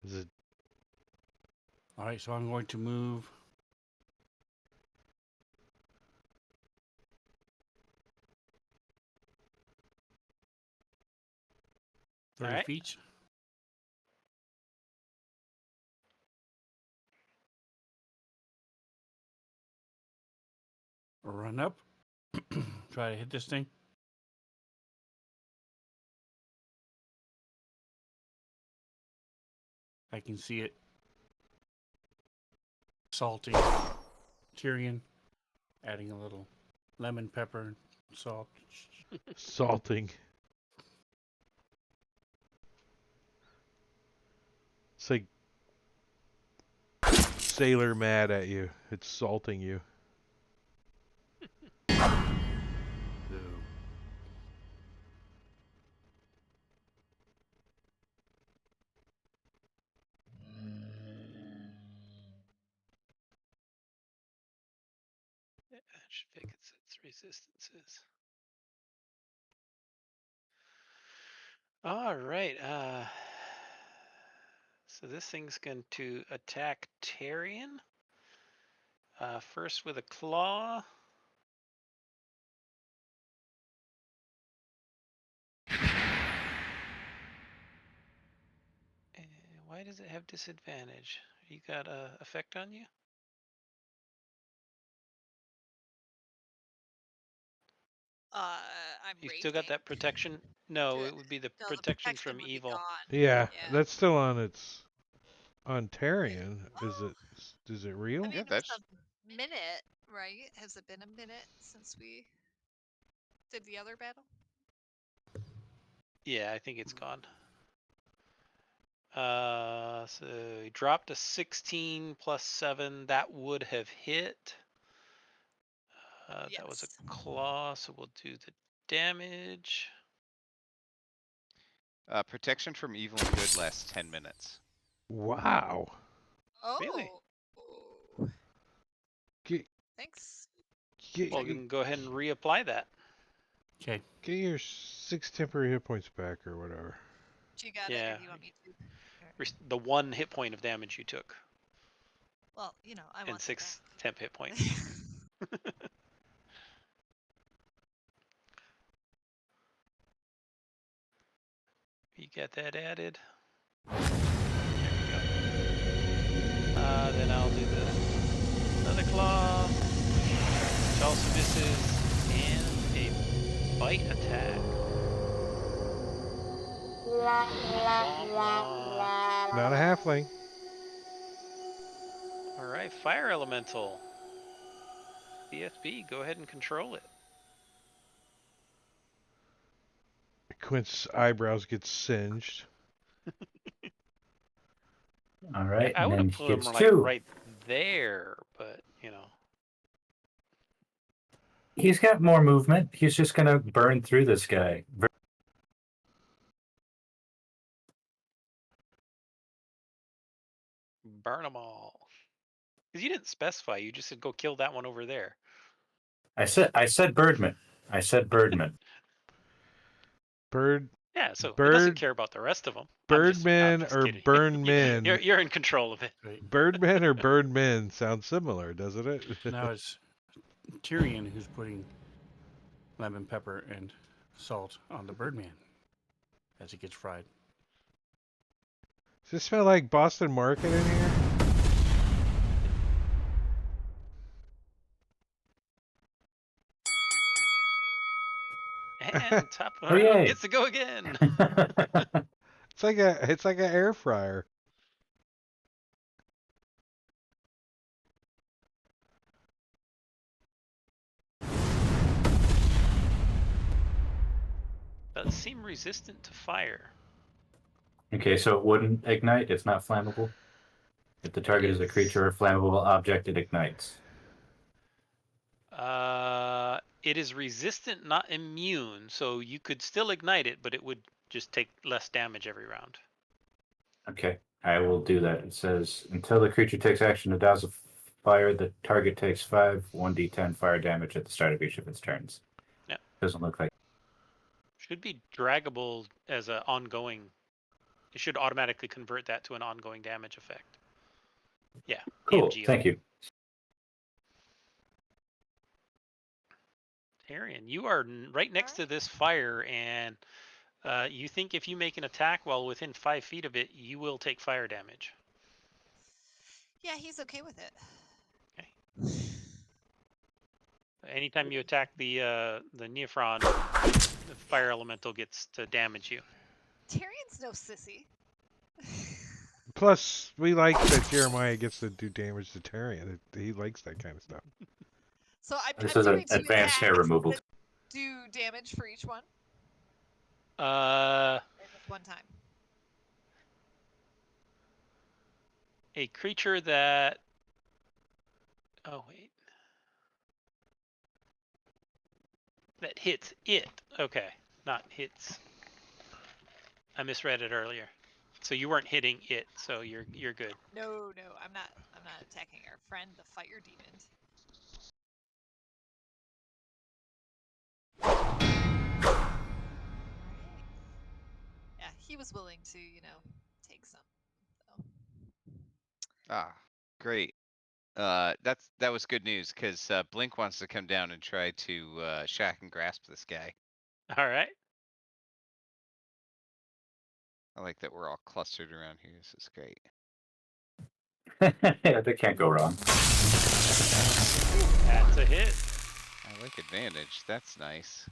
Is it? All right, so I'm going to move 30 Alright. feet. Run up. Try to hit this thing. I can see it. Salting. Tyrion. Adding a little lemon pepper and salt. Salting. It's like sailor mad at you. It's salting you. Boo. That should fix its resistances. Alright, so this thing's going to attack Tyrion. First with a claw. Why does it have disadvantage? You got a effect on you? I'm You still got raging. that protection? No, Do it would be the No, the protection from would be evil. gone. Yeah, Yeah. that's still on its on Tyrion. Is it I real? mean, Yeah, it's that's a minute, right? Has it been a minute since we did the other battle? Yeah, I think it's gone. So he dropped a 16 plus 7. That would have hit. That was Yes. a claw, so we'll do the damage. protection from evil and good lasts 10 minutes. Wow. Oh. Really? Get Thanks. Well, you can go ahead and reapply that. Okay. get your 6 temporary hit points back or whatever. Do you got it, Yeah. or do you want me to? Or- The 1 hit point of damage you took, Well, you know, I and want 6 it temp hit points. back. You got that added. There we go. Then I'll do another claw, which also misses, and a bite attack. Womp womp. Not a halfling. All right, fire elemental. CSB, go ahead and control it. Quint's eyebrows get singed. All right, I and would then have he put him gets like 2. right there, but you know. He's got more movement. He's just gonna burn through this guy. Burn them all. Because you didn't specify. You just said go kill that one over there. I said Birdman. I said Birdman. Bird, Yeah, so it Bird- doesn't care about the rest of them. Birdman or kidding. Burnman? You're in control of it. Right. Birdman or Birdman sounds similar, doesn't it? Now it's Tyrion who's putting lemon pepper and salt on the Birdman as it gets fried. Does this smell like Boston Market in here? And top Oh, yay. gets to go again. It's like an air fryer. Does seem resistant to fire. Okay, so it wouldn't ignite. It's not flammable. If the target is a creature or flammable object, it ignites. It is resistant, not immune, so you could still ignite it, but it would just take less damage every round. Okay, I will do that. It says until the creature takes action to douse a fire, the target takes 1d10 fire damage at the start of each of its turns. Yeah. Doesn't look like. Should be draggable as an ongoing. It should automatically convert that to an ongoing damage effect. Yeah. Cool. AMGO. Thank you. Tyrion, you are right next to this fire, and you think if you make an attack while within 5 feet of it, you will take fire damage. Yeah, he's okay with it. Anytime you attack the Neophron, the fire elemental gets to damage you. Tyrion's no sissy. Plus, we like that Jeremiah gets to do damage to Tyrion. He likes that kind of stuff. So This I'm is an doing 2 advanced hair attacks removal. that do damage for each one? Uh, Or just one time? a creature that. Oh wait. That hits it. Okay, not hits. I misread it earlier. So you weren't hitting it, so you're good. No, I'm not attacking our friend, the fire demon. Alright. Yeah, he was willing to, take some. So. Ah, great. That was good news because Blink wants to come down and try to shack and grasp this guy. All right. I like that we're all clustered around here. This is great. Yeah, they can't go wrong. That's a hit. I like advantage. That's nice.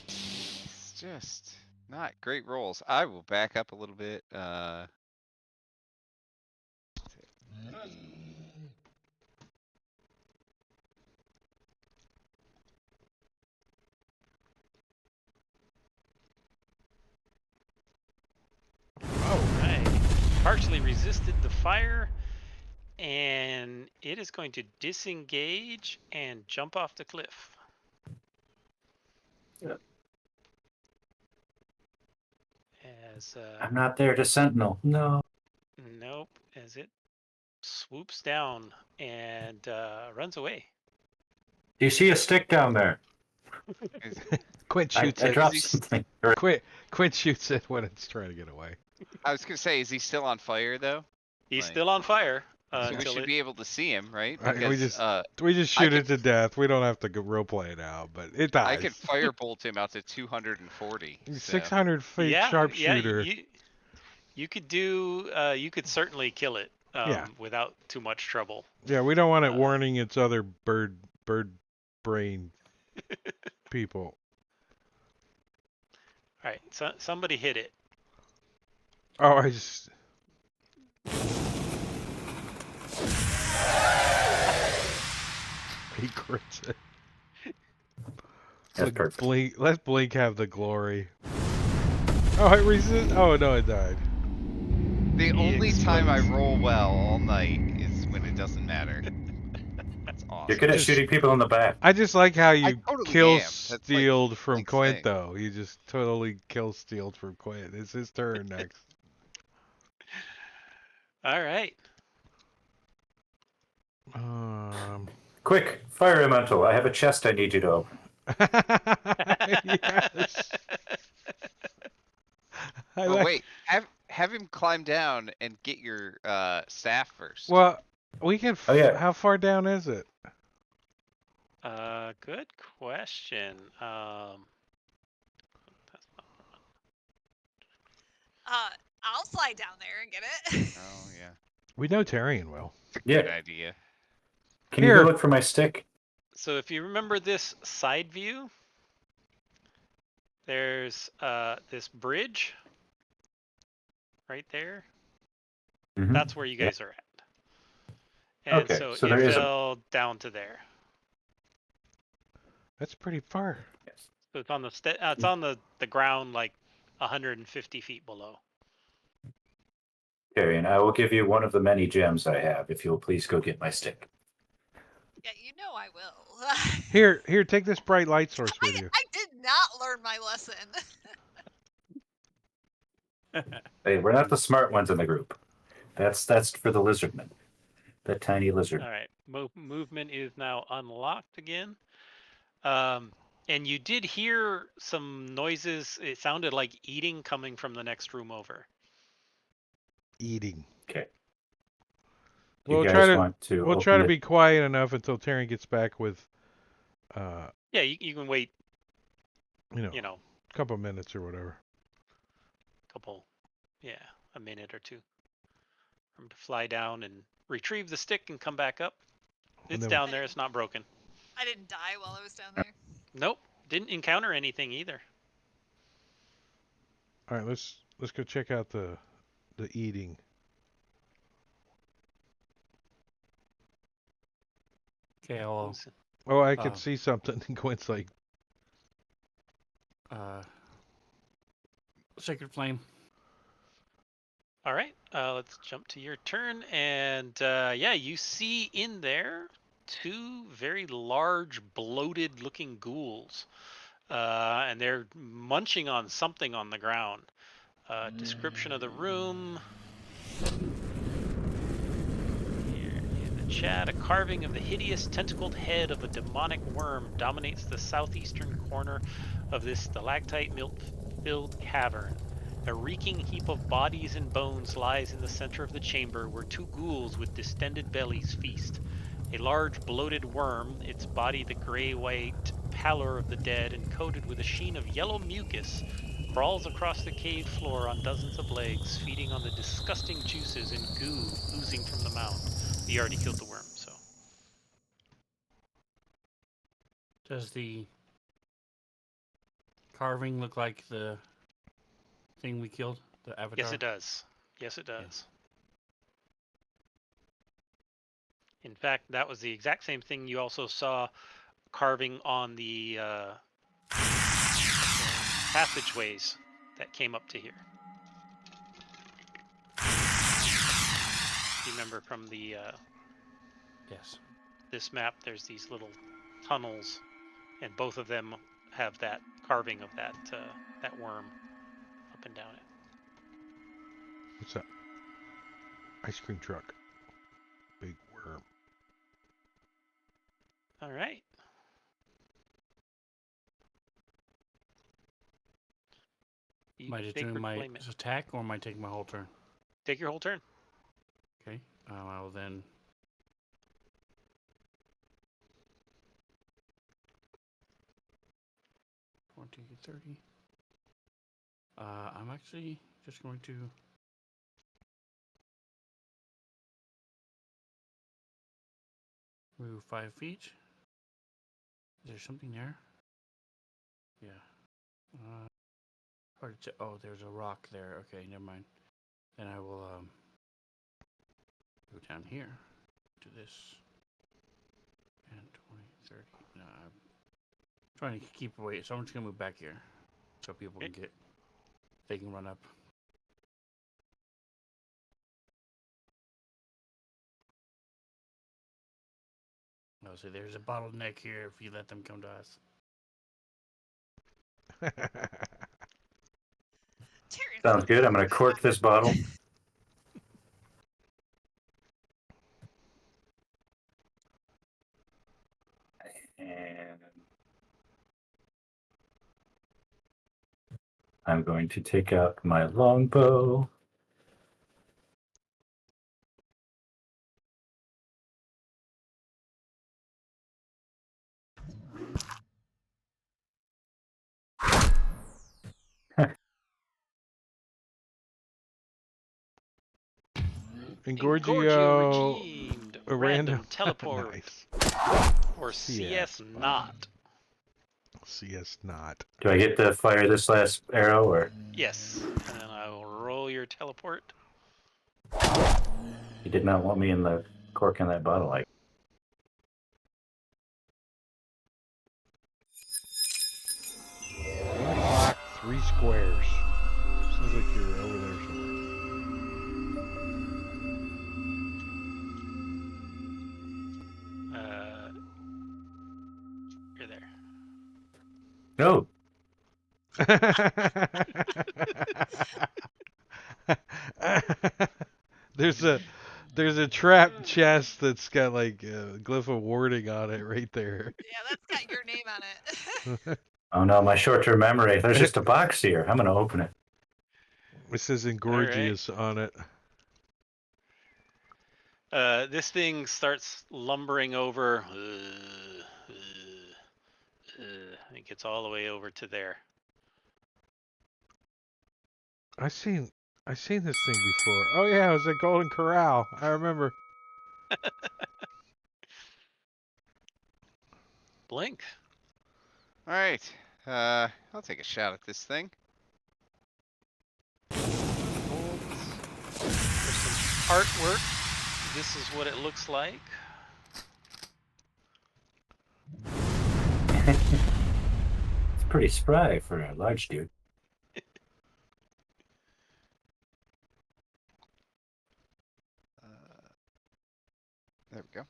It's just not great rolls. I will back up a little bit. Alright. Partially resisted the fire, and it is going to disengage and jump off the cliff. Yep. As I'm not there to sentinel. No. nope, as it swoops down and runs away. Do you see a stick down there? Quint I shoots it. dropped something. Quint shoots it when it's trying to get away. I was gonna say, is he still on fire though? He's Like- still on fire So we until should it. be able to see him, right? Right, we Because just- We just I shoot it could- to death. We don't have to go roleplay it out, but it I dies. could firebolt him out to 240. He's so- 600 feet sharpshooter. You could do. You could certainly kill it Yeah. without too much trouble. Yeah, we don't want it warning its other bird brain people. All right, so somebody hit it. Oh, I just. He crits it. That's perfect. Blink. Let Blink have the glory. Oh, it resist. Oh no, it died. The only time I roll well all night is when it doesn't matter. That's You're awesome. good at Just- shooting people in the back. I just like how you totally kill am. That's, like, stealed from Link's Quint, thing. though. You just totally kill stealed from Quint. It's his turn next. All right. Quick, fire elemental. I have a chest I need you to open. Yes. I But like. wait, have him climb down and get your staff first. Well, we can. Oh, yeah. How far down is it? Good question. That's not I'll slide down there and get it. Oh yeah, We know Tarian will. Yeah. good idea. Can you Here. go look for my stick? So if you remember this side view, there's this bridge right there. Mhm. That's where you Yeah. guys are at. And Okay, so so it there is a- fell down to there. That's pretty far. Yes. So it's on the it's on the ground like 150 feet below. Carrion, I will give you one of the many gems I have if you will please go get my stick. Yeah, you know I will. Here, take this bright light source with you. I did not learn my lesson. Hey, we're not the smart ones in the group. That's for the lizardmen. That tiny lizard. All right, movement is now unlocked again. And you did hear some noises. It sounded like eating coming from the next room over. Eating. Okay. Do We'll you try guys to. want to We'll open try to the- be quiet enough until Tarian gets back with, Yeah, you can wait, you know, you know, a couple minutes or whatever. a minute or two for him to fly down and retrieve the stick and come back up. And It's then- down there. It's not broken. I didn't die while I was down there. Nope. Didn't encounter anything either. All right, let's go check out the eating. Okay, I'll Oh, I could Oh. see something. And Quint's like, Sacred Flame. All right, let's jump to your turn, and yeah, you see in there two very large, bloated-looking ghouls, and they're munching on something on the ground. Description of the room. Here in the chat, a carving of the hideous tentacled head of a demonic worm dominates the southeastern corner of this stalactite-filled cavern. A reeking heap of bodies and bones lies in the center of the chamber where two ghouls with distended bellies feast. A large bloated worm, its body the gray-white pallor of the dead and coated with a sheen of yellow mucus, crawls across the cave floor on dozens of legs, feeding on the disgusting juices and goo oozing from the mound. You already killed the worm, so. Does the carving look like the thing we killed? The avatar? Yes, it does. Yes, it does. In fact, that was the exact same thing you also saw carving on the passageways that came up to here. You remember from the Yes. this map, there's these little tunnels, and both of them have that carving of that that worm up and down it. what's that? Ice cream truck. Big worm. All right. Am I just Sacred doing my Flame it. attack, or am I taking my whole turn? Take your whole turn. Okay. I will then. $20, $30. I'm actually just going to move 5 feet. Is there something there? Yeah. Hard to. Oh, there's a rock there. Okay, never mind. Then I will go down here to this. And 20, 30. No, I'm trying to keep away, so I'm just gonna move back here, so people can get. They can run up. I'll say there's a bottleneck here if you let them come to us. Tyrion, Sounds good. I'm going to cork this bottle. And I'm going to take out my longbow. Engorgio redeemed. a Random teleport. Nice. Or CS CS not. CS not. Do I get to fire this last arrow, or Yes. And then I will roll your teleport. you did not want me in the cork in that bottle? Like, 3 squares. Sounds like you're over there somewhere. You're there. no. There's a trap chest that's got like a glyph of warding on it right there. yeah, that's got your name on it. Oh no, my short-term memory. There's just a box here. I'm going to open it. It says Engorgius on it. This thing starts lumbering over. It gets all the way over to there. I seen this thing before. Oh yeah, it was at Golden Corral. I remember. Blink. All right. I'll take a shot at this thing. For some artwork, this is what it looks like. It's pretty spry for a large dude. There we go.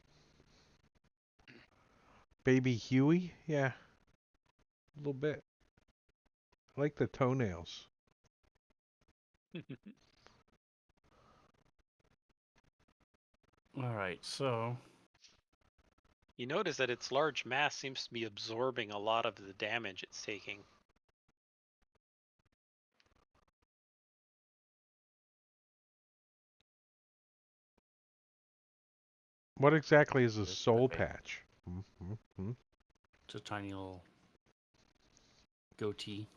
Baby Huey? Yeah. A little bit. I like the toenails. All right, so You notice that its large mass seems to be absorbing a lot of the damage it's taking. What exactly is a This soul way. patch? Mm-hmm. it's a tiny little goatee.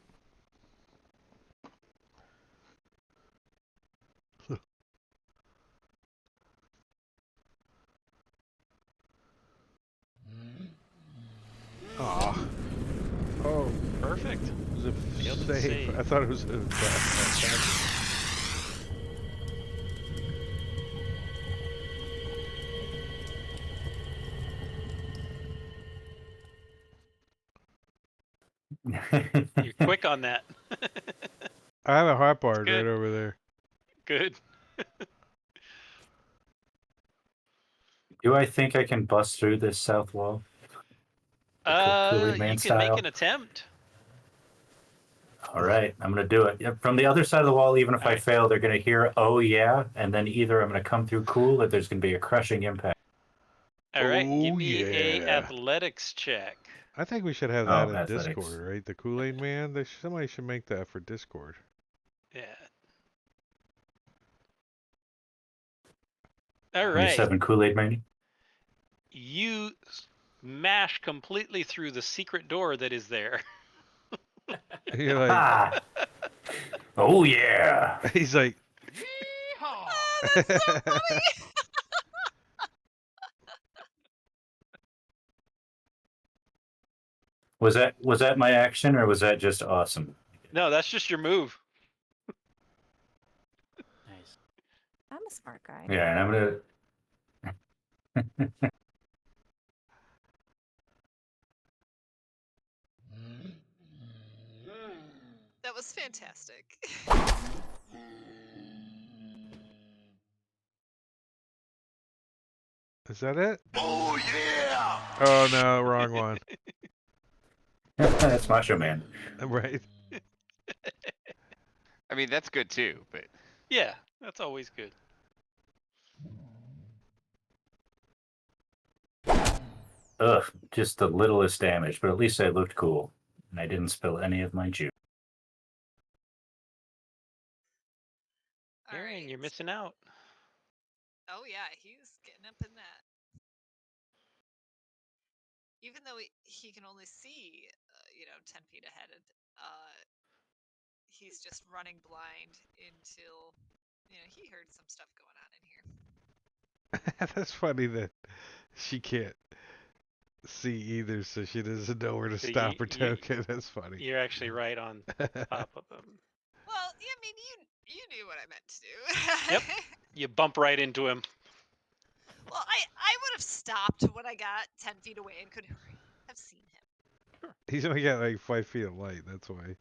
Aw. Oh, Perfect. it was a Failed to save. save. I thought it was a You're quick on that. I have a hotbar good. right over there. Good. Do I think I can bust through this south wall? Kool-Aid Man You can style? make an attempt. All right, I'm going to do it. Yep, from the other side of the wall, even if I Alright. fail, they're going to hear, oh yeah, and then either I'm going to come through cool or there's going to be a crushing impact. All right, give Oh, me a yeah. athletics check. I think we should have Oh, that in athletics. Discord, right? The Kool-Aid Man. Somebody should make that for Discord. Yeah. All right. 27 Kool-Aid Man. You smash completely through the secret door that is there. You're like, Ah! Oh yeah! he's like, Oh, that's so funny. Was that my action or was that just awesome? No, that's just your move. Nice. I'm a smart guy. Yeah, and I'm gonna. That was fantastic. is that it? Oh no, wrong one. That's Macho Man. Right. I mean, that's good too, but Yeah, that's always good. Ugh, just the littlest damage, but at least I looked cool. And I didn't spill any of my juice. All Aaron, right. you're missing out. Oh yeah, he's getting up in that. Even though he can only see, 10 feet ahead, he's just running blind until, he heard some stuff going on in here. That's funny that she can't see either, so she doesn't know where to So stop her token. That's funny. You're actually right on top of them. Well, yeah, maybe you knew what I meant to do. Yep. You bump right into him. Well, I would have stopped when I got 10 feet away and could have seen him. He's only got like 5 feet of light. That's why.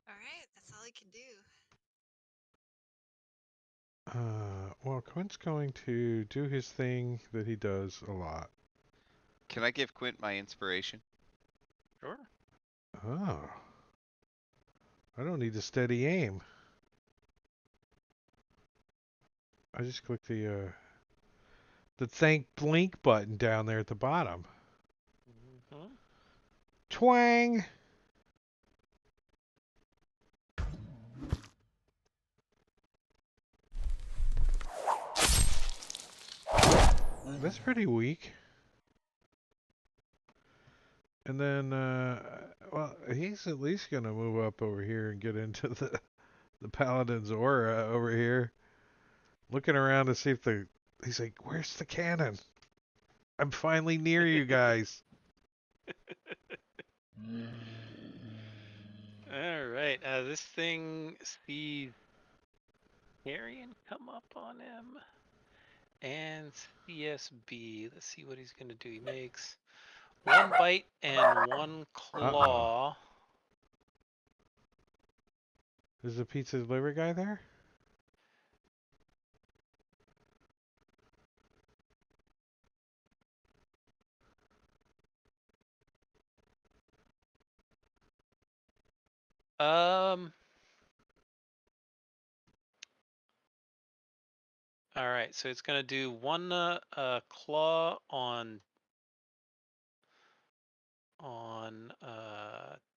All right, that's all I can do. Well, Quint's going to do his thing that he does a lot. can I give Quint my inspiration? Sure. Oh. I don't need to steady aim. I just click the thank blink button down there at the bottom. Mm-hmm. Twang! That's pretty weak. And then, well, he's at least going to move up over here and get into the Paladin's aura over here. Looking around to see if he's like, where's the cannon? I'm finally near you guys. All right. This thing sees Arian come up on him. And CSB. Let's see what he's going to do. He makes one bite and one claw. Is the pizza delivery guy there? All right, so it's gonna do one claw on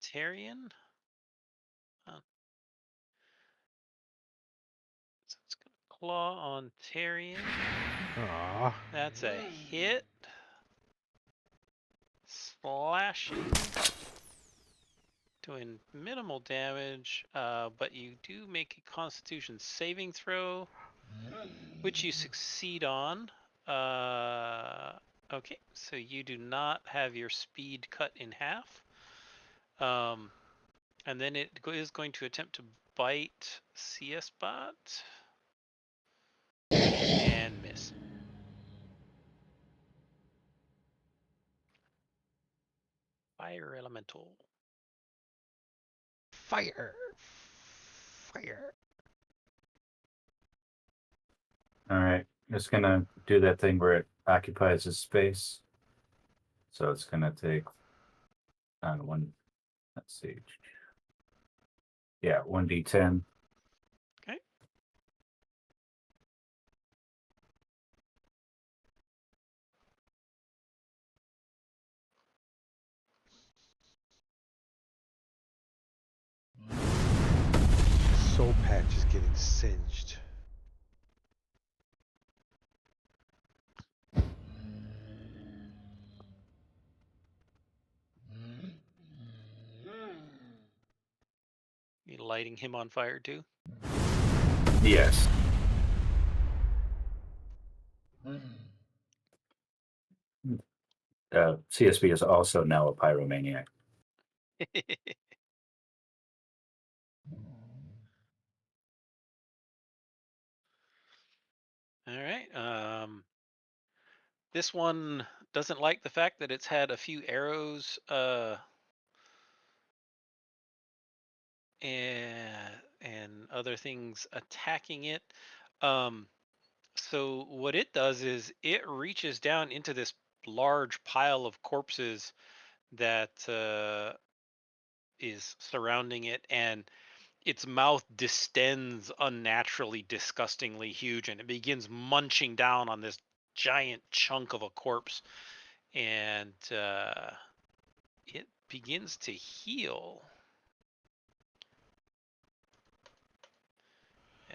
Tarian. So it's gonna claw on Tarian. Aww. That's a hit. Slashing. Doing minimal damage, but you do make a Constitution saving throw, which you succeed on. Okay, so you do not have your speed cut in half. And then it is going to attempt to bite CS Bot and miss. Fire Elemental. Fire! Fire! Alright, it's gonna do that thing where it occupies his space. So it's gonna take on one, let's see. Yeah, 1d10. Okay. Soul patch is getting singed. You lighting him on fire too? Yes. CSB is also now a pyromaniac. All right. This one doesn't like the fact that it's had a few arrows and other things attacking it. So what it does is it reaches down into this large pile of corpses that is surrounding it, and its mouth distends unnaturally, disgustingly huge, and it begins munching down on this giant chunk of a corpse, and it begins to heal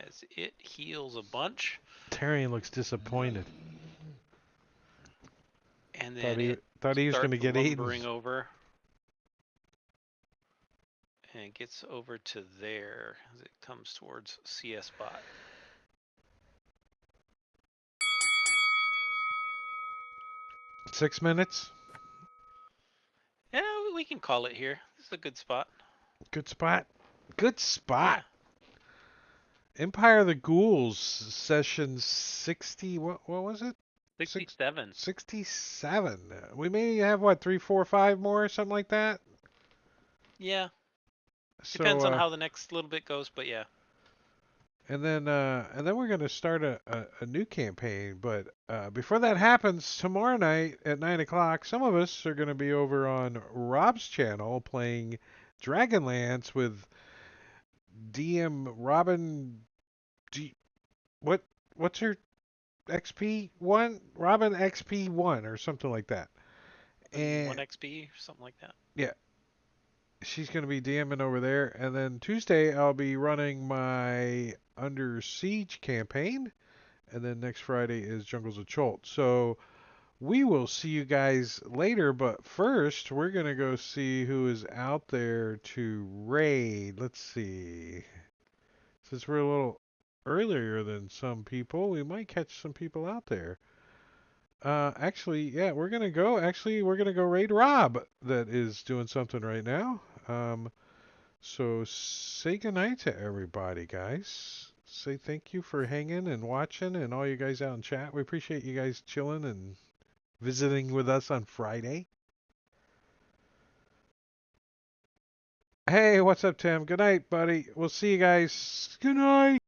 as it heals a bunch, Tyrion looks disappointed. and then it Thought he was going starts to get eaten. lumbering over and gets over to there as it comes towards CS bot. Six minutes. Yeah, we can call it here. This is a good spot. Good spot. Good spot. Yeah. Empire of the Ghouls, session 60. What was it? 67. 67. We may have what, 3, 4, 5 more, something like that. Yeah. So, Depends on how the next little bit goes, but yeah. And then we're gonna start a new campaign. But before that happens, tomorrow night at 9 o'clock, some of us are gonna be over on Rob's channel playing Dragonlance with DM Robin. What's her XP1? Robin XP1 or something like that. And 1 XP or something like that. yeah, she's going to be DMing over there. And then Tuesday, I'll be running my Under Siege campaign. And then next Friday is Jungles of Cholt. So we will see you guys later. But first, we're going to go see who is out there to raid. Let's see. Since we're a little earlier than some people, we might catch some people out there. Actually, yeah, we're gonna go raid Rob that is doing something right now. So say goodnight to everybody, guys. Say thank you for hanging and watching and all you guys out in chat. We appreciate you guys chilling and visiting with us on Friday. Hey, what's up, Tim? Good night, buddy. We'll see you guys. Good night.